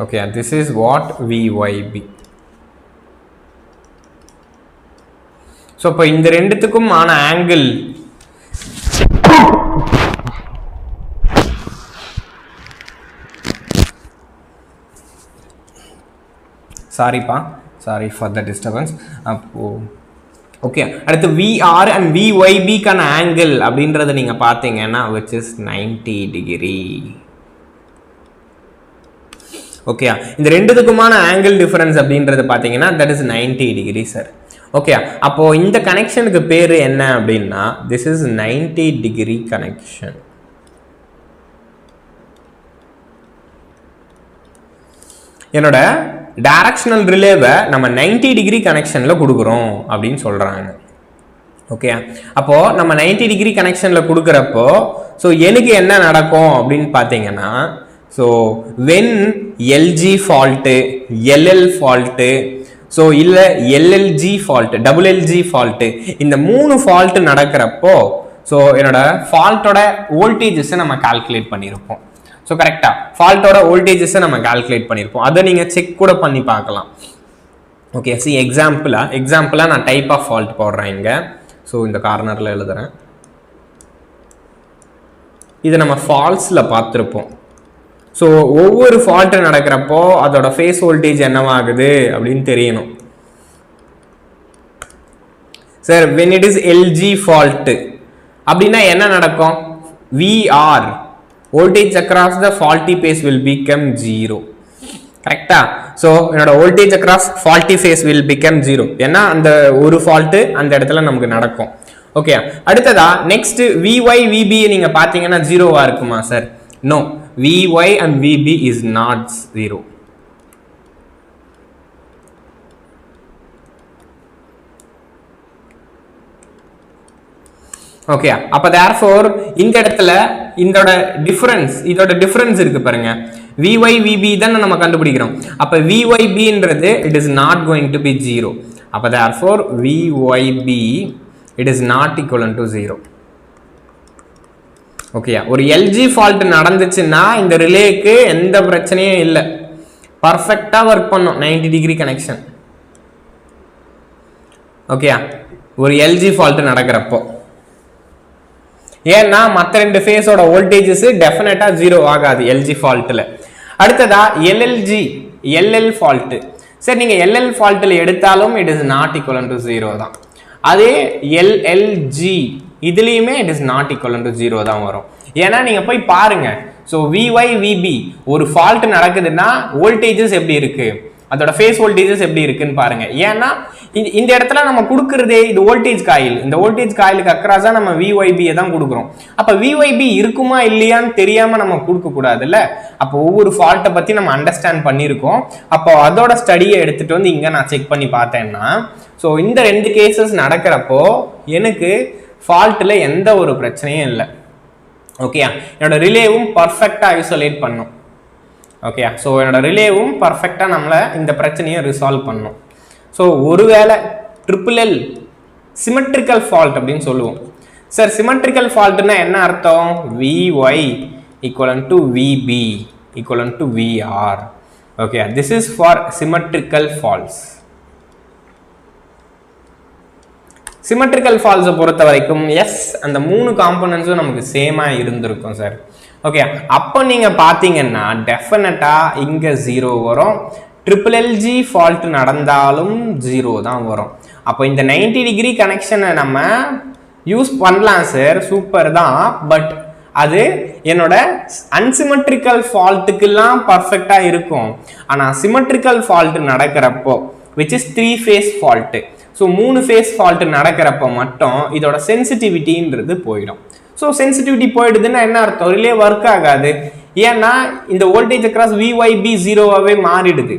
Okay, this is what VYB. So இப்போ இந்த ரெண்டுத்துக்கும் ஆன angle sorry for the disturbance. அப்போ ஓகே, அடுத்து VR and VYB கான ஆங்கிள் அப்படின்றத நீங்க பார்த்தீங்கன்னா which is 90 degree. ஓகே, இந்த ரெண்டுத்துக்குமான ஆங்கிள் டிஃபரன்ஸ் அப்படின்றது பார்த்தீங்கன்னா that is 90 degree sir. Okay, அப்போ இந்த கனெக்ஷனுக்கு பேர் என்ன அப்படின்னா திஸ் இஸ் 90 டிகிரி கனெக்ஷன். என்னோட டைரக்ஷனல் ரிலேவை நம்ம 90 டிகிரி கனெக்ஷனில் கொடுக்குறோம் அப்படின்னு சொல்கிறாங்க. ஓகே, அப்போது நம்ம 90 டிகிரி கனெக்ஷனில் கொடுக்குறப்போ ஸோ எனக்கு என்ன நடக்கும் அப்படின்னு பார்த்தீங்கன்னா, so when LG fault, LL fault, so இல்லை எல்எல்ஜி ஃபால்ட்டு, டபுள் எல்ஜி ஃபால்ட்டு, இந்த 3 ஃபால்ட்டு நடக்கிறப்போ ஸோ என்னோட ஃபால்ட்டோட வோல்டேஜஸை நம்ம கால்குலேட் பண்ணியிருப்போம். ஸோ கரெக்டாக ஃபால்ட்டோட வோல்டேஜஸை நம்ம கால்குலேட் பண்ணியிருப்போம். அதை நீங்கள் செக் கூட பண்ணி பார்க்கலாம். ஓகே, சி எக்ஸாம்பிளாக நான் டைப் ஆஃப் ஃபால்ட் போடுறேன் இங்கே. ஸோ இந்த கார்னரில் எழுதுகிறேன். இதை நம்ம ஃபால்ஸில் பார்த்துருப்போம். ஸோ ஒவ்வொரு ஃபால்ட்டு நடக்கிறப்போ அதோட ஃபேஸ் வோல்டேஜ் என்னவாகுது அப்படின்னு தெரியணும் sir. When it is LG fault அப்படின்னா என்ன நடக்கும், VR voltage across the faulty phase will become 0. கரெக்டா? ஸோ என்னோட voltage across faulty phase will become 0. ஏன்னா அந்த ஒரு ஃபால்ட்டு அந்த இடத்துல நமக்கு நடக்கும். ஓகே, அடுத்ததா நெக்ஸ்ட் விஒய் விபி நீங்க பார்த்தீங்கன்னா 0வா இருக்குமா sir? No, Vy and Vb is not 0. Okay, அப்ப therefore இந்த இடத்துல இதோட டிஃபரன்ஸ் இருக்கு பாருங்க. Vy Vb தான் நம்ம கண்டுபிடிக்கிறோம். அப்ப Vyb-ன்றது it is not going to be 0. அப்ப therefore Vyb it is not equivalent to 0. Okay, ஒரு எல்ஜி ஃபால்ட் நடந்துச்சுன்னா இந்த ரிலேக்கு எந்த பிரச்சனையும் இல்லை, பர்ஃபெக்டாக ஒர்க் பண்ணும் 90 டிகிரி கனெக்ஷன். ஓகே, ஒரு எல்ஜி ஃபால்ட் நடக்கிறப்போ ஏன்னா மற்ற ரெண்டு ஃபேஸோட வோல்டேஜஸ் டெஃபினட்டா 0 ஆகாது எல்ஜி ஃபால்ட்டில். அடுத்ததா எல்எல் ஃபால்ட்டு. சரி, நீங்கள் எல்எல் ஃபால்ட்டில் எடுத்தாலும் இட் இஸ் நாட் ஈக்குவலன் டு 0 தான். அதே எல்எல்ஜி இதுலேயுமே இட் இஸ் நாட் ஈக்குவலன் டு 0 தான் வரும். ஏன்னா நீங்கள் போய் பாருங்க. ஸோ விஒய் விபி ஒரு ஃபால்ட் நடக்குதுன்னா வோல்டேஜஸ் எப்படி இருக்கு, அதோட ஃபேஸ் வோல்டேஜஸ் எப்படி இருக்குன்னு பாருங்க. ஏன்னா இந்த இடத்துல நம்ம கொடுக்கறதே இது வோல்டேஜ் காயில், இந்த வோல்டேஜ் காயிலுக்கு அக்ராஸா நம்ம விஒய்பியை தான் கொடுக்குறோம். அப்ப விஒய்பி இருக்குமா இல்லையான்னு தெரியாம நம்ம கொடுக்க கூடாதுல்ல. அப்போ ஒவ்வொரு ஃபால்ட்டை பத்தி நம்ம அண்டர்ஸ்டாண்ட் பண்ணியிருக்கோம். அப்போ அதோட ஸ்டடியை எடுத்துட்டு வந்து இங்க நான் செக் பண்ணி பார்த்தேன்னா, ஸோ இந்த 2 கேசஸ் நடக்கிறப்போ எனக்கு ஃபால்ட்டில் எந்த ஒரு பிரச்சனையும் இல்லை. ஓகேயா, என்னோட ரிலேவும் பர்ஃபெக்டா ஐசோலேட் பண்ணும். ஓகேயா, ஸோ என்னோட ரிலேவும் பர்ஃபெக்டா நம்மள இந்த பிரச்சனையை ரிசால்வ் பண்ணும். ஸோ ஒருவேளை ட்ரிபிள் சிமெட்ரிக்கல் ஃபால்ட் அப்படின்னு சொல்லுவோம். சார் சிமெட்ரிக்கல் ஃபால்ட்னா என்ன அர்த்தம்? VY equivalent to VB equivalent to VR. Okay, this is for symmetrical faults. Symmetrical ஃபால்ஸை பொறுத்த வரைக்கும் எஸ், அந்த 3 காம்பனன்ட்ஸும் நமக்கு சேமா இருந்திருக்கும் சார். ஓகே, அப்போ நீங்க பாத்தீங்கன்னா டெஃபினட்டா இங்க 0 வரும். ட்ரிபிள் எல்ஜி ஃபால்ட் நடந்தாலும் 0 தான் வரும். அப்போ இந்த 90 டிகிரி கனெக்ஷனை நம்ம யூஸ் பண்ணலாம் சார், சூப்பர் தான். பட் அது என்னோட அன்சிமெட்ரிக்கல் ஃபால்ட்டுக்கெல்லாம் பர்ஃபெக்டா இருக்கும். ஆனா சிமெட்ரிக்கல் ஃபால்ட் நடக்கிறப்போ which is 3 phase fault, so 3 phase fault நடக்கிறப்ப மட்டும் இதோட சென்சிட்டிவிட்டின்றது போயிடும். ஸோ சென்சிட்டிவிட்டி போயிடுதுன்னா என்ன அர்த்தம்? ரிலே ஒர்க் ஆகாது. ஏன்னா இந்த வோல்டேஜ் அக்ராஸ் விஒய்பி 0வாவே மாறிடுது.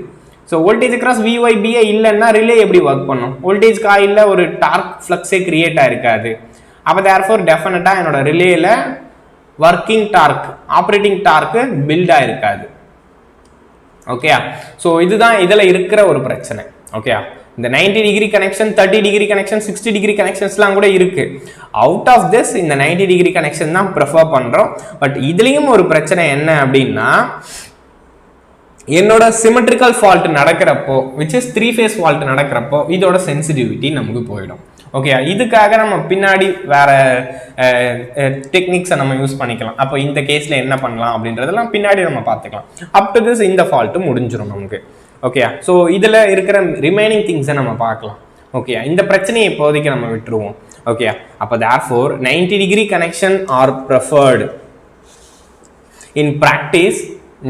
ஸோ வோல்டேஜ் அக்ராஸ் விஒய்பியே இல்லைன்னா ரிலே எப்படி ஒர்க் பண்ணும்? வோல்டேஜ் காயில்ல ஒரு டார்க் ஃப்ளக்ஸே கிரியேட் ஆயிருக்காது. அப்போ தேர்ஃபோர் டெஃபினட்டா என்னோட ரிலேல working torque, operating torque build ஆயிருக்காது. ஓகேயா, ஸோ இதுதான் இதில் இருக்கிற ஒரு பிரச்சனை. ஓகேயா, இந்த 90 degree connection, 30 degree connection, 60 degree கனெக்ஷன்ஸ்லாம் கூட இருக்கு. அவுட் ஆஃப் திஸ் இந்த 90 டிகிரி கனெக்ஷன் தான் ப்ரிஃபர் பண்றோம். பட் இதுலயும் ஒரு பிரச்சனை என்ன அப்படின்னா, என்னோட சிமெட்ரிக்கல் ஃபால்ட் நடக்கிறப்போ விச் இஸ் 3 ஃபேஸ் ஃபால்ட் நடக்கிறப்போ இதோட சென்சிட்டிவிட்டி நமக்கு போயிடும். ஓகே, இதுக்காக நம்ம பின்னாடி வேற டெக்னிக்ஸை நம்ம யூஸ் பண்ணிக்கலாம். அப்போ இந்த கேஸ்ல என்ன பண்ணலாம் அப்படின்றதெல்லாம் பின்னாடி நம்ம பார்த்துக்கலாம். அப் டு திஸ் இந்த ஃபால்ட் முடிஞ்சிடும் நமக்கு. ஓகே, ஸோ இதில் இருக்கிற ரிமைனிங் திங்ஸை நம்ம பார்க்கலாம். ஓகே, இந்த பிரச்சனையை இப்போதைக்கு நம்ம விட்டுருவோம். ஓகே, அப்போ therefore 90 degree connection are preferred. In practice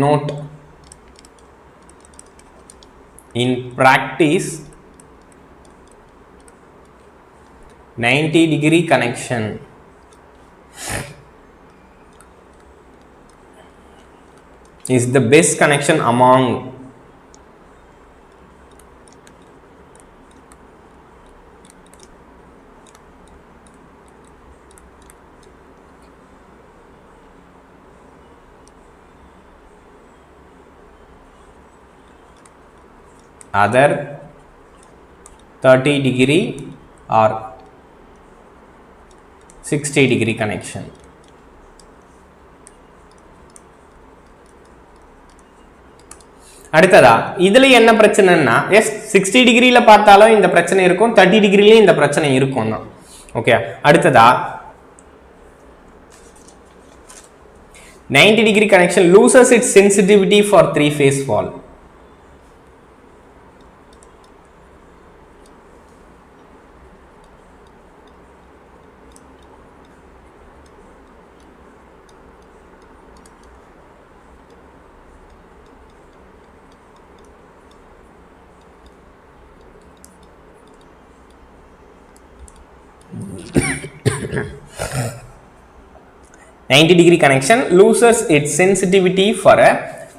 note, in practice 90 degree connection is the best connection among other 30 degree or 60 degree connection. அடுத்ததா இதுல என்ன பிரச்சனைன்னா, எஸ் 60 டிகிரில பார்த்தாலும் இந்த பிரச்சனை இருக்கும், 30 டிகிரிலயும் இந்த பிரச்சனை இருக்கும் தான். ஓகே, அடுத்ததா 90 degree connection loses its sensitivity for 3 phase fall. ninety degree connection loses its sensitivity for a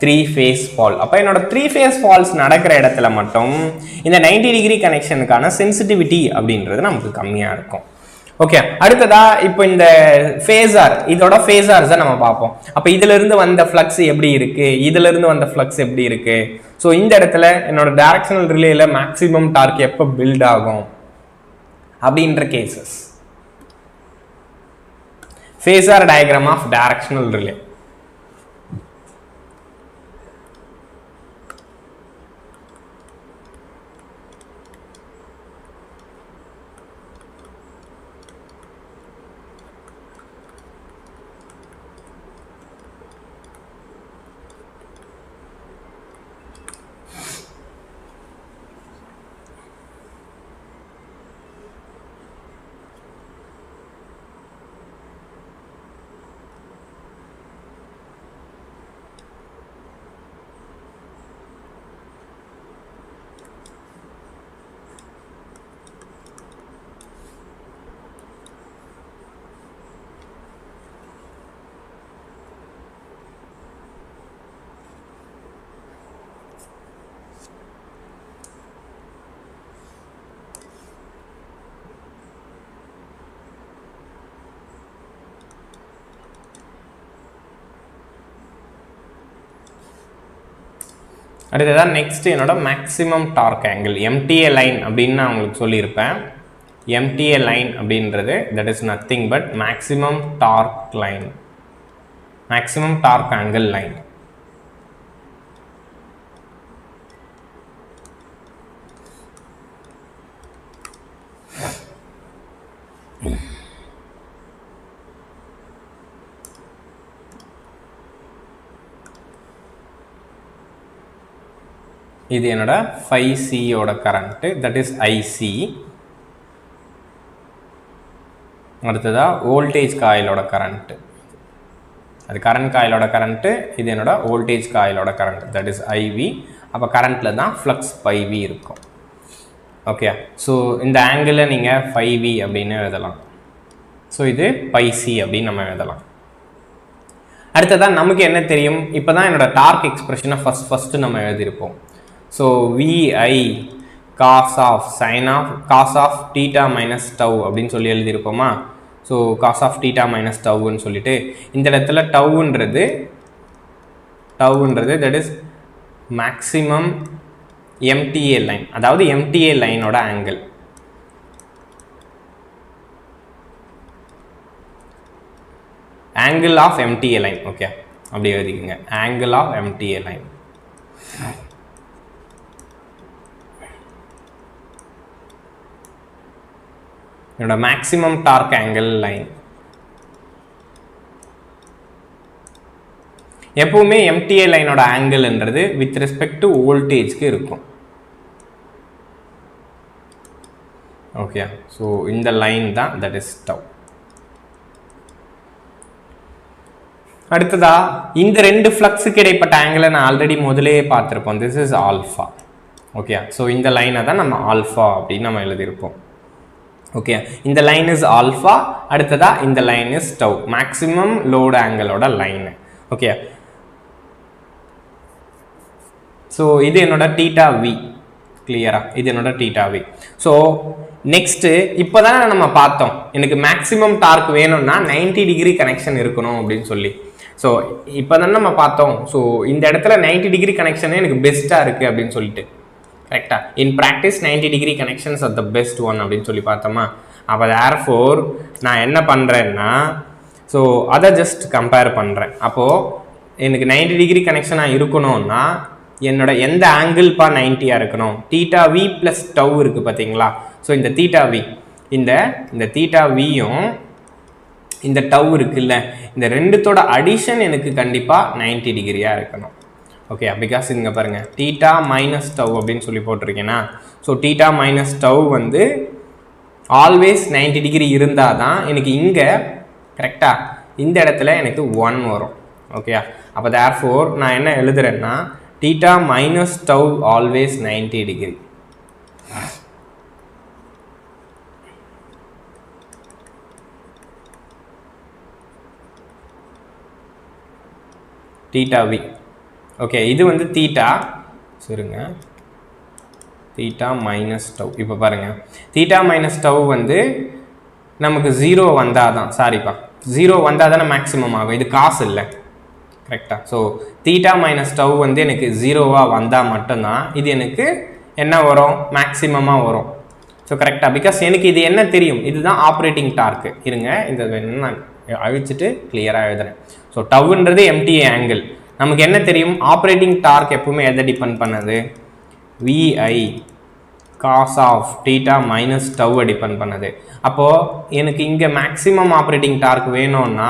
3 phase fall. அப்ப என்னோட 3 phase falls நடக்கிற இடத்துல மட்டும் இந்த 90 degree கனெக்ஷனுக்கான சென்சிட்டிவிட்டி அப்படின்றது நமக்கு கம்மியா இருக்கும். ஓகே, அடுத்ததா இப்போ இந்த ஃபேஸார், இதோட ஃபேஸார்ஸை நம்ம பார்ப்போம். அப்போ இதுல இருந்து வந்த ஃப்ளக்ஸ் எப்படி இருக்கு, இதுல இருந்து வந்த ஃப்ளக்ஸ் எப்படி இருக்கு. ஸோ இந்த இடத்துல என்னோட டைரக்ஷனல் ரிலேல மேக்ஸிமம் டார்க் எப்போ பில்ட் ஆகும் அப்படின்ற cases. Phasor diagram of directional relay. அடுத்ததான் நெக்ஸ்ட் என்னோட maximum torque angle MTA line அப்படின்னு நான் உங்களுக்கு சொல்லியிருப்பேன். MTA லைன் அப்படின்றது that is nothing but maximum torque line, maximum torque angle line. இது என்னோட 5C ஓட கரண்ட், தட் இஸ் IC. அடுத்ததா வோல்டேஜ் காயிலோட கரண்ட், அது கரண்ட் காயிலோட கரண்ட். இது என்னோட வோல்டேஜ் காயிலோட கரண்ட், தட் இஸ் IV. அப்போ கரண்ட்டில் தான் ஃப்ளக்ஸ் 5V இருக்கும். ஓகே, ஸோ இந்த ஆங்கிளை நீங்கள் 5V அப்படின்னு எழுதலாம். ஸோ இது πC அப்படின்னு நம்ம எழுதலாம். அடுத்ததான் நமக்கு என்ன தெரியும், இப்போ தான் என்னோட டார்க் எக்ஸ்பிரஷனை ஃபஸ்ட்டு நம்ம எழுதியிருப்போம். So VI cos of theta minus tau அப்படின்னு சொல்லி எழுதியிருப்போமா. So cos of theta minus tauன்னு சொல்லிட்டு இந்த இடத்துல டவுன்றது that is maximum MTA line, அதாவது MTA லைனோட angle. Angle of MTA line. Okay, அப்படி எழுதிக்கோங்க, ஆங்கிள் ஆஃப் MTA லைன். என்னோட மேக்ஸிமம் டார்க் ஆங்கிள் லைன். எப்பவுமே MTA லைனோட ஆங்கிள்ன்றது வித் ரெஸ்பெக்ட் டு வோல்டேஜ்க்கு இருக்கும். ஓகே, ஸோ இந்த லைன் தான் தட் இஸ் டவ். அடுத்ததா இந்த ரெண்டு ஃப்ளக்ஸுக்கு இடைப்பட்ட ஆங்கிளை நான் ஆல்ரெடி முதலே பார்த்துருப்போம். This is alpha. Okay, so இந்த லைனை தான் நம்ம ஆல்ஃபா அப்படின்னு நம்ம எழுதியிருப்போம். ஓகே, இந்த லைன் இஸ் ஆல்ஃபா. அடுத்ததா இந்த line is tau, maximum load ஆங்கிளோட லைன். ஓகே, ஸோ இது என்னோட தீட்டா வி. கிளியரா? இது என்னோட தீட்டா வி. ஸோ நெக்ஸ்ட்டு இப்போ தானே நம்ம பார்த்தோம் எனக்கு மேக்ஸிமம் டார்க் வேணும்னா 90 டிகிரி கனெக்ஷன் இருக்கணும் அப்படின்னு சொல்லி. ஸோ இப்போ தானே நம்ம பார்த்தோம். ஸோ இந்த இடத்துல 90 டிகிரி கனெக்ஷனே எனக்கு பெஸ்ட்டாக இருக்குது அப்படின்னு சொல்லிட்டு. கரெக்டா? இன் practice 90 degree connections R the best one அப்படின்னு சொல்லி பார்த்தோமா. அப்போ தேர்ஃபோர் நான் என்ன பண்ணுறேன்னா, ஸோ அதை ஜஸ்ட் கம்பேர் பண்ணுறேன். அப்போது எனக்கு 90 டிகிரி கனெக்ஷனாக இருக்கணும்னா என்னோட எந்த ஆங்கிள்ப்பா 90யாக இருக்கணும்? தீட்டா வி ப்ளஸ் டவ் இருக்குது பார்த்தீங்களா. ஸோ இந்த தீட்டா வி, இந்த தீட்டா வியும் இந்த டவ் இருக்குல்ல, இந்த ரெண்டுத்தோட அடிஷன் எனக்கு கண்டிப்பாக 90 டிகிரியாக இருக்கணும். ஓகே, பிகாஸ் இங்கே பாருங்கள் தீட்டா மைனஸ் டவ் அப்படின்னு சொல்லி போட்டிருக்கேன்னா, ஸோ தீட்டா மைனஸ் டவ் வந்து ஆல்வேஸ் 90 டிகிரி இருந்தால் தான் எனக்கு இங்கே கரெக்டாக இந்த இடத்துல எனக்கு 1 வரும். ஓகே, அப்போ தேர்ஃபோர் நான் என்ன எழுதுறேன்னா theta minus tau always 90 degree. theta v. Okay, இது வந்து theta சரிங்க, theta minus tau. இப்போ பாருங்க theta minus tau வந்து நமக்கு 0 வந்தால் தான், சாரிப்பா 0 வந்தால் தானே மேக்ஸிமம் ஆகும். இது காசு இல்லை. கரெக்டாக? ஸோ தீட்டா மைனஸ் டவ் வந்து எனக்கு 0வாக வந்தால் மட்டும்தான் இது எனக்கு என்ன வரும்? மேக்ஸிமமாக வரும். ஸோ கரெக்டாக? பிகாஸ் எனக்கு இது என்ன தெரியும், இதுதான் ஆப்ரேட்டிங் டார்க்கு. இருங்க, இந்த நான் அழிச்சிட்டு கிளியராக எழுதுறேன். ஸோ டவ்ன்றது MTA ஆங்கிள். நமக்கு என்ன தெரியும்? ஆப்ரேட்டிங் டார்க் எப்பவுமே எதை டிபெண்ட் பண்ணது? VI cos of theta minus டவ்வை டிபெண்ட் பண்ணது. அப்போது எனக்கு இங்கே மேக்ஸிமம் ஆப்ரேட்டிங் டார்க் வேணும்னா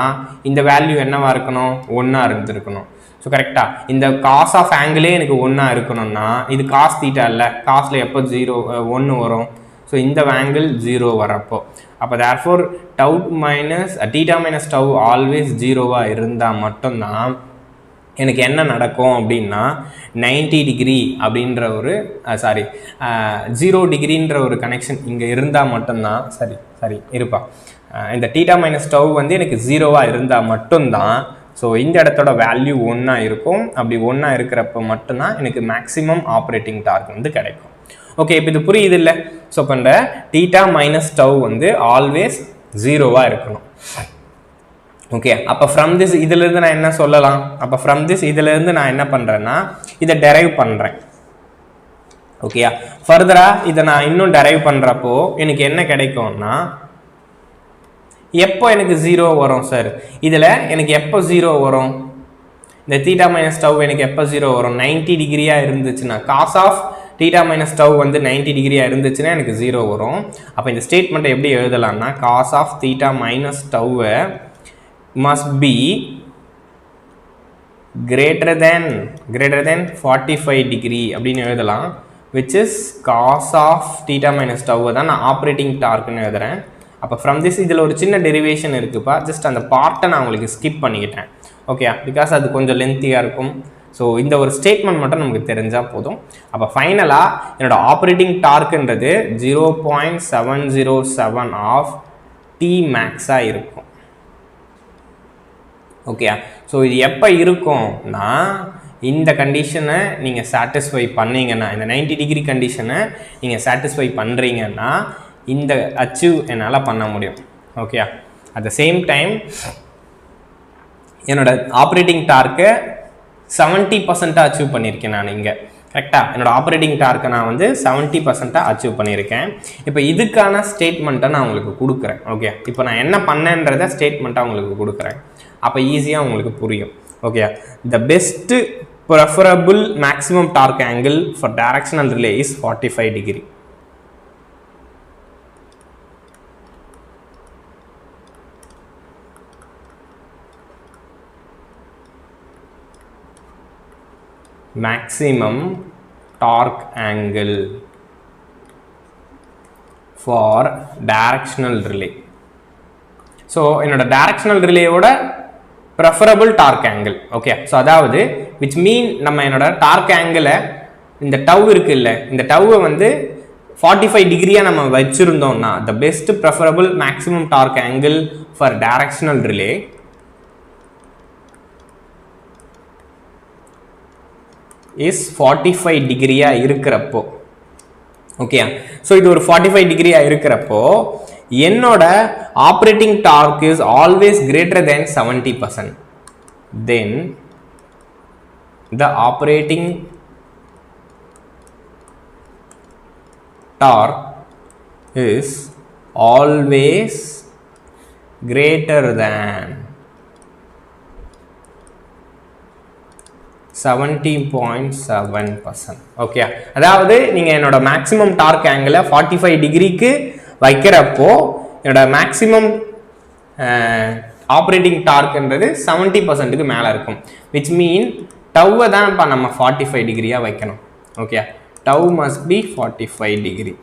இந்த வேல்யூ என்னவாக இருக்கணும்? 1 இருந்திருக்கணும். ஸோ கரெக்டாக இந்த காஸ் ஆஃப் ஆங்கிளே எனக்கு 1 இருக்கணும்னா இது காஸ் தீட்டா இல்லை, காஸில் எப்போ 1 வரும்? ஸோ இந்த ஆங்கிள் 0 வரப்போ. அப்போ therefore tau minus theta minus tau always 0வாக இருந்தால் மட்டும்தான் எனக்கு என்ன நடக்கும் அப்படின்னா 90 டிகிரி அப்படின்ற ஒரு 0 டிகிரின்ற ஒரு கனெக்ஷன் இங்கே இருந்தால் மட்டும்தான் சரி இருப்பா. இந்த தீட்டா மைனஸ் டவ் வந்து எனக்கு 0வாக இருந்தால் மட்டும்தான் ஸோ இந்த இடத்தோட வேல்யூ 1 இருக்கும். அப்படி 1 இருக்கிறப்ப மட்டும்தான் எனக்கு மேக்ஸிமம் ஆப்ரேட்டிங் டார்க் வந்து கிடைக்கும். ஓகே, இப்போ இது புரியுது இல்லை? ஸோ இப்போ இந்த தீட்டா மைனஸ் டவ் வந்து ஆல்வேஸ் 0வாக இருக்கணும். ஓகே, அப்போ ஃப்ரம் திஸ் இதிலிருந்து நான் என்ன சொல்லலாம்? அப்போ ஃப்ரம் திஸ் இதிலிருந்து நான் என்ன பண்ணுறேன்னா இதை டெரைவ் பண்ணுறேன். ஓகேயா, ஃபர்தராக இதை நான் இன்னும் டெரைவ் பண்ணுறப்போ எனக்கு என்ன கிடைக்கும்னா, எப்போ எனக்கு 0 வரும் சார்? இதில் எனக்கு எப்போ 0 வரும்? இந்த தீட்டா மைனஸ் டவ் எனக்கு எப்போ 0 வரும்? 90 டிகிரியாக இருந்துச்சுன்னா, cos of theta minus tau வந்து 90 டிகிரியாக இருந்துச்சுன்னா எனக்கு 0 வரும். அப்போ இந்த ஸ்டேட்மெண்ட்டை எப்படி எழுதலாம்னா, காஸ் ஆஃப் தீட்டா மைனஸ் டவ்வை must be greater than 45 degree அப்படின்னு எழுதலாம், which is cos of theta minus tau தான் நான் ஆப்ரேட்டிங் டார்க்னு எழுதுறேன். அப்போ ஃப்ரம் திஸ் இதில் ஒரு சின்ன டெரிவேஷன் இருக்குப்பா, ஜஸ்ட் அந்த பார்ட்டை நான் உங்களுக்கு ஸ்கிப் பண்ணிக்கிட்டேன். ஓகே, பிகாஸ் அது கொஞ்சம் லென்த்தியாக இருக்கும். ஸோ இந்த ஒரு ஸ்டேட்மெண்ட் மட்டும் நமக்கு தெரிஞ்சால் போதும். அப்போ ஃபைனலாக என்னோட ஆப்ரேட்டிங் டார்க்குன்றது 0.707 ஆஃப் டி மேக்ஸாக இருக்கும். ஓகே, ஸோ இது எப்போ இருக்கும்னா, இந்த கண்டிஷனை நீங்கள் சாட்டிஸ்ஃபை பண்ணீங்கன்னா, இந்த 90 டிகிரி கண்டிஷனை நீங்கள் சாட்டிஸ்ஃபை பண்ணுறீங்கன்னா இந்த அச்சீவ் என்னால் பண்ண முடியும். Okay, at the same time என்னோட ஆப்ரேட்டிங் டார்க்கை 70% அச்சீவ் பண்ணியிருக்கேன் நான் இங்கே. கரெக்டாக என்னோட ஆப்ரேட்டிங் டார்க்கை நான் வந்து 70% அச்சீவ் பண்ணியிருக்கேன். இப்போ இதுக்கான ஸ்டேட்மெண்ட்டை நான் உங்களுக்கு கொடுக்குறேன். ஓகே, இப்போ நான் என்ன பண்ணேன்றதை ஸ்டேட்மெண்ட்டாக உங்களுக்கு கொடுக்குறேன். அப்போ ஈஸியாக உங்களுக்கு புரியும். Okay, the best preferable maximum torque angle for directional relay is 45 degree. maximum torque angle for directional relay. So என்னோட directional relay ஓட preferable torque angle. Okay, so அதாவது which mean நம்ம என்னோட torque angle இந்த tau இருக்குல்ல, இந்த tau வந்து 45 டிகிரியா நம்ம வச்சிருந்தோம்னா the best preferable maximum torque angle for directional relay is 45 டிகிரியா இருக்கிறப்போ. ஓகே, ஸோ இது ஒரு 45 டிகிரியா இருக்கிறப்போ என்னோட operating torque is always greater than 70%. Then the operating torque is always greater than 70.7%. Okay, அதாவது நீங்கள் என்னோட மேக்ஸிமம் டார்க் ஆங்கிளை 45 டிகிரிக்கு வைக்கிறப்போ என்னோட மேக்ஸிமம் ஆப்ரேட்டிங் டார்க்ன்றது 70%க்கு மேலே இருக்கும். விச் மீன் டவ்வை தான் இப்போ நம்ம 45 டிகிரியாக வைக்கணும். Okay, tau must be 45 degree.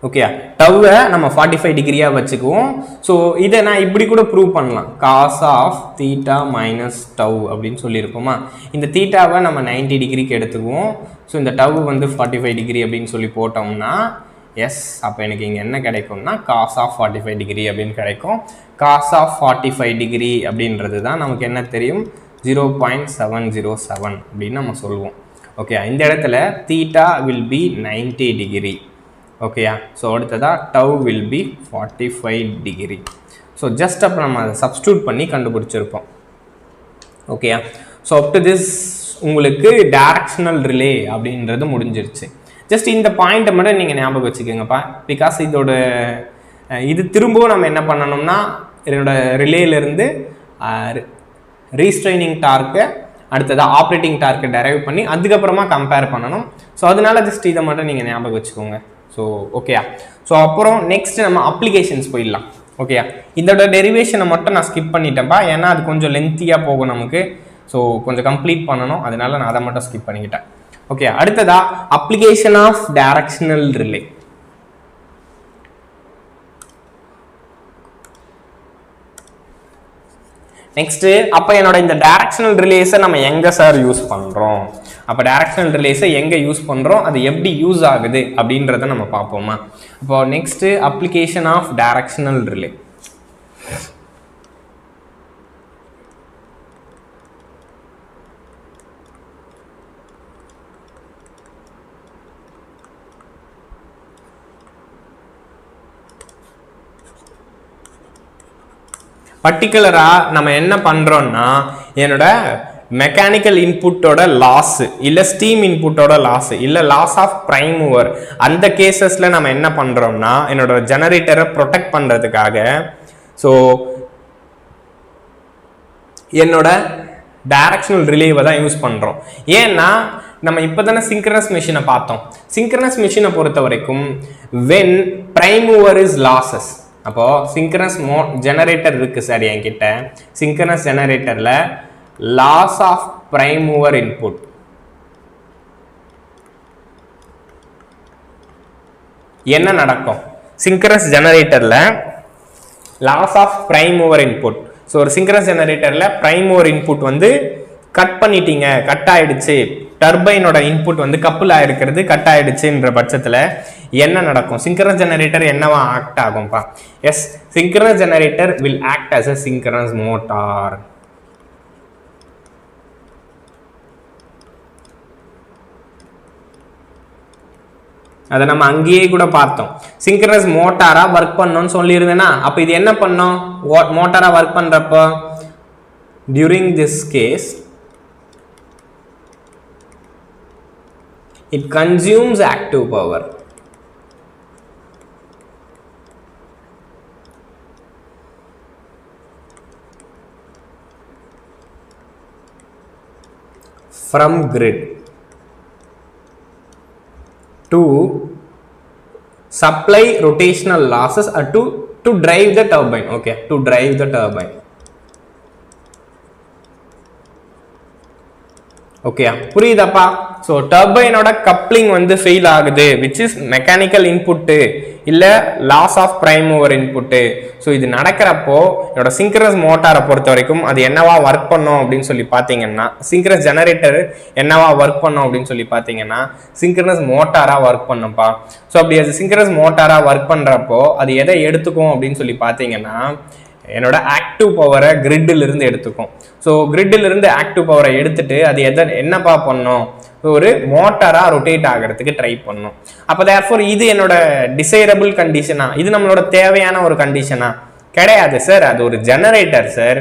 Okay, டவ்வை நம்ம 45 டிகிரியாக வச்சுக்குவோம். ஸோ இதை நான் இப்படி கூட ப்ரூவ் பண்ணலாம், cos of theta minus tau அப்படின்னு சொல்லியிருக்கோமா. இந்த தீட்டாவை நம்ம 90 டிகிரிக்கு எடுத்துக்குவோம். ஸோ இந்த டவ் வந்து 45 டிகிரி அப்படின்னு சொல்லி போட்டோம்னா எஸ், அப்போ எனக்கு இங்கே என்ன கிடைக்கும்னா காஸ் ஆஃப் 45 டிகிரி அப்படின்னு கிடைக்கும். காஸ் ஆஃப் 45 டிகிரி அப்படின்றது தான் நமக்கு என்ன தெரியும், 0.707 அப்படின்னு நம்ம சொல்லுவோம். ஓகே, இந்த இடத்துல தீட்டா வில் பி 90 டிகிரி. ஓகேயா, ஸோ அடுத்ததாக tau will be 45 degree. So just அப்போ நம்ம அதை சப்ஸ்டியூட் பண்ணி கண்டுபிடிச்சிருப்போம். ஓகேயா, ஸோ அப் டு திஸ் உங்களுக்கு டைரக்ஷனல் ரிலே அப்படின்றது முடிஞ்சிருச்சு. ஜஸ்ட் இந்த பாயிண்ட்டை மட்டும் நீங்கள் ஞாபகம் வச்சுக்கோங்கப்பா, பிகாஸ் இதோட இது திரும்பவும் நம்ம என்ன பண்ணணும்னா என்னோட ரிலேலேருந்து ரீஸ்ட்ரைனிங் டார்க்கை அடுத்ததாக ஆப்ரேட்டிங் டார்க்கை டெரைவ் பண்ணி அதுக்கப்புறமா கம்பேர் பண்ணணும். ஸோ அதனால ஜஸ்ட் இதை மட்டும் நீங்கள் ஞாபகம் வச்சுக்கோங்க. ஸோ ஓகேயா, ஸோ அப்புறம் நெக்ஸ்ட் நம்ம அப்ளிகேஷன்ஸ் போயிடலாம். ஓகேயா, இதோட டெரிவேஷனை மட்டும் நான் ஸ்கிப் பண்ணிட்டேன்ப்பா, ஏன்னா அது கொஞ்சம் லென்த்தியாக போகும் நமக்கு. ஸோ கொஞ்சம் கம்ப்ளீட் பண்ணணும், அதனால நான் அதை மட்டும் ஸ்கிப் பண்ணிக்கிட்டேன். ஓகே, அடுத்ததா application of directional relay. Next அப்போ என்னோட இந்த டைரக்ஷனல் ரிலேஸை நம்ம எங்கே சார் யூஸ் பண்ணுறோம், அப்போ டைரக்ஷனல் ரிலேஸை எங்கே யூஸ் பண்ணுறோம், அது எப்படி யூஸ் ஆகுது அப்படின்றத நம்ம பார்ப்போமா. இப்போ next application of directional relay. பர்டிகுலராக நம்ம என்ன பண்ணுறோன்னா என்னோட மெக்கானிக்கல் இன்புட்டோட லாஸ் இல்லை ஸ்டீம் இன்புட்டோட லாஸ் இல்லை லாஸ் ஆஃப் பிரைம் மூவர் அந்த கேசஸில் நம்ம என்ன பண்ணுறோம்னா என்னோட ஜெனரேட்டரை ப்ரொடெக்ட் பண்ணுறதுக்காக ஸோ என்னோட டைரக்ஷனல் ரிலேவை தான் யூஸ் பண்ணுறோம். ஏன்னா நம்ம இப்போ தானே சிங்க்ரனஸ் மிஷினை பார்த்தோம். சிங்க்ரனஸ் மிஷினை பொறுத்த வரைக்கும் when prime mover is losses, அப்போது சிங்க்ரனஸ் ஜெனரேட்டர் இருக்குது சார் என்கிட்ட, சிங்க்ரனஸ் ஜெனரேட்டரில் loss of prime mover input என்ன நடக்கும்? சிங்க்ரனஸ் ஜெனரேட்டரில் loss of prime mover input. So ஒரு சிங்க்ரனஸ் ஜெனரேட்டரில் பிரைம் மூவர் இன்புட் வந்து கட் பண்ணிட்டீங்க, கட் ஆயிடுச்சு, டர்பைனோட இன்புட் வந்து கப்புல் ஆயிருக்கிறது கட் ஆயிடுச்சுன்ற பட்சத்தில் என்ன நடக்கும்? சிங்க்ரனஸ் ஜெனரேட்டர் என்னவா ஆக்ட் ஆகும்பா? Yes, synchronous generator will act as a synchronous motor. அதை நம்ம அங்கேயே கூட பார்த்தோம். சிங்க்ரனஸ் மோட்டாரா ஒர்க் பண்ணோம்னு சொல்லியிருந்தேன்னா அப்போ இது என்ன பண்ணோம்? மோட்டாரா ஒர்க் பண்றப்போ during this case it consumes active power. From grid to supply rotational losses or to drive the turbine. Okay, to drive the turbine. Okay, புரியுதாப்பா? ஸோ டர்பைனோட கப்ளிங் வந்து ஃபெயில் ஆகுது, விச் இஸ் மெக்கானிக்கல் இன்புட்டு இல்லை loss of prime mover input. So இது நடக்கிறப்போ என்னோட synchronous மோட்டாரை பொறுத்த வரைக்கும் அது என்னவா ஒர்க் பண்ணோம் அப்படின்னு சொல்லி பார்த்தீங்கன்னா, சிங்க்ரனஸ் ஜெனரேட்டர் என்னவா ஒர்க் பண்ணோம் அப்படின்னு சொல்லி பார்த்தீங்கன்னா சிங்க்ரனஸ் மோட்டாராக ஒர்க் பண்ணும்ப்பா. ஸோ அப்படி அது சிங்க்ரனஸ் மோட்டாராக ஒர்க் பண்ணுறப்போ அது எதை எடுத்துக்கும் அப்படின்னு சொல்லி பார்த்தீங்கன்னா என்னோட ஆக்டிவ் பவரை கிரிட்டிலிருந்து எடுத்துக்கும். ஸோ கிரிட்டிலிருந்து ஆக்டிவ் பவரை எடுத்துட்டு அது என்னப்பா பண்ணும்? ஒரு மோட்டாராக ரொட்டேட் ஆகிறதுக்கு ட்ரை பண்ணும். அப்போ தேர்ஃபோர் இது என்னோட டிசைரபிள் கண்டிஷனா? இது நம்மளோட தேவையான ஒரு கண்டிஷனா? கிடையாது சார், அது ஒரு ஜெனரேட்டர் சார்.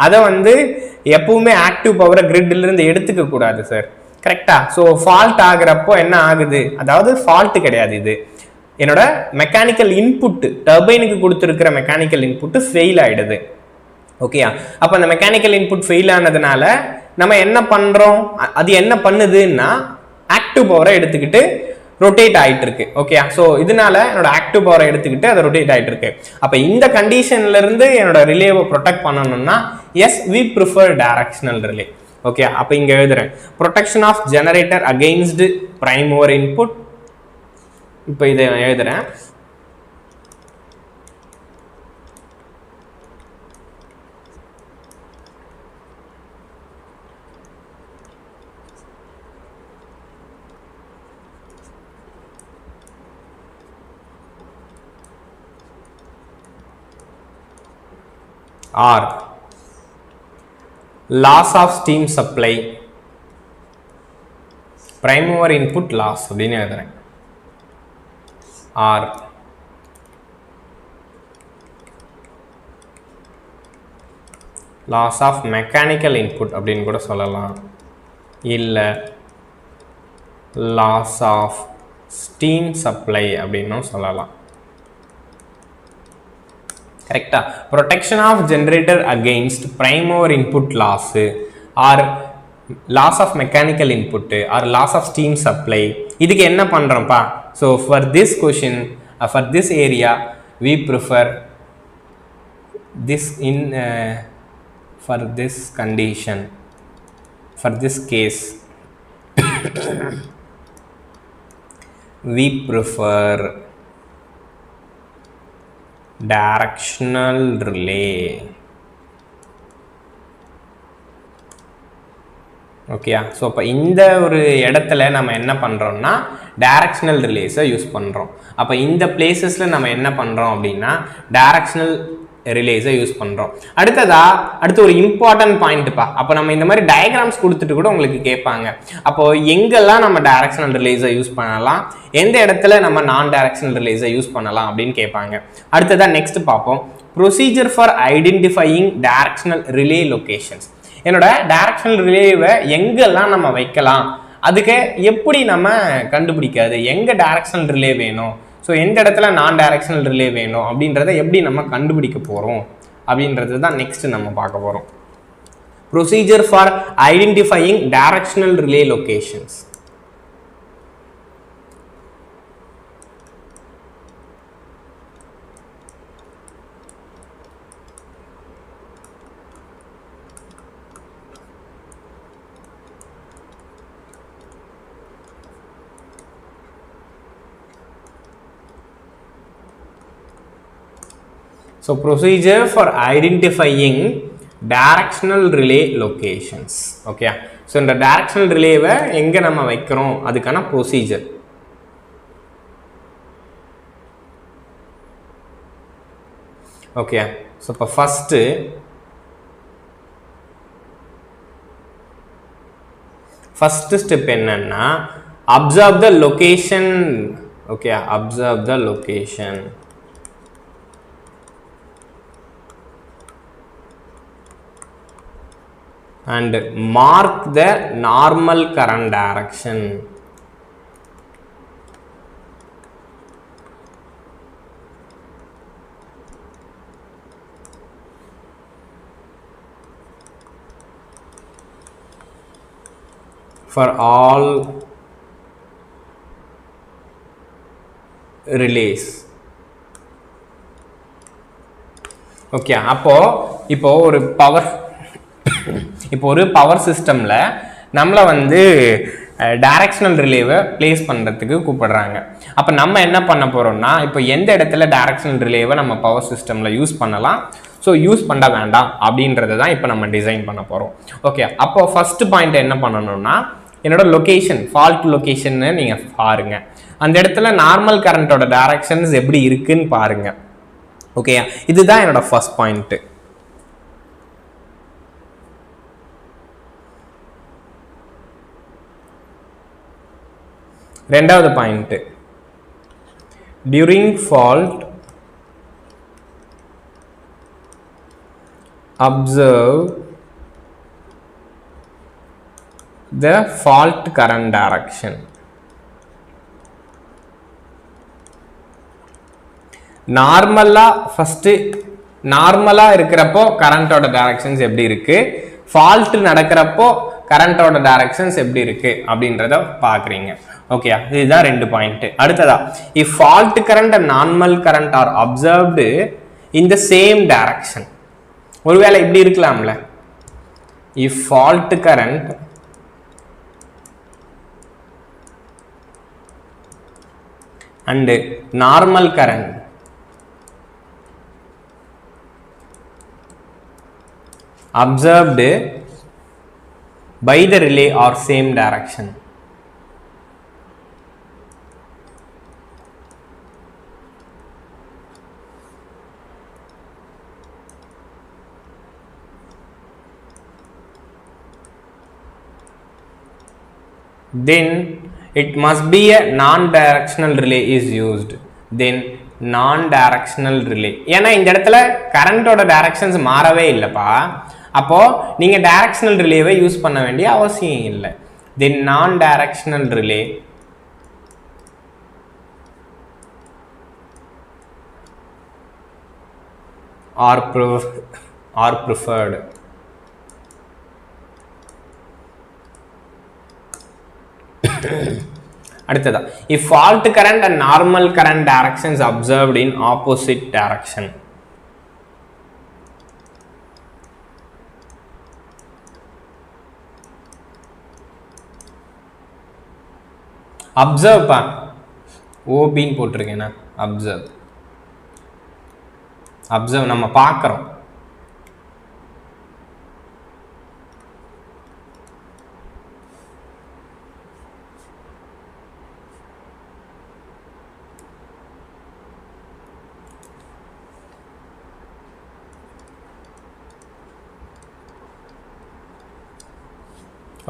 அதை வந்து எப்பவுமே ஆக்டிவ் பவரை கிரிட்டிலிருந்து எடுத்துக்க கூடாது சார், கரெக்டா? ஸோ ஃபால்ட் ஆகிறப்போ என்ன ஆகுது? அதாவது ஃபால்ட் கிடையாது, இது என்னோட மெக்கானிக்கல் இன்புட், டர்பைனுக்கு கொடுத்துருக்கிற மெக்கானிக்கல் இன்புட் ஃபெயில் ஆயிடுது. ஓகேயா? அப்போ அந்த மெக்கானிக்கல் இன்புட் ஃபெயில் ஆனதுனால நம்ம என்ன பண்றோம்? அது என்ன பண்ணுதுன்னா ஆக்டிவ் பவரை எடுத்துக்கிட்டு ரொட்டேட் ஆயிட்டு இருக்கு. ஓகேயா? ஸோ இதனால என்னோட ஆக்டிவ் பவரை எடுத்துக்கிட்டு அது ரொட்டேட் ஆயிட்டு இருக்கு. அப்போ இந்த கண்டிஷன்ல இருந்து என்னோட ரிலேவை ப்ரொடெக்ட் பண்ணணும்னா yes, we prefer directional relay. Okay, அப்போ இங்க எழுதுறேன் protection of generator against prime mover input. இப்போ இதை எழுதுறேன். Or loss of steam supply prime mover input loss அப்படின்னு எழுதுறேன். Or loss of mechanical input அப்படின்னு கூட சொல்லலாம், இல்லை லாஸ் ஆஃப் ஸ்டீம் சப்ளை அப்படின்னும் சொல்லலாம். கரெக்டா? Protection of generator against prime mover input loss or loss of mechanical input or loss of steam supply. இதுக்கு என்ன பண்றோம்ப்பா? So for this question, for this area we prefer this in for this condition, for this case we prefer directional relay. ஓகேயா? So அப்போ இந்த ஒரு இடத்துல நம்ம என்ன பண்ணுறோம்னா டைரக்ஷனல் ரிலேஸை யூஸ் பண்ணுறோம். அப்போ இந்த பிளேசஸில் நம்ம என்ன பண்ணுறோம் அப்படின்னா டைரக்ஷனல் ரிலேஸை யூஸ் பண்ணுறோம். அடுத்து ஒரு இம்பார்ட்டன்ட் பாயிண்ட்டுப்பா. அப்போ நம்ம இந்த மாதிரி டயக்ராம்ஸ் கொடுத்துட்டு கூட உங்களுக்கு கேட்பாங்க, அப்போ எங்கெல்லாம் நம்ம டைரக்ஷனல் ரிலேஸை யூஸ் பண்ணலாம், எந்த இடத்துல நம்ம நான் டைரக்ஷனல் ரிலேஸை யூஸ் பண்ணலாம் அப்படின்னு கேட்பாங்க. அடுத்ததா நெக்ஸ்ட் பார்ப்போம். procedure for identifying directional relay locations. என்னோட directional relay-வை எங்கெல்லாம் நம்ம வைக்கலாம், அதுக்கு எப்படி நம்ம கண்டுபிடிக்காது, எங்க directional relay வேணும், ஸோ எந்த இடத்துல நான் directional relay வேணும் அப்படின்றத எப்படி நம்ம கண்டுபிடிக்க போகிறோம் அப்படின்றது தான் நெக்ஸ்ட் நம்ம பார்க்க போகிறோம். Procedure for identifying directional relay locations. So procedure for identifying directional relay locations. Okay, so இந்த directional relay-வை எங்க நம்ம வைக்கிறோம் அதுக்கான procedure. Okay, so இப்போ first step என்னன்னா observe the location. Okay, observe the location. And mark the normal current direction. For all relays. Okay, இப்போ ஒரு power சிஸ்டமில் நம்மளை வந்து டைரக்ஷனல் ரிலேவை பிளேஸ் பண்ணுறதுக்கு கூப்பிடுறாங்க. அப்போ நம்ம என்ன பண்ண போகிறோம்னா, இப்போ எந்த இடத்துல டைரக்ஷனல் ரிலேவை நம்ம பவர் சிஸ்டமில் யூஸ் பண்ணலாம், ஸோ யூஸ் பண்ண வேண்டாம் அப்படின்றத தான் இப்போ நம்ம டிசைன் பண்ண போகிறோம். ஓகே, அப்போ ஃபஸ்ட்டு பாயிண்ட் என்ன பண்ணணும்னா, என்னோட லொக்கேஷன், ஃபால்ட் லொக்கேஷன்னு நீங்கள் பாருங்கள். அந்த இடத்துல நார்மல் கரண்ட்டோட டைரக்ஷன்ஸ் எப்படி இருக்குன்னு பாருங்கள். ஓகே, இதுதான் என்னோட ஃபர்ஸ்ட் பாயிண்ட்டு. ரெண்டாவது point, during fault observe the fault current direction. நார்மலா ஃபர்ஸ்ட் நார்மலா இருக்கிறப்போ கரண்டோட டைரக்ஷன்ஸ் எப்படி இருக்கு, ஃபால்ட் நடக்கிறப்போ கரண்டோட டைரக்ஷன்ஸ் எப்படி இருக்கு அப்படின்றத பாக்குறீங்க. ஓகே, இதுதான் ரெண்டு பாயிண்ட். அடுத்ததா, if fault current and normal current are observed in the same direction. ஒருவேளை இப்படி இருக்கலாம்ல, if fault current and normal current observed by the relay are same direction. Then it must be a non-directional relay is used. Then non-directional relay, ஏன்னா இந்த இடத்துல கரண்டோட directions மாறவே இல்லைப்பா, அப்போ நீங்க டைரக்ஷனல் ரிலேவை யூஸ் பண்ண வேண்டிய அவசியம் இல்லை. Then non-directional relay are preferred. அடுத்ததா, if fault current and normal current directions observed in opposite direction. observe பா, ஓபின்னு போட்டிருக்கேன்னா observe observe நம்ம பார்க்கிறோம்.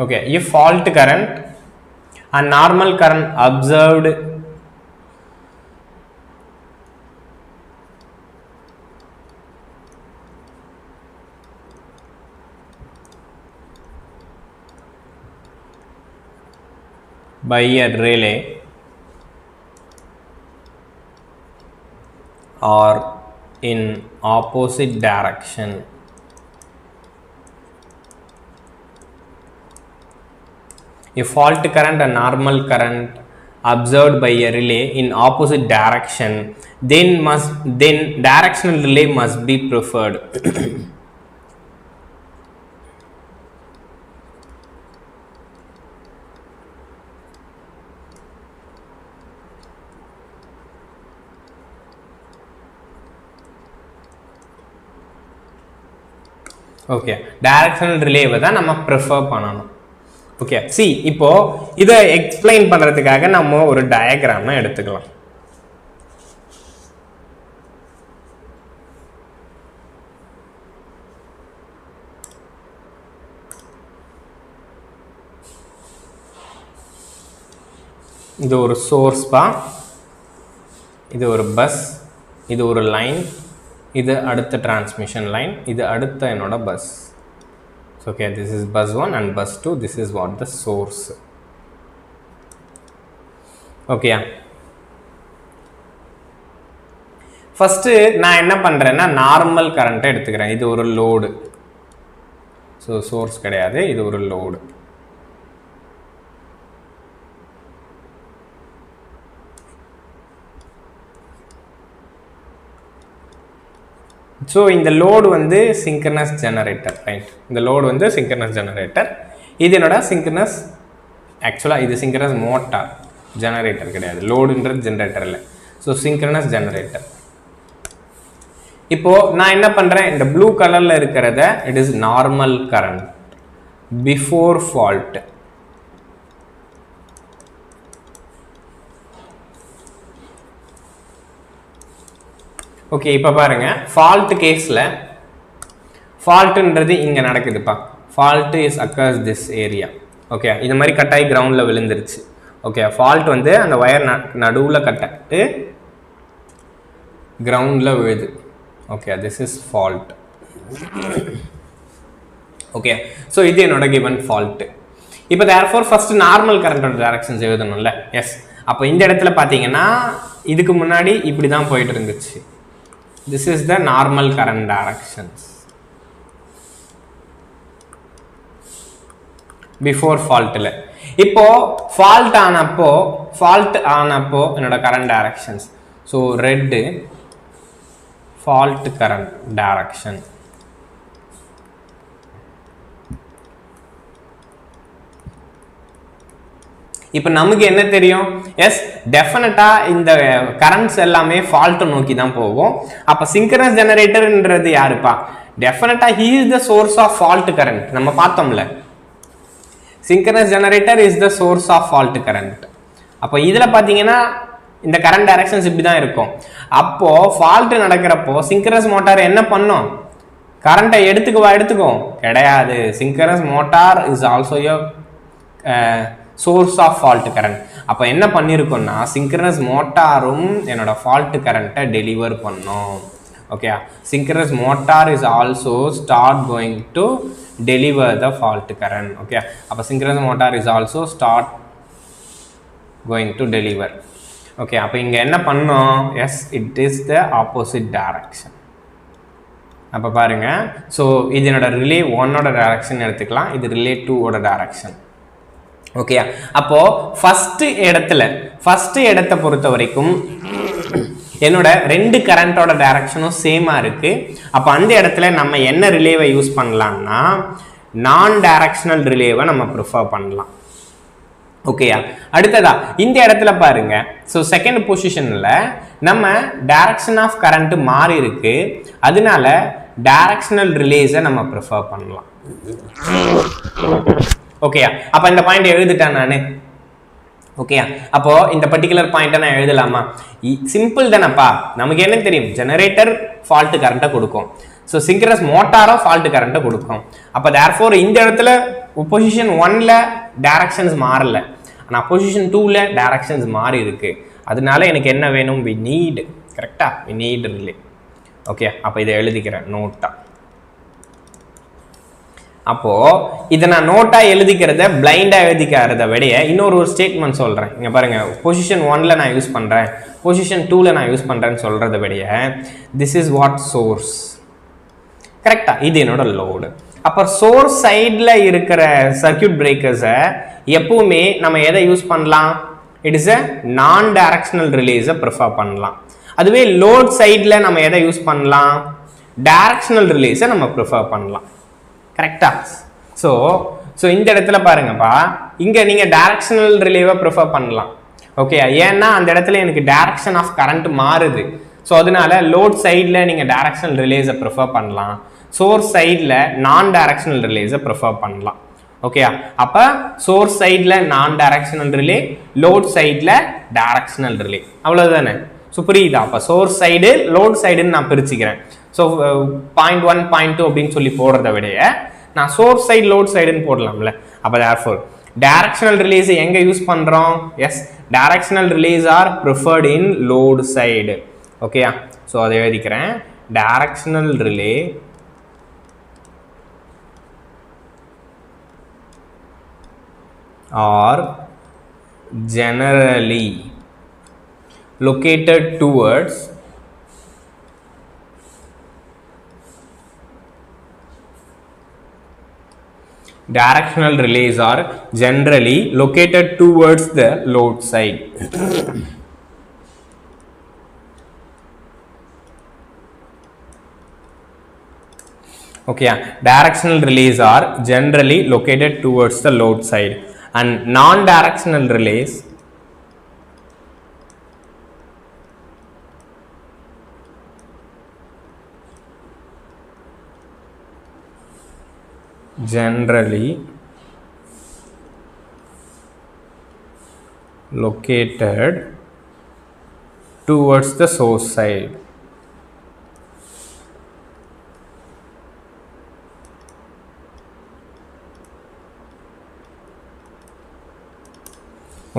Okay, if fault current and normal current observed by a relay or in opposite direction. A fault current and normal current observed by a relay in opposite direction, then directional relay must be preferred. Okay, directional relay தான் நம்ம prefer பண்ணணும். Okay, see இப்போ இதை explain பண்றதுக்காக நம்ம ஒரு diagram எடுத்துக்கலாம். இது ஒரு சோர்ஸ் பா, இது ஒரு பஸ், இது ஒரு லைன், இது அடுத்த டிரான்ஸ்மிஷன் லைன், இது அடுத்த என்னோட bus. Okay, this is bus 1 and bus 2. This is what the source. Okay, first நான் என்ன பண்றேன்னா நார்மல் கரண்ட் எடுத்துக்கிறேன். இது ஒரு லோடு, ஸோ சோர்ஸ் கிடையாது, இது ஒரு லோடு. ஸோ இந்த லோடு வந்து சிங்க்ரனஸ் ஜெனரேட்டர், ரைட்? இந்த லோடு வந்து சிங்க்ரனஸ் ஜெனரேட்டர். இது என்னோட சிங்க்ரனஸ், ஆக்சுவலாக இது சிங்க்ரனஸ் மோட்டார், ஜெனரேட்டர் கிடையாது, லோடுன்றது ஜெனரேட்டர் இல்லை. So synchronous generator. இப்போது நான் என்ன பண்ணுறேன், இந்த ப்ளூ கலரில் இருக்கிறத it is normal current before fault. Okay, இப்போ பாருங்க, ஃபால்ட் கேஸில் ஃபால்ட்டுன்றது இங்கே நடக்குதுப்பா. Fault is occurs this area. Okay, இது மாதிரி கட்டாயி கிரவுண்டில் விழுந்துருச்சு. ஓகே, ஃபால்ட் வந்து அந்த ஒயர் நடுவில் கட்டாட்டு கிரவுண்டில் விழுது. Okay, this is fault. Okay, so இது என்னோட கிவன் ஃபால்ட்டு. இப்போ தேர்ஃபோர் ஃபர்ஸ்ட் நார்மல் கரண்டோட டைரக்ஷன்ஸ் எழுதணும்ல. எஸ், அப்போ இந்த இடத்துல பார்த்தீங்கன்னா இதுக்கு முன்னாடி இப்படி தான் போயிட்டு இருந்துச்சு. This is the normal current directions before fault. இப்போ fault ஆனப்போ என்னோட current directions. So red fault current direction. இப்போ நமக்கு என்ன தெரியும்? எஸ், டெஃபினட்டா இந்த கரண்ட்ஸ் எல்லாமே ஃபால்ட் நோக்கி தான் போகும். அப்ப சிங்க்ரனஸ் ஜெனரேட்டர்ன்றது யாருப்பா? Definitely he is the source of fault current. நம்ம பார்த்தோம்ல, synchronous generator is the source of fault current. அப்போ இதுல பாத்தீங்கன்னா இந்த கரண்ட் டைரக்ஷன்ஸ் இப்படி தான் இருக்கும். அப்போ ஃபால்ட் நடக்கிறப்போ சிங்க்ரனஸ் மோட்டார் என்ன பண்ணும்? கரண்ட்டை எடுத்துக்கும் கிடையாது. Synchronous motor is also your source of fault current. அப்போ என்ன பண்ணியிருக்கோம்னா சிங்க்ரனஸ் மோட்டாரும் என்னோட ஃபால்ட் கரண்ட்டை டெலிவர் பண்ணும். Okay, synchronous motor is also start going to deliver the fault current. Okay, அப்போ synchronous motor is also start going to deliver. Okay, அப்போ இங்கே என்ன பண்ணோம்? Yes, it is the opposite direction. அப்போ பாருங்க, ஸோ இது என்னோட ரிலே 1ஓட டைரக்ஷன் எடுத்துக்கலாம், இது ரிலே 2ஓட டைரக்ஷன். ஓகே, அப்போ ஃபர்ஸ்ட் இடத்தை பொறுத்த வரைக்கும் என்னோட ரெண்டு கரண்டோட டைரக்ஷனும் சேமா இருக்கு. அப்போ அந்த இடத்துல நம்ம என்ன ரிலேவை யூஸ் பண்ணலாம்னா நான் டைரக்ஷனல் ரிலேவை நம்ம ப்ரிஃபர் பண்ணலாம். ஓகேயா, அடுத்ததா இந்த இடத்துல பாருங்க, ஸோ செகண்ட் பொசிஷன்ல நம்ம டைரக்ஷன் ஆஃப் கரண்ட் மாறி இருக்கு, அதனால டைரக்ஷனல் ரிலேஸை நம்ம ப்ரிஃபர் பண்ணலாம். ஓகேயா, அப்போ இந்த பாயிண்ட் எழுதிட்டேன் நான். ஓகேயா, அப்போ இந்த பர்டிகுலர் பாயிண்ட்டை நான் எழுதலாமா? சிம்பிள் தானப்பா, நமக்கு என்ன தெரியும்? ஜெனரேட்டர் ஃபால்ட் கரண்ட்டை கொடுக்கும், ஸோ சிங்க்ரனஸ் மோட்டாரோ ஃபால்ட் கரண்ட்டை கொடுக்கும். அப்போ தேர்ஃபோர் இந்த இடத்துல பொசிஷன் 1ல டைரக்ஷன்ஸ் மாறல, ஆனால் பொசிஷன் 2ல டைரக்ஷன்ஸ் மாறி இருக்கு. அதனால எனக்கு என்ன வேணும்? வி நீட், கரெக்டா, வி நீட் ரிலே. ஓகே, அப்போ இதை எழுதிக்கிறேன் நோட்டா. அப்போது இதை நான் நோட்டாக எழுதிக்கிறத பிளைண்டாக எழுதிக்கிறத விட இன்னொரு ஸ்டேட்மெண்ட் சொல்கிறேன். இங்கே பாருங்கள், பொசிஷன் 1ல் நான் யூஸ் பண்ணுறேன், பொசிஷன் 2ல் நான் யூஸ் பண்ணுறேன்னு சொல்கிறத விட திஸ் இஸ் வாட் சோர்ஸ். கரெக்டாக, இது என்னோட லோடு. அப்போ சோர்ஸ் சைடில் இருக்கிற சர்க்கியூட் பிரேக்கர்ஸை எப்பவுமே நம்ம எதை யூஸ் பண்ணலாம்? இட் இஸ் அ நான் டைரக்ஷனல் ரிலேஸை ப்ரிஃபர் பண்ணலாம். அதுவே லோட் சைடில் நம்ம எதை யூஸ் பண்ணலாம்? டைரக்ஷனல் ரிலேஸை நம்ம ப்ரிஃபர் பண்ணலாம். கரெக்டா? ஸோ இந்த இடத்துல பாருங்கப்பா, இங்கே நீங்கள் டைரக்ஷனல் ரிலேவை ப்ரிஃபர் பண்ணலாம். ஓகே, ஏன்னா அந்த இடத்துல எனக்கு டைரக்ஷன் ஆஃப் கரண்ட் மாறுது. ஸோ அதனால லோட் சைடில் நீங்கள் டைரக்ஷனல் ரிலேஸை ப்ரிஃபர் பண்ணலாம், சோர்ஸ் சைடில் நான் டைரக்ஷனல் ரிலேஸை ப்ரிஃபர் பண்ணலாம். ஓகே, அப்போ சோர்ஸ் சைடில் நான் டைரக்ஷனல் ரிலே, லோட் சைடில் டைரக்ஷனல் ரிலே, அவ்வளோதானே? ஸோ புரியுதா? அப்போ சோர்ஸ் சைடு லோட் சைடுன்னு நான் பிரிச்சுக்கிறேன். ஸோ 0.1 0.2 அப்படின்னு சொல்லி போடுறத விட நான் சோர்ஸ் சைடு லோட் சைடுன்னு போடலாம்ல. அப்போ therefore டைரக்ஷனல் ரிலேஸ் எங்கே யூஸ் பண்ணுறோம்? Yes, directional relays are preferred in load side. ஓகேயா? ஸோ அதை எழுதிக்கிறேன். Directional relay are generally located towards directional relays are generally located towards the load side. Okay, directional relays are generally located towards the load side, and non-directional relays generally located towards the source side.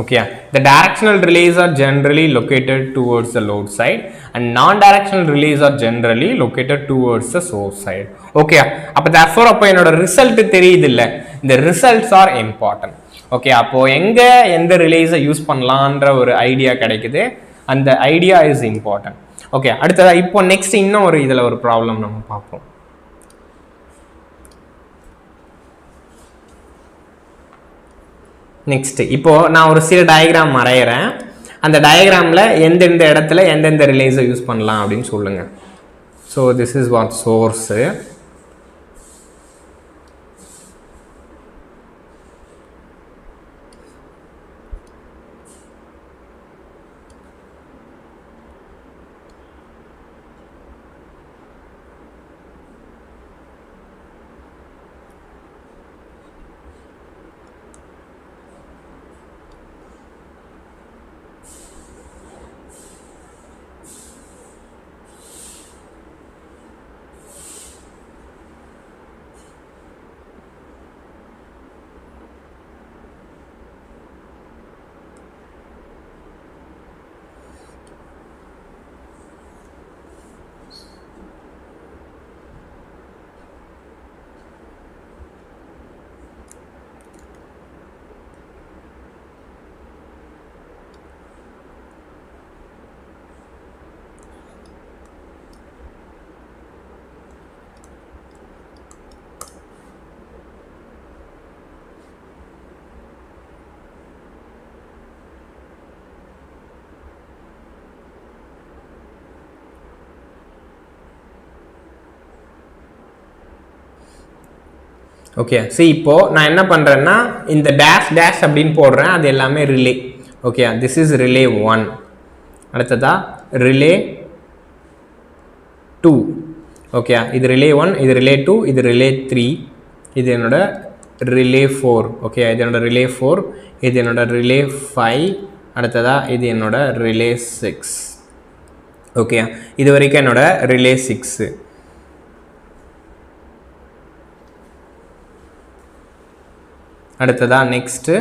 Okay, the directional relays are generally located towards the load side, and non-directional relays are generally located towards the source side. Okay, அப்போ therefore அப்போ என்னோட result தெரியுது இல்லை, இந்த results are important. Okay, அப்போ எங்கே எந்த ரிலேஸை use பண்ணலான்ற ஒரு ஐடியா கிடைக்குது, அந்த ஐடியா இஸ் இம்பார்ட்டன்ட். ஓகே, அடுத்ததாக இப்போ நெக்ஸ்ட் இன்னும் ஒரு இதில் ஒரு ப்ராப்ளம் நம்ம பார்ப்போம். நெக்ஸ்ட், இப்போது நான் ஒரு சில டயக்ராம் வரைகிறேன். அந்த டயக்ராமில் எந்தெந்த இடத்துல எந்தெந்த ரிலேஸை யூஸ் பண்ணலாம் அப்படின்னு சொல்லுங்கள். So this is what source, okay. So இப்போது நான் என்ன பண்ணுறேன்னா இந்த டேஷ் டேஷ் அப்படின்னு போடுறேன், அது எல்லாமே relay. Okay, this is relay 1, அடுத்ததா ரிலே 2. ஓகே, இது ரிலே 1, இது ரிலே 2, இது ரிலே 3, இது என்னோட ரிலே 4. ஓகே, இது என்னோட ரிலே 4, இது என்னோட ரிலே 5, அடுத்ததா இது என்னோட ரிலே 6. ஓகே, இது வரைக்கும் என்னோட ரிலே 6. அடுத்ததா நெக்ஸ்ட்டு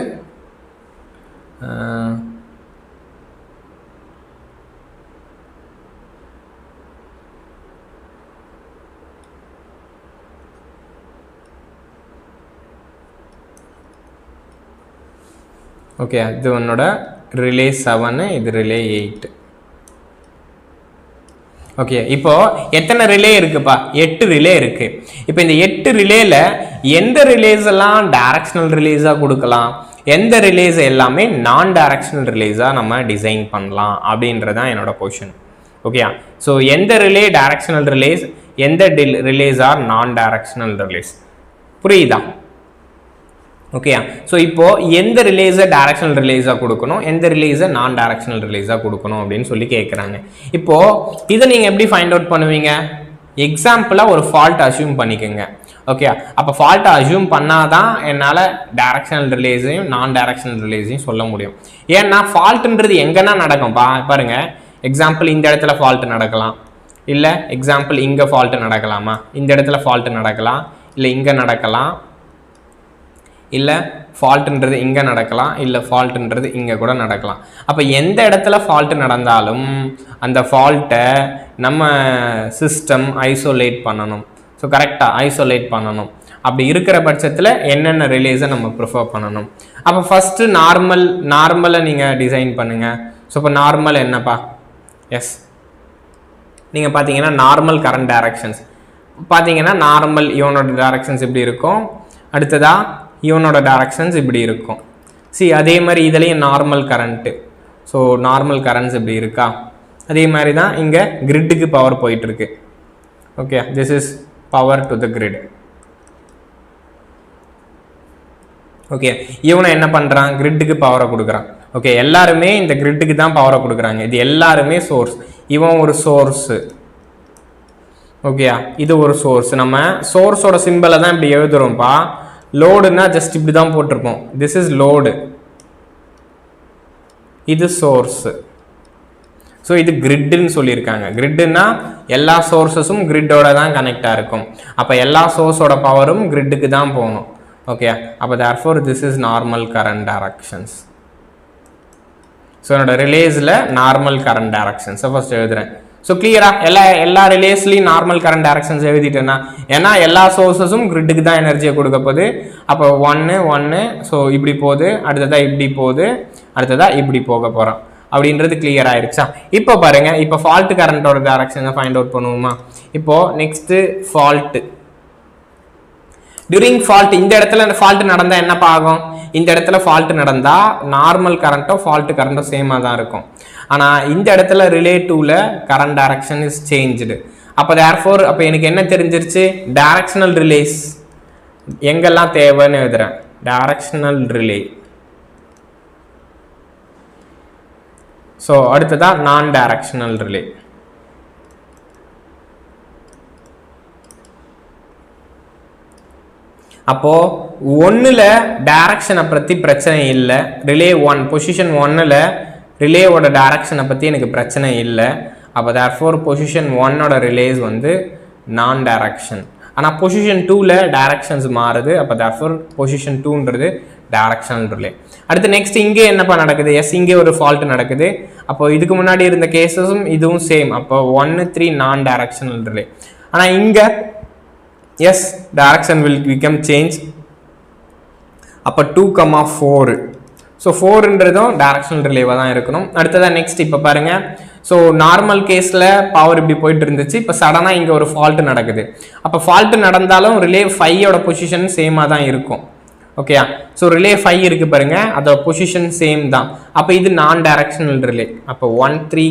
ஓகே, இது உன்னோட ரிலே 7, இது ரிலே 8. ஓகே, இப்போ எத்தனை ரிலே இருக்குப்பா? 8 ரிலே இருக்கு. இப்போ இந்த 8 ரிலேல எந்த ரிலேஸ் எல்லாம் டைரக்ஷனல் ரிலேஸா கொடுக்கலாம், எந்த ரிலேஸ் எல்லாமே நான் டைரக்ஷனல் ரிலேஸா நம்ம டிசைன் பண்ணலாம் அப்படின்றதான் என்னோட கொஷின். ஓகே, ஸோ எந்த ரிலே டைரக்ஷனல் ரிலேஸ், எந்த ரிலேஸ் ஆர் நான் டைரக்ஷனல் ரிலேஸ், புரியுதா? ஓகே, ஸோ இப்போ எந்த ரிலேஸை டைரக்ஷனல் ரிலேஸாக கொடுக்கணும், எந்த ரிலேஸை நான் டைரக்ஷனல் ரிலேஸாக கொடுக்கணும் அப்படின்னு சொல்லி கேட்குறாங்க. இப்போ இதை நீங்கள் எப்படி ஃபைண்ட் அவுட் பண்ணுவீங்க? எக்ஸாம்பிளாக ஒரு ஃபால்ட் அசியூம் பண்ணிக்கோங்க. ஓகே, அப்போ ஃபால்ட்டை அசியூம் பண்ணாதான் என்னால் டைரக்ஷனல் ரிலேஸையும் நான் டைரக்ஷனல் ரிலேஸையும் சொல்ல முடியும். ஏன்னா ஃபால்ட்டுன்றது எங்கன்னா நடக்கும் பாருங்க. எக்ஸாம்பிள் இந்த இடத்துல ஃபால்ட்டு நடக்கலாம், இல்லை எக்ஸாம்பிள் இங்கே ஃபால்ட்டு நடக்கலாமா, இந்த இடத்துல ஃபால்ட்டு நடக்கலாம், இல்லை இங்கே நடக்கலாம், இல்லை ஃபால்ட்டுன்றது இங்கே நடக்கலாம், இல்லை ஃபால்ட்டுன்றது இங்கே கூட நடக்கலாம். அப்போ எந்த இடத்துல ஃபால்ட்டு நடந்தாலும் அந்த ஃபால்ட்டை நம்ம சிஸ்டம் ஐசோலேட் பண்ணணும். ஸோ கரெக்டாக ஐசோலேட் பண்ணணும். அப்படி இருக்கிற பட்சத்தில் என்னென்ன ரிலேஸை நம்ம ப்ரிஃபர் பண்ணணும்? அப்போ ஃபஸ்ட்டு நார்மலை நீங்கள் டிசைன் பண்ணுங்கள். ஸோ இப்போ நார்மல் என்னப்பா? எஸ், நீங்கள் பார்த்தீங்கன்னா நார்மல் கரண்ட் டைரக்ஷன்ஸ் பார்த்தீங்கன்னா நார்மல் இவனோட டைரக்ஷன்ஸ் இப்படி இருக்கும், அடுத்ததாக இவனோட டைரக்ஷன்ஸ் இப்படி இருக்கும். அதே மாதிரி இதுலேயும் normal current. So normal currents இப்படி இருக்கா? அதே மாதிரி தான் இங்கே கிரிட்டுக்கு பவர் போயிட்டுருக்கு. Okay, this is power to the grid. Okay, இவனை என்ன பண்ணுறான்? கிரிட்டுக்கு பவரை கொடுக்குறான். ஓகே, எல்லாருமே இந்த கிரிட்டுக்கு தான் பவரை கொடுக்குறாங்க. இது எல்லாருமே சோர்ஸ். இவன் ஒரு சோர்ஸு. ஓகே, இது ஒரு சோர்ஸ். நம்ம சோர்ஸோட சிம்பிளை தான் இப்படி எழுதுறோம்ப்பா. லோடுனா ஜஸ்ட் இப்படி தான் போட்டிருப்போம். திஸ் இஸ் லோடு, இது சோர்ஸ். ஸோ இது கிரிட்னு சொல்லியிருக்காங்க. கிரிட்னா எல்லா சோர்ஸஸும் கிரிட்டோட தான் கனெக்டாக இருக்கும். அப்போ எல்லா சோர்ஸோட பவரும் கிரிட்டுக்கு தான் போகணும். ஓகே, அப்போ therefore this is normal current directions. So என்னோட ரிலேஸில் நார்மல் கரண்ட் டைரக்ஷன்ஸை ஃபர்ஸ்ட் எழுதுறேன். ஸோ கிளியராக எல்லா ரிலேஸ்லையும் நார்மல் கரண்ட் டைரக்ஷன்ஸ் எழுதிட்டேன்னா, ஏன்னா எல்லா சோர்ஸஸும் கிரிட்டுக்கு தான் எனர்ஜியை கொடுக்க போகுது. அப்போ 1 ஸோ இப்படி போகுது, அடுத்ததாக இப்படி போகுது, அடுத்ததாக இப்படி போக போகிறோம் அப்படின்றது கிளியர் ஆயிடுச்சா? இப்போ பாருங்க, இப்போ ஃபால்ட் கரண்டோட டைரக்ஷனை ஃபைண்ட் அவுட் பண்ணுவோமா? இப்போ நெக்ஸ்ட்டு ஃபால்ட்டு. டியூரிங் ஃபால்ட் இந்த இடத்துல அந்த ஃபால்ட் நடந்தால் என்னப்பா ஆகும்? இந்த இடத்துல ஃபால்ட் நடந்தால் நார்மல் கரண்ட்டோ ஃபால்ட் கரண்ட்டோ சேமாக தான் இருக்கும். ஆனால் இந்த இடத்துல ரிலே 2ல கரண்ட் டைரக்ஷன் இஸ் சேஞ்சுடு. அப்போ therefore அப்போ எனக்கு என்ன தெரிஞ்சிருச்சு? டைரக்ஷனல் ரிலேஸ் எங்கெல்லாம் தேவைன்னு எழுதுறேன். Directional relay. ஸோ அடுத்ததான் நான் டைரக்ஷனல் ரிலே. அப்போ 1ல் டைரக்ஷனை பற்றி பிரச்சனை இல்லை. ரிலே 1 பொசிஷன் 1ல் ரிலேவோட டைரக்ஷனை பற்றி எனக்கு பிரச்சனை இல்லை. அப்போ therefore பொசிஷன் 1ஓட ரிலேஸ் வந்து நான் டைரக்ஷன். ஆனால் பொசிஷன் 2ல் டைரக்ஷன்ஸ் மாறுது. அப்போ therefore பொசிஷன் 2ன்றது டைரக்ஷனல் ரிலே. அடுத்து நெக்ஸ்ட் இங்கே என்னப்பா நடக்குது? எஸ், இங்கே ஒரு ஃபால்ட் நடக்குது. அப்போ இதுக்கு முன்னாடி இருந்த கேஸஸும் இதுவும் சேம். அப்போ 1, 3 நான் டைரக்ஷனல் ரிலே. ஆனால் இங்கே yes, direction will become change. அப்போ 2, 4. ஸோ 4ன்றதும் டைரக்ஷனல் ரிலேவாக தான் இருக்கணும். அடுத்ததான் நெக்ஸ்ட் இப்போ பாருங்கள். ஸோ நார்மல் கேஸில் பவர் இப்படி போயிட்டு இருந்துச்சு. இப்போ சடனாக இங்கே ஒரு ஃபால்ட்டு நடக்குது. அப்போ ஃபால்ட்டு நடந்தாலும் ரிலே 5ஓட பொசிஷன் சேமாக தான் இருக்கும். ஓகே, ஸோ ரிலே 5 இருக்குது பாருங்கள், அதோட பொசிஷன் சேம் தான். அப்போ இது நான் டைரக்ஷனல் ரிலே. அப்போ 1, 3,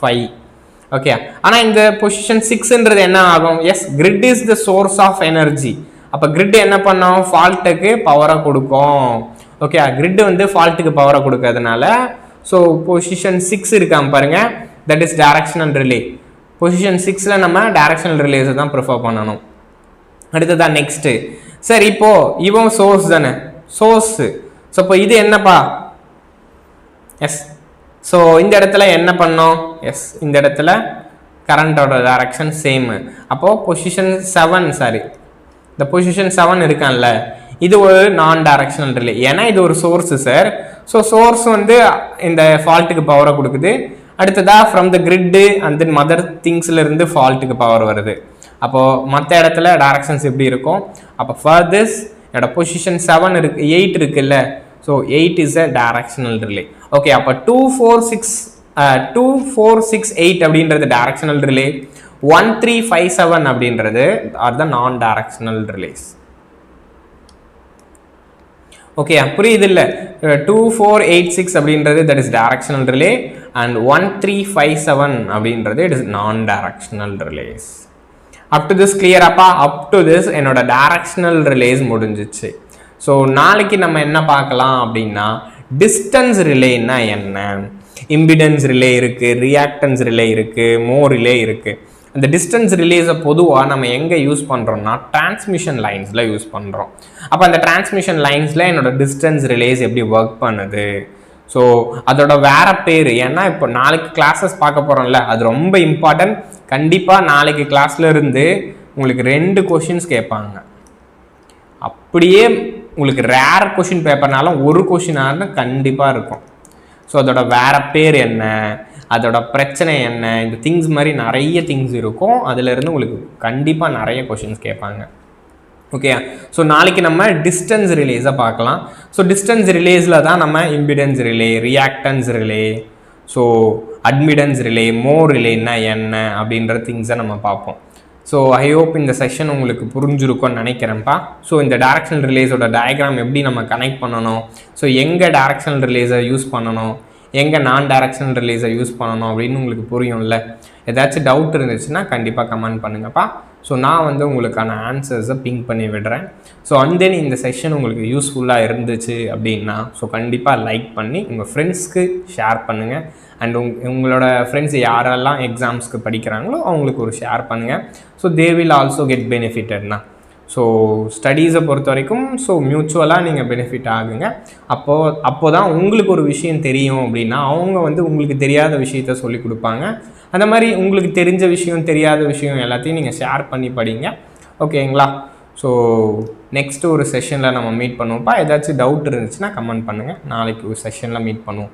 5. ஓகே, ஆனால் இந்த பொசிஷன் 6ன்றது என்ன ஆகும்? Yes, grid is the source of energy. அப்போ கிரிட் என்ன பண்ணோம்? ஃபால்ட்டுக்கு பவரை கொடுக்கும். ஓகே, கிரிட் வந்து ஃபால்ட்டுக்கு பவரை கொடுக்கறதுனால ஸோ பொசிஷன் 6 இருக்காம பாருங்க, that is directional relay. Position 6ல் நம்ம டைரக்ஷனல் ரிலேஸை தான் ப்ரிஃபர் பண்ணணும். அடுத்ததான் நெக்ஸ்ட்டு. சரி, இப்போ இவன் சோர்ஸ் தானே, சோர்ஸு. ஸோ இப்போ இது என்னப்பா? எஸ், ஸோ இந்த இடத்துல என்ன பண்ணோம்? எஸ், இந்த இடத்துல கரண்டோட டைரக்ஷன் சேமு. அப்போது பொசிஷன் 7, சாரி, இந்த பொசிஷன் 7 இருக்கான்ல, இது ஒரு நான் டைரக்ஷனல் ரிலே. ஏன்னா இது ஒரு சோர்ஸு சார். ஸோ சோர்ஸ் வந்து இந்த ஃபால்ட்டுக்கு பவரை கொடுக்குது. அடுத்ததாக from the grid and then other திங்ஸ்லேருந்து ஃபால்ட்டுக்கு பவர் வருது. அப்போது மற்ற இடத்துல டைரக்ஷன்ஸ் எப்படி இருக்கும்? அப்போ ஃபார் திஸ் என்னோட பொசிஷன் 7 இருக்கு, 8 இருக்குல்ல. So 8 is a directional relay. Okay, அப்போ 2468 அப்படின்றது டைரக்ஷனல் ரிலே, 1357 அப்படின்றது ஆர் த நான் டைரக்ஷனல் ரிலேஸ். ஓகே, புரியுது இல்லை? 2486 அப்படின்றது that is directional relay and 1357 அப்படின்றது it is non directional relays. Up to this கிளியராப்பா? அப் டு திஸ் என்னோட டைரக்ஷனல் ரிலேஸ் முடிஞ்சிச்சு. ஸோ நாளைக்கு நம்ம என்ன பார்க்கலாம் அப்படின்னா, டிஸ்டன்ஸ் ரிலேன்னா என்ன, இம்பிடன்ஸ் ரிலே இருக்குது, ரியாக்டன்ஸ் ரிலே இருக்குது, ரிலே இருக்குது. அந்த டிஸ்டன்ஸ் ரிலேஸை பொதுவாக நம்ம எங்கே யூஸ் பண்ணுறோம்னா டிரான்ஸ்மிஷன் லைன்ஸில் யூஸ் பண்ணுறோம். அப்போ அந்த டிரான்ஸ்மிஷன் லைன்ஸில் என்னோட டிஸ்டன்ஸ் ரிலேஸ் எப்படி ஒர்க் பண்ணுது, ஸோ அதோட வேற பேர். ஏன்னா இப்போ நாளைக்கு கிளாஸஸ் பார்க்க போகிறோம்ல, அது ரொம்ப இம்பார்ட்டன்ட். கண்டிப்பாக நாளைக்கு கிளாஸ்ல இருந்து உங்களுக்கு 2 கொஷின்ஸ் கேட்பாங்க. அப்படியே உங்களுக்கு ரேர் கொஷின் பேப்பர்னாலும் ஒரு கொஷினாக கண்டிப்பாக இருக்கும். ஸோ அதோட வேற பேர் என்ன, அதோட பிரச்சனை என்ன, இந்த திங்ஸ் மாதிரி நிறைய திங்ஸ் இருக்கும். அதிலிருந்து உங்களுக்கு கண்டிப்பாக நிறைய கொஷின்ஸ் கேட்பாங்க. ஓகே, ஸோ நாளைக்கு நம்ம டிஸ்டன்ஸ் ரிலேஸை பார்க்கலாம். ஸோ டிஸ்டன்ஸ் ரிலேஸில் தான் நம்ம impedance relay, reactance relay, so admittance relay, ரிலேன்னா என்ன அப்படின்ற திங்ஸை நம்ம பார்ப்போம். ஸோ ஐ ஹோப் இந்த செஷன் உங்களுக்கு புரிஞ்சிருக்கும்னு நினைக்கிறேன்ப்பா. ஸோ இந்த டைரக்ஷனல் ரிலேஸோட டயக்ராம் எப்படி நம்ம கனெக்ட் பண்ணணும், ஸோ எங்கே டைரக்ஷனல் ரிலேஸை யூஸ் பண்ணணும், எங்கே நான் டைரக்ஷனல் ரிலேஸை யூஸ் பண்ணணும் அப்படின்னு உங்களுக்கு புரியும்ல. ஏதாச்சும் டவுட் இருந்துச்சுன்னா கண்டிப்பாக கமெண்ட் பண்ணுங்கப்பா. ஸோ நான் வந்து உங்களுக்கான ஆன்சர்ஸை பிங்க் பண்ணி விடுறேன். ஸோ அண்ட் தென் இந்த செஷன் உங்களுக்கு யூஸ்ஃபுல்லாக இருந்துச்சு அப்படின்னா ஸோ கண்டிப்பாக லைக் பண்ணி உங்கள் ஃப்ரெண்ட்ஸ்க்கு ஷேர் பண்ணுங்கள். அண்ட் உங்களோட ஃப்ரெண்ட்ஸ் யாரெல்லாம் எக்ஸாம்ஸ்க்கு படிக்கிறாங்களோ அவங்களுக்கு ஒரு ஷேர் பண்ணுங்கள். So they will also get பெனிஃபிட்டட்னா. ஸோ ஸ்டடீஸை பொறுத்த வரைக்கும் ஸோ மியூச்சுவலாக நீங்கள் பெனிஃபிட் ஆகுங்க. அப்போ தான் உங்களுக்கு ஒரு விஷயம் தெரியும் அப்படின்னா அவங்க வந்து உங்களுக்கு தெரியாத விஷயத்த சொல்லி கொடுப்பாங்க. அந்த மாதிரி உங்களுக்கு தெரிஞ்ச விஷயம் தெரியாத விஷயம் எல்லாத்தையும் நீங்கள் ஷேர் பண்ணி படிங்க. ஓகேங்களா? ஸோ நெக்ஸ்ட்டு ஒரு செஷனில் நம்ம மீட் பண்ணுவோம்ப்பா. ஏதாச்சும் டவுட் இருந்துச்சுன்னா கமெண்ட் பண்ணுங்கள். நாளைக்கு ஒரு செஷனில் மீட் பண்ணுவோம்.